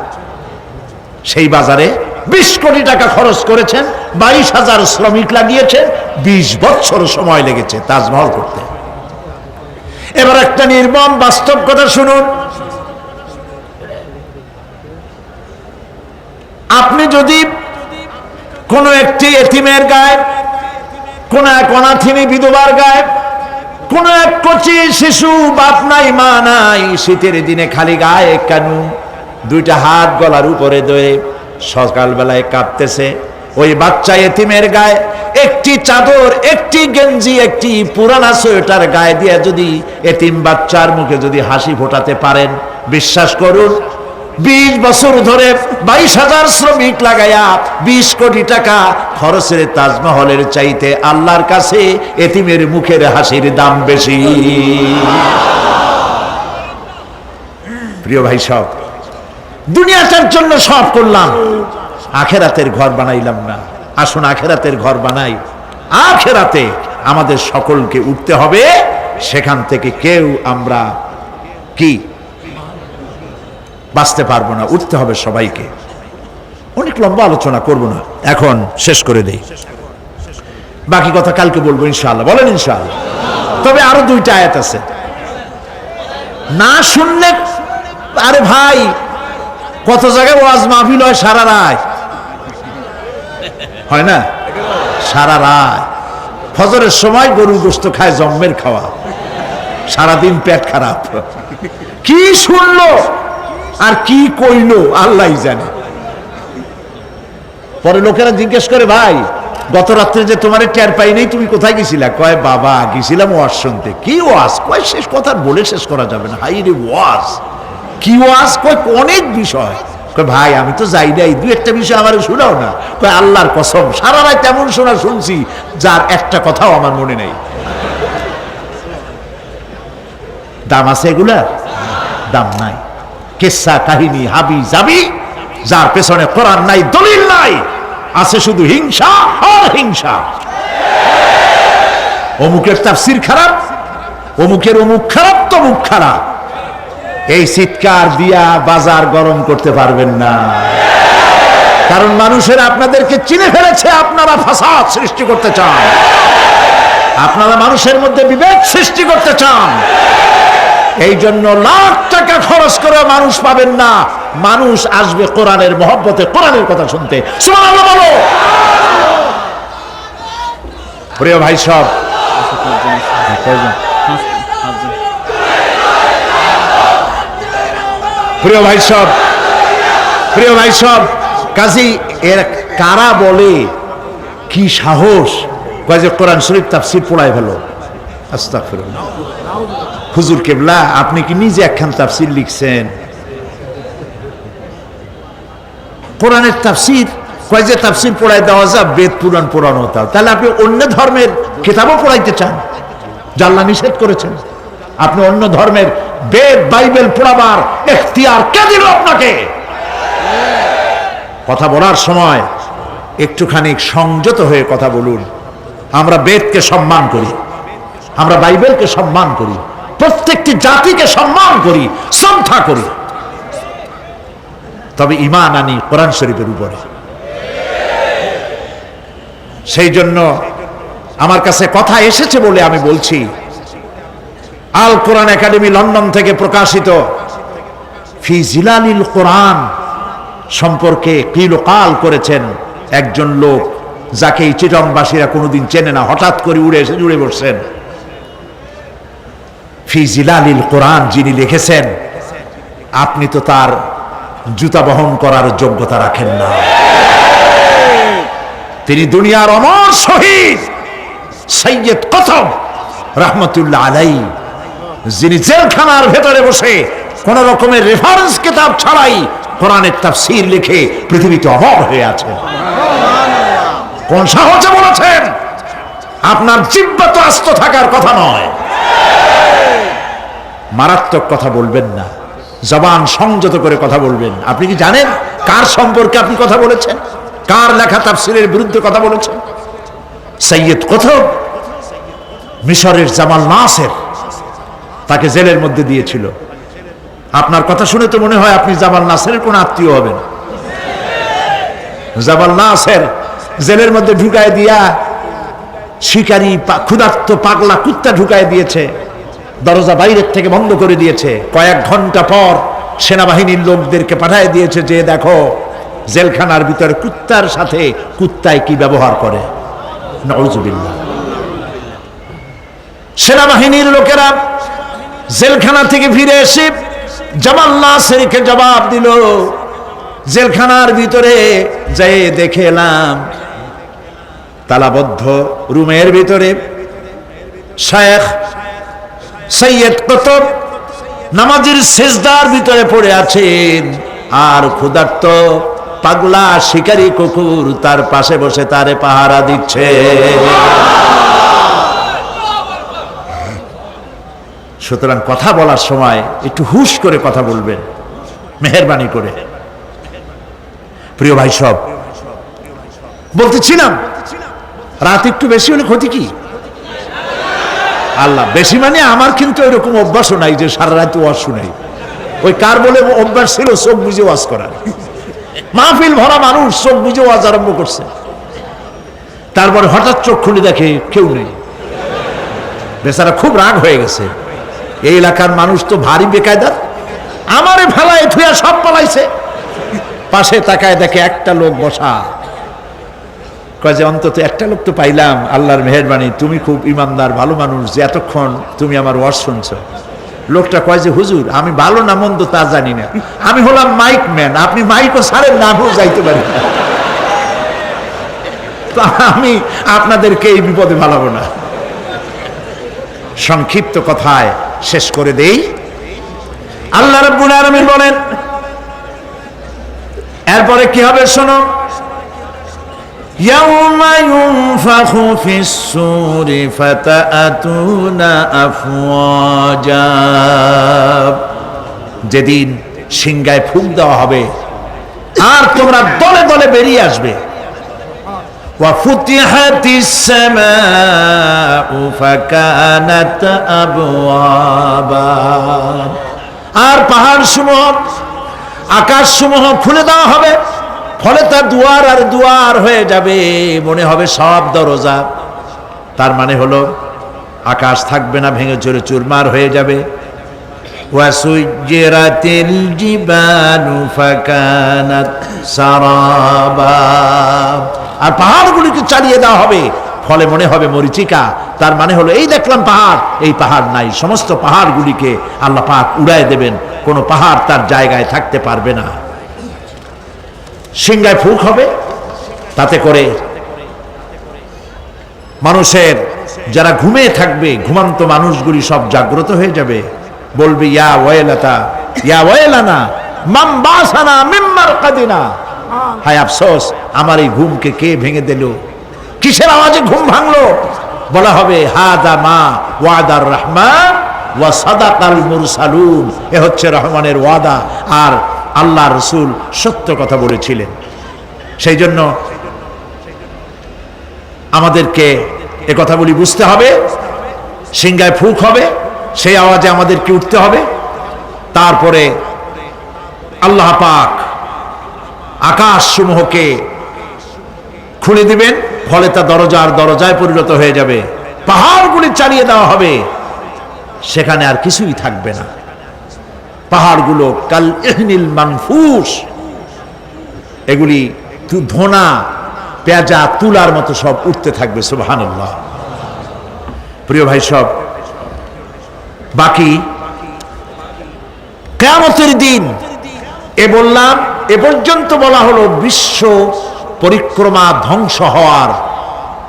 সেই বাজারে 20 কোটি টাকা খরচ করেছেন, 22,000 শ্রমিক লাগিয়েছেন, 20 বছর সময় লেগেছে তাজমহল করতে। এবার একটা নির্মম বাস্তব কথা শুনুন। আপনি যদি কোনো একটি এতিমের গায়ে, কোন এক অনাথিনী বিধবার গায়ে, কোন এক কচি শিশু, বাপ নাই মা নাই, শীতের দিনে খালি গায়ে কেন 2টা হাত গলার উপরে ধরে সকালবেলায় কাঁপতেছে, ওই বাচ্চা এতিমের গায়ে একটি চাদর, একটি গেঞ্জি, একটি পুরানা সোয়েটার গায়ে দিয়ে যদি এতিম বাচ্চার মুখে যদি হাসি ফোটাতে পারেন, বিশ্বাস করুন 20 বছর ধরে 22,000 শ্রমিক লাগাইয়া 20 কোটি টাকা খরচের তাজমহলের চাইতে আল্লাহর কাছে এতিমের মুখের হাসির দাম বেশি। প্রিয় ভাই সব, দুনিয়াটার জন্য সব করলাম, আখেরাতের ঘর বানাইলাম না। আসুন আখেরাতের ঘর বানাই। আখেরাতে আমাদের সকলকে উঠতে হবে, সেখান থেকে কেউ আমরা কি বাঁচতে পারবো না, উঠতে হবে সবাইকে। অনেক লম্বা আলোচনা করব না, এখন শেষ করে দেই, বাকি কথা কালকে বলবো ইনশাআল্লাহ। বলেন ইনশাআল্লাহ। তবে আরো দুইটা আয়াত আছে, না শুনলে, আরে ভাই কত জায়গায় ওয়াজ মাহফিল হয় সারা রাত, হয় না? সারা রাত ফজরের সময় গরুর গোশত খায়, জম্মের খাওয়া, সারাদিন পেট খারাপ। কি শুনলো আর কি কইলো আল্লাহ জানে। পরে লোকেরা জিজ্ঞেস করে, ভাই গত রাত্রে যে তোমার টের পাই নেই, তুমি কোথায় গেছিলা? কয় বাবা গেছিলাম ওয়াজ শুনতে। কি ওয়াজ? কয় শেষ কথা বলে শেষ করা যাবে না। হাই রে ওয়াজ, কি ওয়াজ? কয় অনেক বিষয়। কয় ভাই আমি তো যাই নাই, দু একটা বিষয় আমার শোনাও না। কয় আল্লাহর কসম সারা রাত তেমন শোনা শুনছি যার একটা কথাও আমার মনে নেই। দাম আছে এগুলা? দাম নাই। কিসসা কাহিনী হাবি যাবি, যার পেছনে কোরআন নাই, দলিল নাই, আছে শুধু হিংসা আর হিংসা। অমুকের তাফসীর খারাপ, অমুকের অমুক খারাপ, তমুক খারাপ, এই চিৎকার দিয়া বাজার গরম করতে পারবেন না। কারণ মানুষের আপনাদেরকে চিনে ফেলেছে, আপনারা ফাসাদ সৃষ্টি করতে চান, আপনারা মানুষের মধ্যে বিভেদ সৃষ্টি করতে চান। এই জন্য লাখ টাকা খরচ করে মানুষ পাবেন না, মানুষ আসবে কোরআনের মহব্বতে, কোরআনের কথা শুনতে। সুবহানাল্লাহ বলো। প্রিয় ভাই সব, প্রিয় ভাই সব, প্রিয় ভাই সব, কাজী এর কারা বলে কি সাহস, কয় যে কোরআন শরীফ তাফসীর পড়ায় ফেলো। আস্তাগফিরুল্লাহ। হুজুর কেবলা আপনি কি নিজে একখান তাফসীর লিখছেন? কোরআনের তাফসীর, কয় যে তাফসীর পড়ায় দেওয়া যায়, বেদ পুরাণ পড়ানো হতো। তাহলে আপনি অন্য ধর্মের কিতাবও পড়াইতে চান, যা আল্লাহ নিষেধ করেছেন? আপনি অন্য ধর্মের বেদ বাইবেল পড়াবার এখতিয়ার কে দিল আপনাকে? কথা বলার সময় একটুখানি সংযত হয়ে কথা বলুন। আমরা বেদকে সম্মান করি, আমরা বাইবেলকে সম্মান করি, প্রত্যেকটি জাতিকে সম্মান করি, শ্রদ্ধা করি, তবে ঈমান আনি কোরআন শরীফের উপরে। সেই জন্য আমার কাছে কথা এসেছে বলে আমি বলছি, আল কোরআন একাডেমি লন্ডন থেকে প্রকাশিত ফি জিলালিল কোরআন সম্পর্কে কিলকাল করেছেন একজন লোক, যাকে এই চিটংবাসীরা কোনোদিন চেনে না, হঠাৎ করে উড়ে এসে জুড়ে বসছেন। ফি জিলালিল কোরআন যিনি লিখেছেন, আপনি তো তার জুতা বহন করার যোগ্যতা রাখেন না। তিনি দুনিয়ার অমর শহীদ সৈয়দ কুতুব রাহমাতুল্লাহ আলাইহি, যিনি জেলখানার ভেতরে বসে কোন রকমের রেফারেন্স কিতাব ছাড়াই কোরআনের তাফসীর লিখে পৃথিবীতে অমর হয়ে আছেন। কোন সাহসে বলেছেন? আপনার জিহ্বা তো আস্ত থাকার কথা নয়। মারাত্মক কথা বলবেন না, জবান সংযত করে কথা বলবেন। আপনি কি জানেন কার সম্পর্কে আপনি কথা বলেছেন? কার লেখা তাফসীরের বিরুদ্ধে কথা বলেছেন? সৈয়দ কুতুব, মিশরের জামাল নাসের তাকে জেলের মধ্যে দিয়েছিল। আপনার কথা শুনে তো মনে হয় আপনি জামাল নাসেরের কোন আত্মীয় হবেন। জামাল নাসের জেলের মধ্যে ঢুকায় দিয়া শিকারী ক্ষুধার্ত পাগলা কুত্তা ঢুকায় দিয়েছে, দরজা বাইরের থেকে বন্ধ করে দিয়েছে। কয়েক ঘন্টা পর সেনাবাহিনীর লোকদেরকে পাঠিয়ে দিয়েছে যে দেখো জেলখানার ভিতরে কুত্তার সাথে কুত্তায় কি ব্যবহার করে। নাউজুবিল্লাহ। সেনাবাহিনীর লোকেরা জেলখানা থেকে ফিরে এসে জামাল নাসেরকে জবাব দিল, জেলখানার ভিতরে যেয়ে দেখে এলাম তালাবদ্ধ রুমের ভিতরে শেখ সৈয়দ কুতুব নামাজের সিজদার ভিতরে পড়ে আছেন, আর ক্ষুধার্ত পাগলা শিকারী কুকুর তার পাশে বসে তারে পাহারা দিচ্ছে। সুতরাং কথা বলার সময় একটু হুশ করে কথা বলবেন, মেহেরবানি করে। প্রিয় ভাই, সব বলতেছিলাম রাত একটু বেশি হলে ক্ষতি কি? আল্লাহ বেশি মানে আমার কিন্তু এরকম অভ্যাসও নাই যে সারা রাত ওয়াজ শুনাই। ওই কার বলে অভ্যাস ছিল চোখ বুঝে ওয়াজ করার। মাহফিল ভরা মানুষ চোখ বুঝে ওয়াজ আরম্ভ করছে, তারপরে হঠাৎ চোখ খুলে দেখে কেউ নেই। বেচারা খুব রাগ হয়ে গেছে, এই এলাকার মানুষ তো ভারী বেকায়দার, আমারে ফেলায় থুয়া সব পালাইছে। পাশে তাকায় দেখে একটা লোক বসা, কয় যে অন্তত একটা লোক তো পাইলাম, আল্লাহর মেহেরবানি, তুমি খুব ইমানদার ভালো মানুষ যে এতক্ষণ তুমি আমার ওয়াজ শুনছ। লোকটা কয় যে হুজুর আমি ভালো না মন্দ তা জানি না, আমি হলাম মাইক ম্যান, আপনি মাইকও ছাড়েন না, আমিও যাইতে পারি না, তো আমি আপনাদেরকে এই বিপদে ফালাবো না। সংক্ষিপ্ত কথায় শেষ করে দেই, আল্লাহ রাব্বুল আলামিন বলেন এরপরে কি হবে শোনো, ইয়াউমা ইউনফাখু ফিস-সূরি ফাতাআতুনা আফওয়াজা, যেদিন সিংহায় ফুঁক দেওয়া হবে আর তোমরা দলে দলে বেরিয়ে আসবে। ওয়া ফুতিহাতিস সামাউ ফাকানাত আবওয়াবা, আর পাহাড় সমূহ আকাশ সমূহ খুলে দেওয়া হবে, ফলে তা দুয়ার আর দুয়ার হয়ে যাবে, মনে হবে সব দরজা। তার মানে হলো আকাশ থাকবে না, ভেঙে চুরে চুরমার হয়ে যাবে। ওয়াসুজ্জিরাতিল জিবালু ফাকানাত সারাবা, আর পাহাড়গুলিকে চালিয়ে দেওয়া হবে, ফলে মনে হবে মরিচিকা। তার মানে হলো এই দেখলাম পাহাড়, এই পাহাড় নাই, সমস্ত পাহাড়গুলিকে আল্লাহ পাক উড়ায় দেবেন, কোনো পাহাড় তার জায়গায় থাকতে পারবে না। সিংহায় ফুঁক হবে, তাতে করে মানুষের যারা ঘুমিয়ে থাকবে, ঘুমন্ত মানুষগুলি সব জাগ্রত হয়ে যাবে, বলবে ইয়া ওয়াইলাতা ইয়া ওয়াইলানা মান বাসানা মিন মারকাদিনা, হায় আফসোস আমার এই ঘুমকে কে ভেঙে দিল, কিসের আওয়াজে ঘুম ভাঙলো? বলা হবে হাদা মা ওয়াদার রহমান ওয়া সাদাকাল মুরসালুন, এ হচ্ছে রহমানের ওয়াদা আর আল্লাহ রাসূল সত্য কথা বলেছিলেন। সেই জন্য আমাদেরকে এ কথাগুলি বুঝতে হবে, সিংহায় ফুঁক হবে, সেই আওয়াজে আমাদেরকে উঠতে হবে। তারপরে আল্লাহ পাক আকাশ সমূহকে খুলে দিবেন, ফলে তা দরজার দরজায় পরিণত হয়ে যাবে, পাহাড়গুলি চালিয়ে দেওয়া হবে, সেখানে আর কিছুই থাকবে না। পাহাড়গুলো কাল ইহনিল মানফুস, এগুলি ধোনা পেঁজা তুলার মতো সব উঠতে থাকবে। সুবহানাল্লাহ। প্রিয় ভাই, সব বাকি কিয়ামতের দিন এ বললাম, এ পর্যন্ত বলা হলো বিশ্ব পরিক্রমা ধ্বংস হওয়ার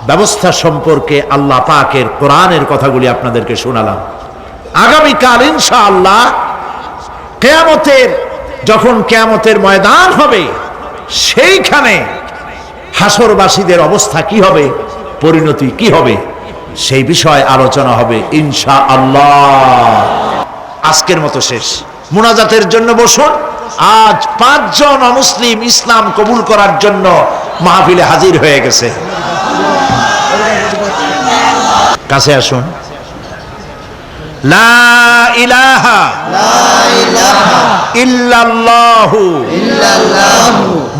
ব্যবস্থা সম্পর্কে আল্লাহ পাকের কোরআনের কথাগুলি আপনাদেরকে শোনালাম। আগামীকাল ইনশাআল্লাহ যখন কিয়ামতের ময়দান হবে, সেইখানে হাসরবাসীদের অবস্থা কি হবে, পরিণতি কি হবে, সেই বিষয়ে আলোচনা হবে ইনশাআল্লাহ। আজকের মতো শেষ, মুনাজাতের জন্য বসুন। আজ 5 জন অমুসলিম ইসলাম কবুল করার জন্য মাহফিলে হাজির হয়ে গেছে। কাছে আসুন। লা ইলাহা ইল্লাল্লাহু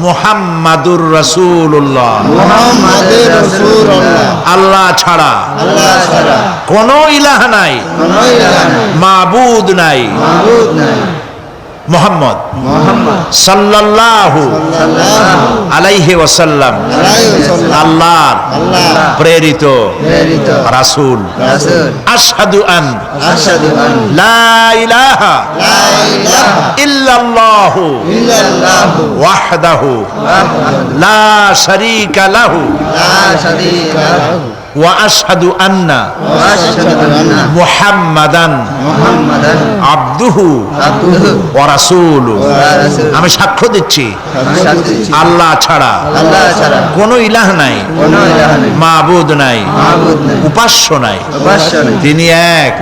মুহাম্মাদুর রাসূলুল্লাহ, আল্লাহ ছাড়া কোন ইলাহ নাই, মাবুদ নাই, মুহাম্মদ সাল্লাল্লাহু আলাইহি ওয়াসাল্লাম আল্লাহর প্রেরিত রাসূল। আশহাদু আন লা ইলাহা ইল্লাল্লাহু ওয়াহদাহু লা শারীকা লাহু ওয়া আশহাদু আন্না মুহাম্মাদান আবদুহু ওয়া রাসূলুহু, আমি সাক্ষ্য দিচ্ছি আল্লাহ ছাড়া কোনো ইলাহ নাই, মাবুদ নাই, উপাস্য নাই, তিনি এক,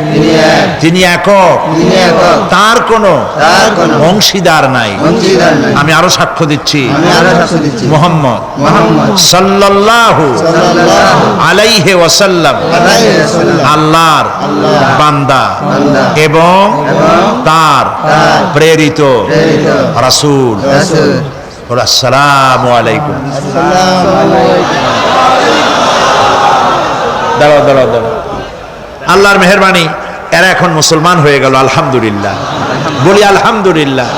তিনি একক, তার কোনো অংশীদার নাই। আমি আরো সাক্ষ্য দিচ্ছি মুহাম্মদ সাল্লাল্লাহু আলাইহি ওয়াসাল্লাম আল্লাহর বান্দা এবং তার প্রেরিত রাসূল। আসসালামু আলাইকুম। দাঁড়াও দাঁড়াও দাঁড়াও, আল্লাহর মেহেরবানি এরা এখন মুসলমান হয়ে গেল, আলহামদুলিল্লাহ। বলি আলহামদুলিল্লাহ।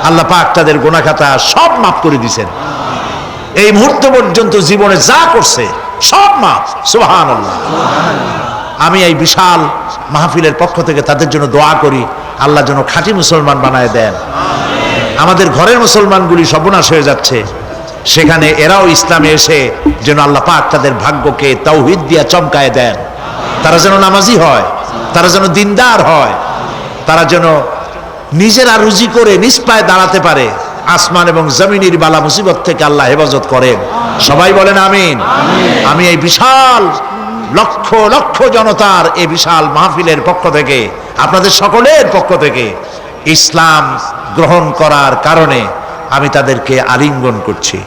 আল্লাহ পাক তাদের গুনাহ খাতা সব মাফ করে দিয়েছেন। এই মুহূর্ত পর্যন্ত জীবনে যা করছে সব মাফ, সুবহানাল্লাহ। আমি এই বিশাল মাহফিলের পক্ষ থেকে তাদের জন্য দোয়া করি, আল্লাহ যেন খাঁটি মুসলমান বানায় দেন। আমাদের ঘরের মুসলমানগুলি সর্বনাশ হয়ে যাচ্ছে, সেখানে এরাও ইসলামে এসে যেন আল্লাহ পাক তাদের ভাগ্যকে তাওহীদ দিয়া চমকায় দেন। তারা যেন নামাজি হয়, তারা যেন দিনদার হয়, তারা যেন নিজেরা রুজি করে নিজ পায়ে দাঁড়াতে পারে। আসমান এবং জমিনের বালা মুসিবত থেকে আল্লাহ হেফাজত করেন। সবাই বলেন আমিন। আমি এই বিশাল লক্ষ লক্ষ জনতার এই বিশাল মাহফিলের পক্ষ থেকে, আপনাদের সকলের পক্ষ থেকে ইসলাম গ্রহণ করার কারণে আমি তাদেরকে আলিঙ্গন করছি।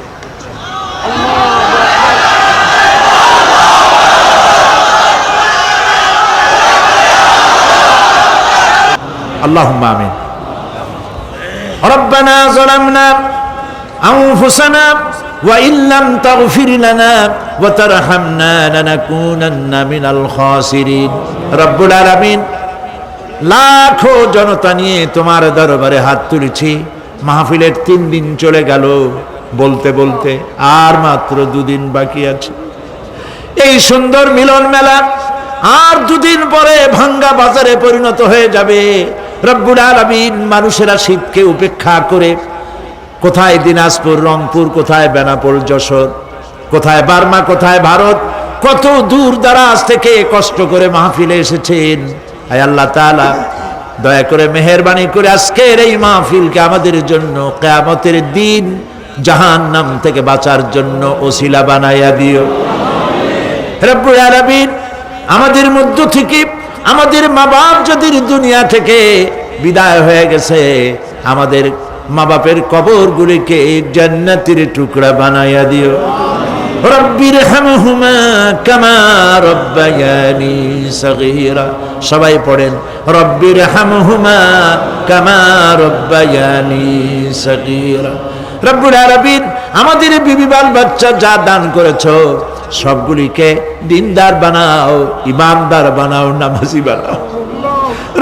আল্লাহুম্মা আমিন। রব্বানা যালামনা আনফুসানা ওয়া ইল্লাম তাগফির লানা ওয়া তারহামনা লানাকুনান্না মিনাল খাসিরিন। রব্বুল আলামিন, লাখো জনতা নিয়ে তোমার দরবারে হাত তুলেছি। মাহফিলের 3 দিন চলে গেল, বলতে বলতে আর মাত্র 2 দিন বাকি আছে। এই সুন্দর মিলন মেলা আর 2 দিন পরে ভাঙ্গা বাজারে পরিণত হয়ে যাবে। রব্বুল আলামিন, মানুষেরা শীতকে উপেক্ষা করে কোথায় দিনাজপুর, রংপুর, কোথায় বেনাপোল, যশোর, কোথায় বার্মা, কোথায় ভারত, কত দূর দারাজ থেকে কষ্ট করে মাহফিলে এসেছেন। আয় আল্লাহ তাআলা, দয়া করে মেহেরবানি করে আজকের এই মাহফিলকে আমাদের জন্য কিয়ামতের দিন জাহান্নাম থেকে বাঁচার জন্য ওসিলা বানাইয়া দিও। রব্বুল আলামিন, আমাদের মধ্য থেকে আমাদের মা বাপ যদি দুনিয়া থেকে বিদায় হয়ে গেছে, আমাদের মা বাপের কবরগুলিকে জান্নাতের টুকরা বানাইয়া দিও। রব্বির হামহুমা কামা রব্বায়ানি সগীরা। সবাই পড়েন, রব্বির হামহুমা কামা রব্বায়ানি সগীরা। রব্বুল আলামিন, আমাদের বিবি বাল বাচ্চা যা দান করেছো সবগুলিকে দিনদার বানাও, ইমানদার বানাও, নামাজি বানাও।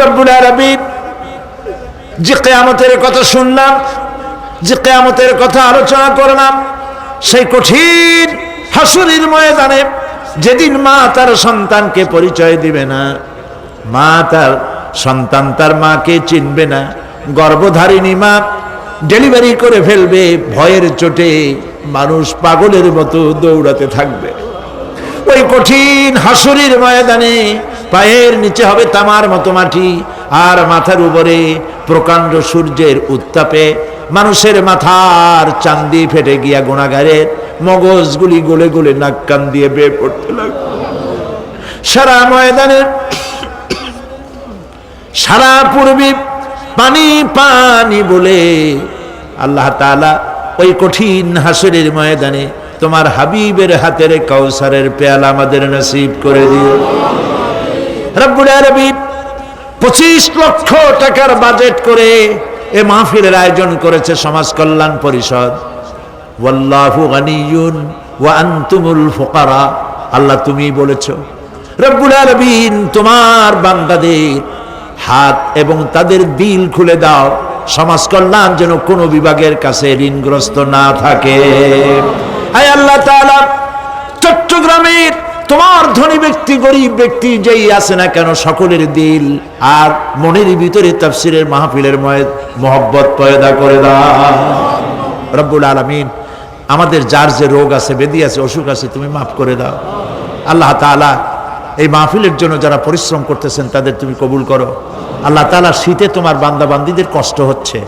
রব্বুল আলামিন, যে কিয়ামতের কথা শুনলাম, যে কিয়ামতের কথা আলোচনা করলাম, সেই কঠিন হাসরের ময়দানে যেদিন মা তার সন্তানকে পরিচয় দিবে না, মা তার সন্তান তার মাকে চিনবে না, গর্ভধারিণী মা ডেলিভারি করে ফেলবে, ভয়ের চোটে মানুষ পাগলের মতো দৌড়াতে থাকবে। ওই কঠিন হাসরের ময়দানে পায়ের নিচে হবে তামার মতো মাটি, আর মাথার উপরে প্রকাণ্ড সূর্যের উত্তাপে মানুষের মাথার চান্দি ফেটে গিয়া গুনাহগারের মগজগুলি গলে গলে নাক কান দিয়ে বেয়ে পড়তে লাগবে। সারা ময়দানে, সারা পূর্বে পানি পানি বলে আল্লাহ তাআলা ওই কঠিন হাসরের ময়দানে তোমার হাবিবের হাতের কাউসারের পেয়ালা আমাদের নসিব করে দিও। রব্বুল আলামিন, 25 লক্ষ টাকার বাজেট করে এ মাহফিলের আয়োজন করেছে সমাজ কল্যাণ পরিষদ। ওয়াল্লাহু গানিয়ুন ওয়া আনতুমুল ফুকারা। আল্লাহ, তুমি বলেছো রব্বুল আলামিন, তোমার বান্দাদের হাত এবং তাদের দিল খুলে দাও, সমাজ কল্যাণ যেন কোনো বিভাগের কাছে ঋণগ্রস্ত না থাকে। আয় আল্লাহ তাআলা, চট্টগ্রামের তোমার ধনী ব্যক্তি, গরিব ব্যক্তি যেই আছে না কেন, সকলের দিল আর মনের ভিতরে তাফসীরের মাহফিলের মহব্বত পয়দা করে দাও। রব্বুল আলামিন, আমাদের যার যে রোগ আছে, ব্যাধি আছে, অসুখ আছে, তুমি মাফ করে দাও। আল্লাহ তাআলা এই মাহফিলের জন্য যারা পরিশ্রম করতেছেন তাদের তুমি কবুল করো। আল্লাহ তাআলা শীতে তোমার বান্দা বান্দীদের কষ্ট হচ্ছে,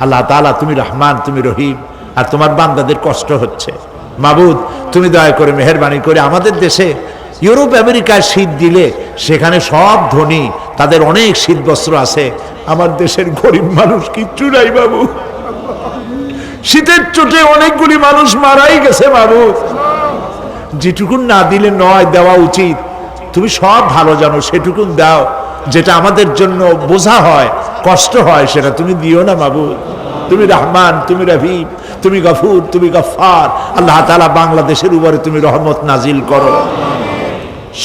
আল্লাহ তাআলা তুমি রহমান, তুমি রহিম, আর তোমার বান্দাদের কষ্ট হচ্ছে। মাবুদ তুমি দয়া করে মেহেরবানি করে আমাদের দেশে ইউরোপ আমেরিকায় শীত দিলে সেখানে সব ধনী, তাদের অনেক শীত বস্ত্র আছে, আমার দেশের গরিব মানুষ কিচ্ছু নাই বাবু। শীতের চোটে অনেকগুলি মানুষ মারাই গেছে মাবুদ। যেটুকুন না দিলে নয়, দেওয়া উচিত। তুমি সব ভালো জানো, সেটুকুন দাও। যেটা আমাদের জন্য বোঝা হয়, কষ্ট হয়, সেটা তুমি দিও না মাবুদ। তুমি রহমান, তুমি রহিম, তুমি গফুর, তুমি গফফার। আল্লাহ তাআলা বাংলাদেশের উপরে তুমি রহমত নাজিল করো।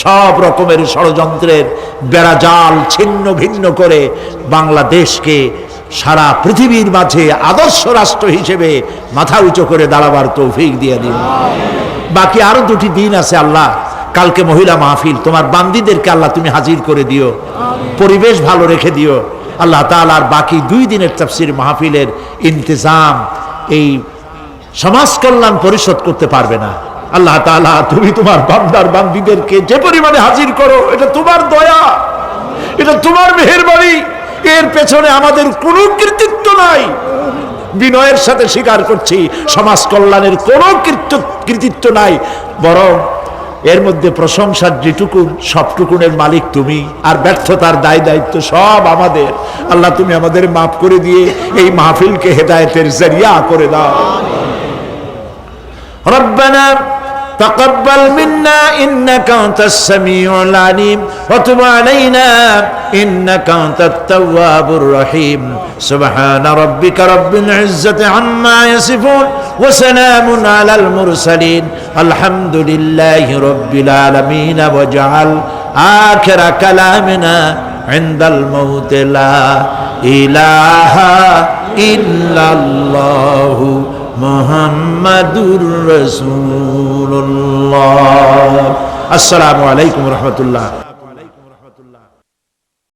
সব রকমের ষড়যন্ত্রের বেড়াজাল ছিন্ন ভিন্ন করে বাংলাদেশকে সারা পৃথিবীর মাঝে আদর্শ রাষ্ট্র হিসেবে মাথা উঁচু করে দাঁড়াবার তৌফিক দিয়ে দিও। বাকি আরো 2টি দিন আছে আল্লাহ, কালকে মহিলা মাহফিল, তোমার বান্দীদেরকে আল্লাহ তুমি হাজির করে দিও, পরিবেশ ভালো রেখে দিও আল্লাহ তাআলার। বাকি 2 দিনের তাফসীর মাহফিলের ইন্তজাম এই সমাজ কল্যাণ পরিষদ করতে পারবে না। আল্লাহ তাআলা তুমি তোমার বান্দার বান্দীদেরকে যে পরিমাণে হাজির করো, এটা তোমার দয়া, এটা তোমার মেহেরবানি। এর পেছনে আমাদের কোনো কৃতিত্ব নাই। বিনয়ের সাথে স্বীকার করছি, সমাজ কল্যাণের কোনো কৃতিত্ব নাই, বরং এর মধ্যে প্রশংসার যেটুকুন সবটুকুনের মালিক তুমি, আর ব্যর্থতার দায় দায়িত্ব সব আমাদের। আল্লাহ তুমি আমাদের মাফ করে দিয়ে এই মাহফিলকে হেদায়েতের জরিয়া করে দাও। রব্বানা تقبل منا إنك أنت السميع العليم وتب علينا إنك أنت التواب الرحيم سبحان ربك رب العزة عما يصفون وسلام على المرسلين الحمد لله رب العالمين واجعل آخر كلامنا عند الموت لا إله إلا الله মুহাম্মাদুর রাসূলুল্লাহ। আসসালামু আলাইকুম ওয়া রাহমাতুল্লাহ।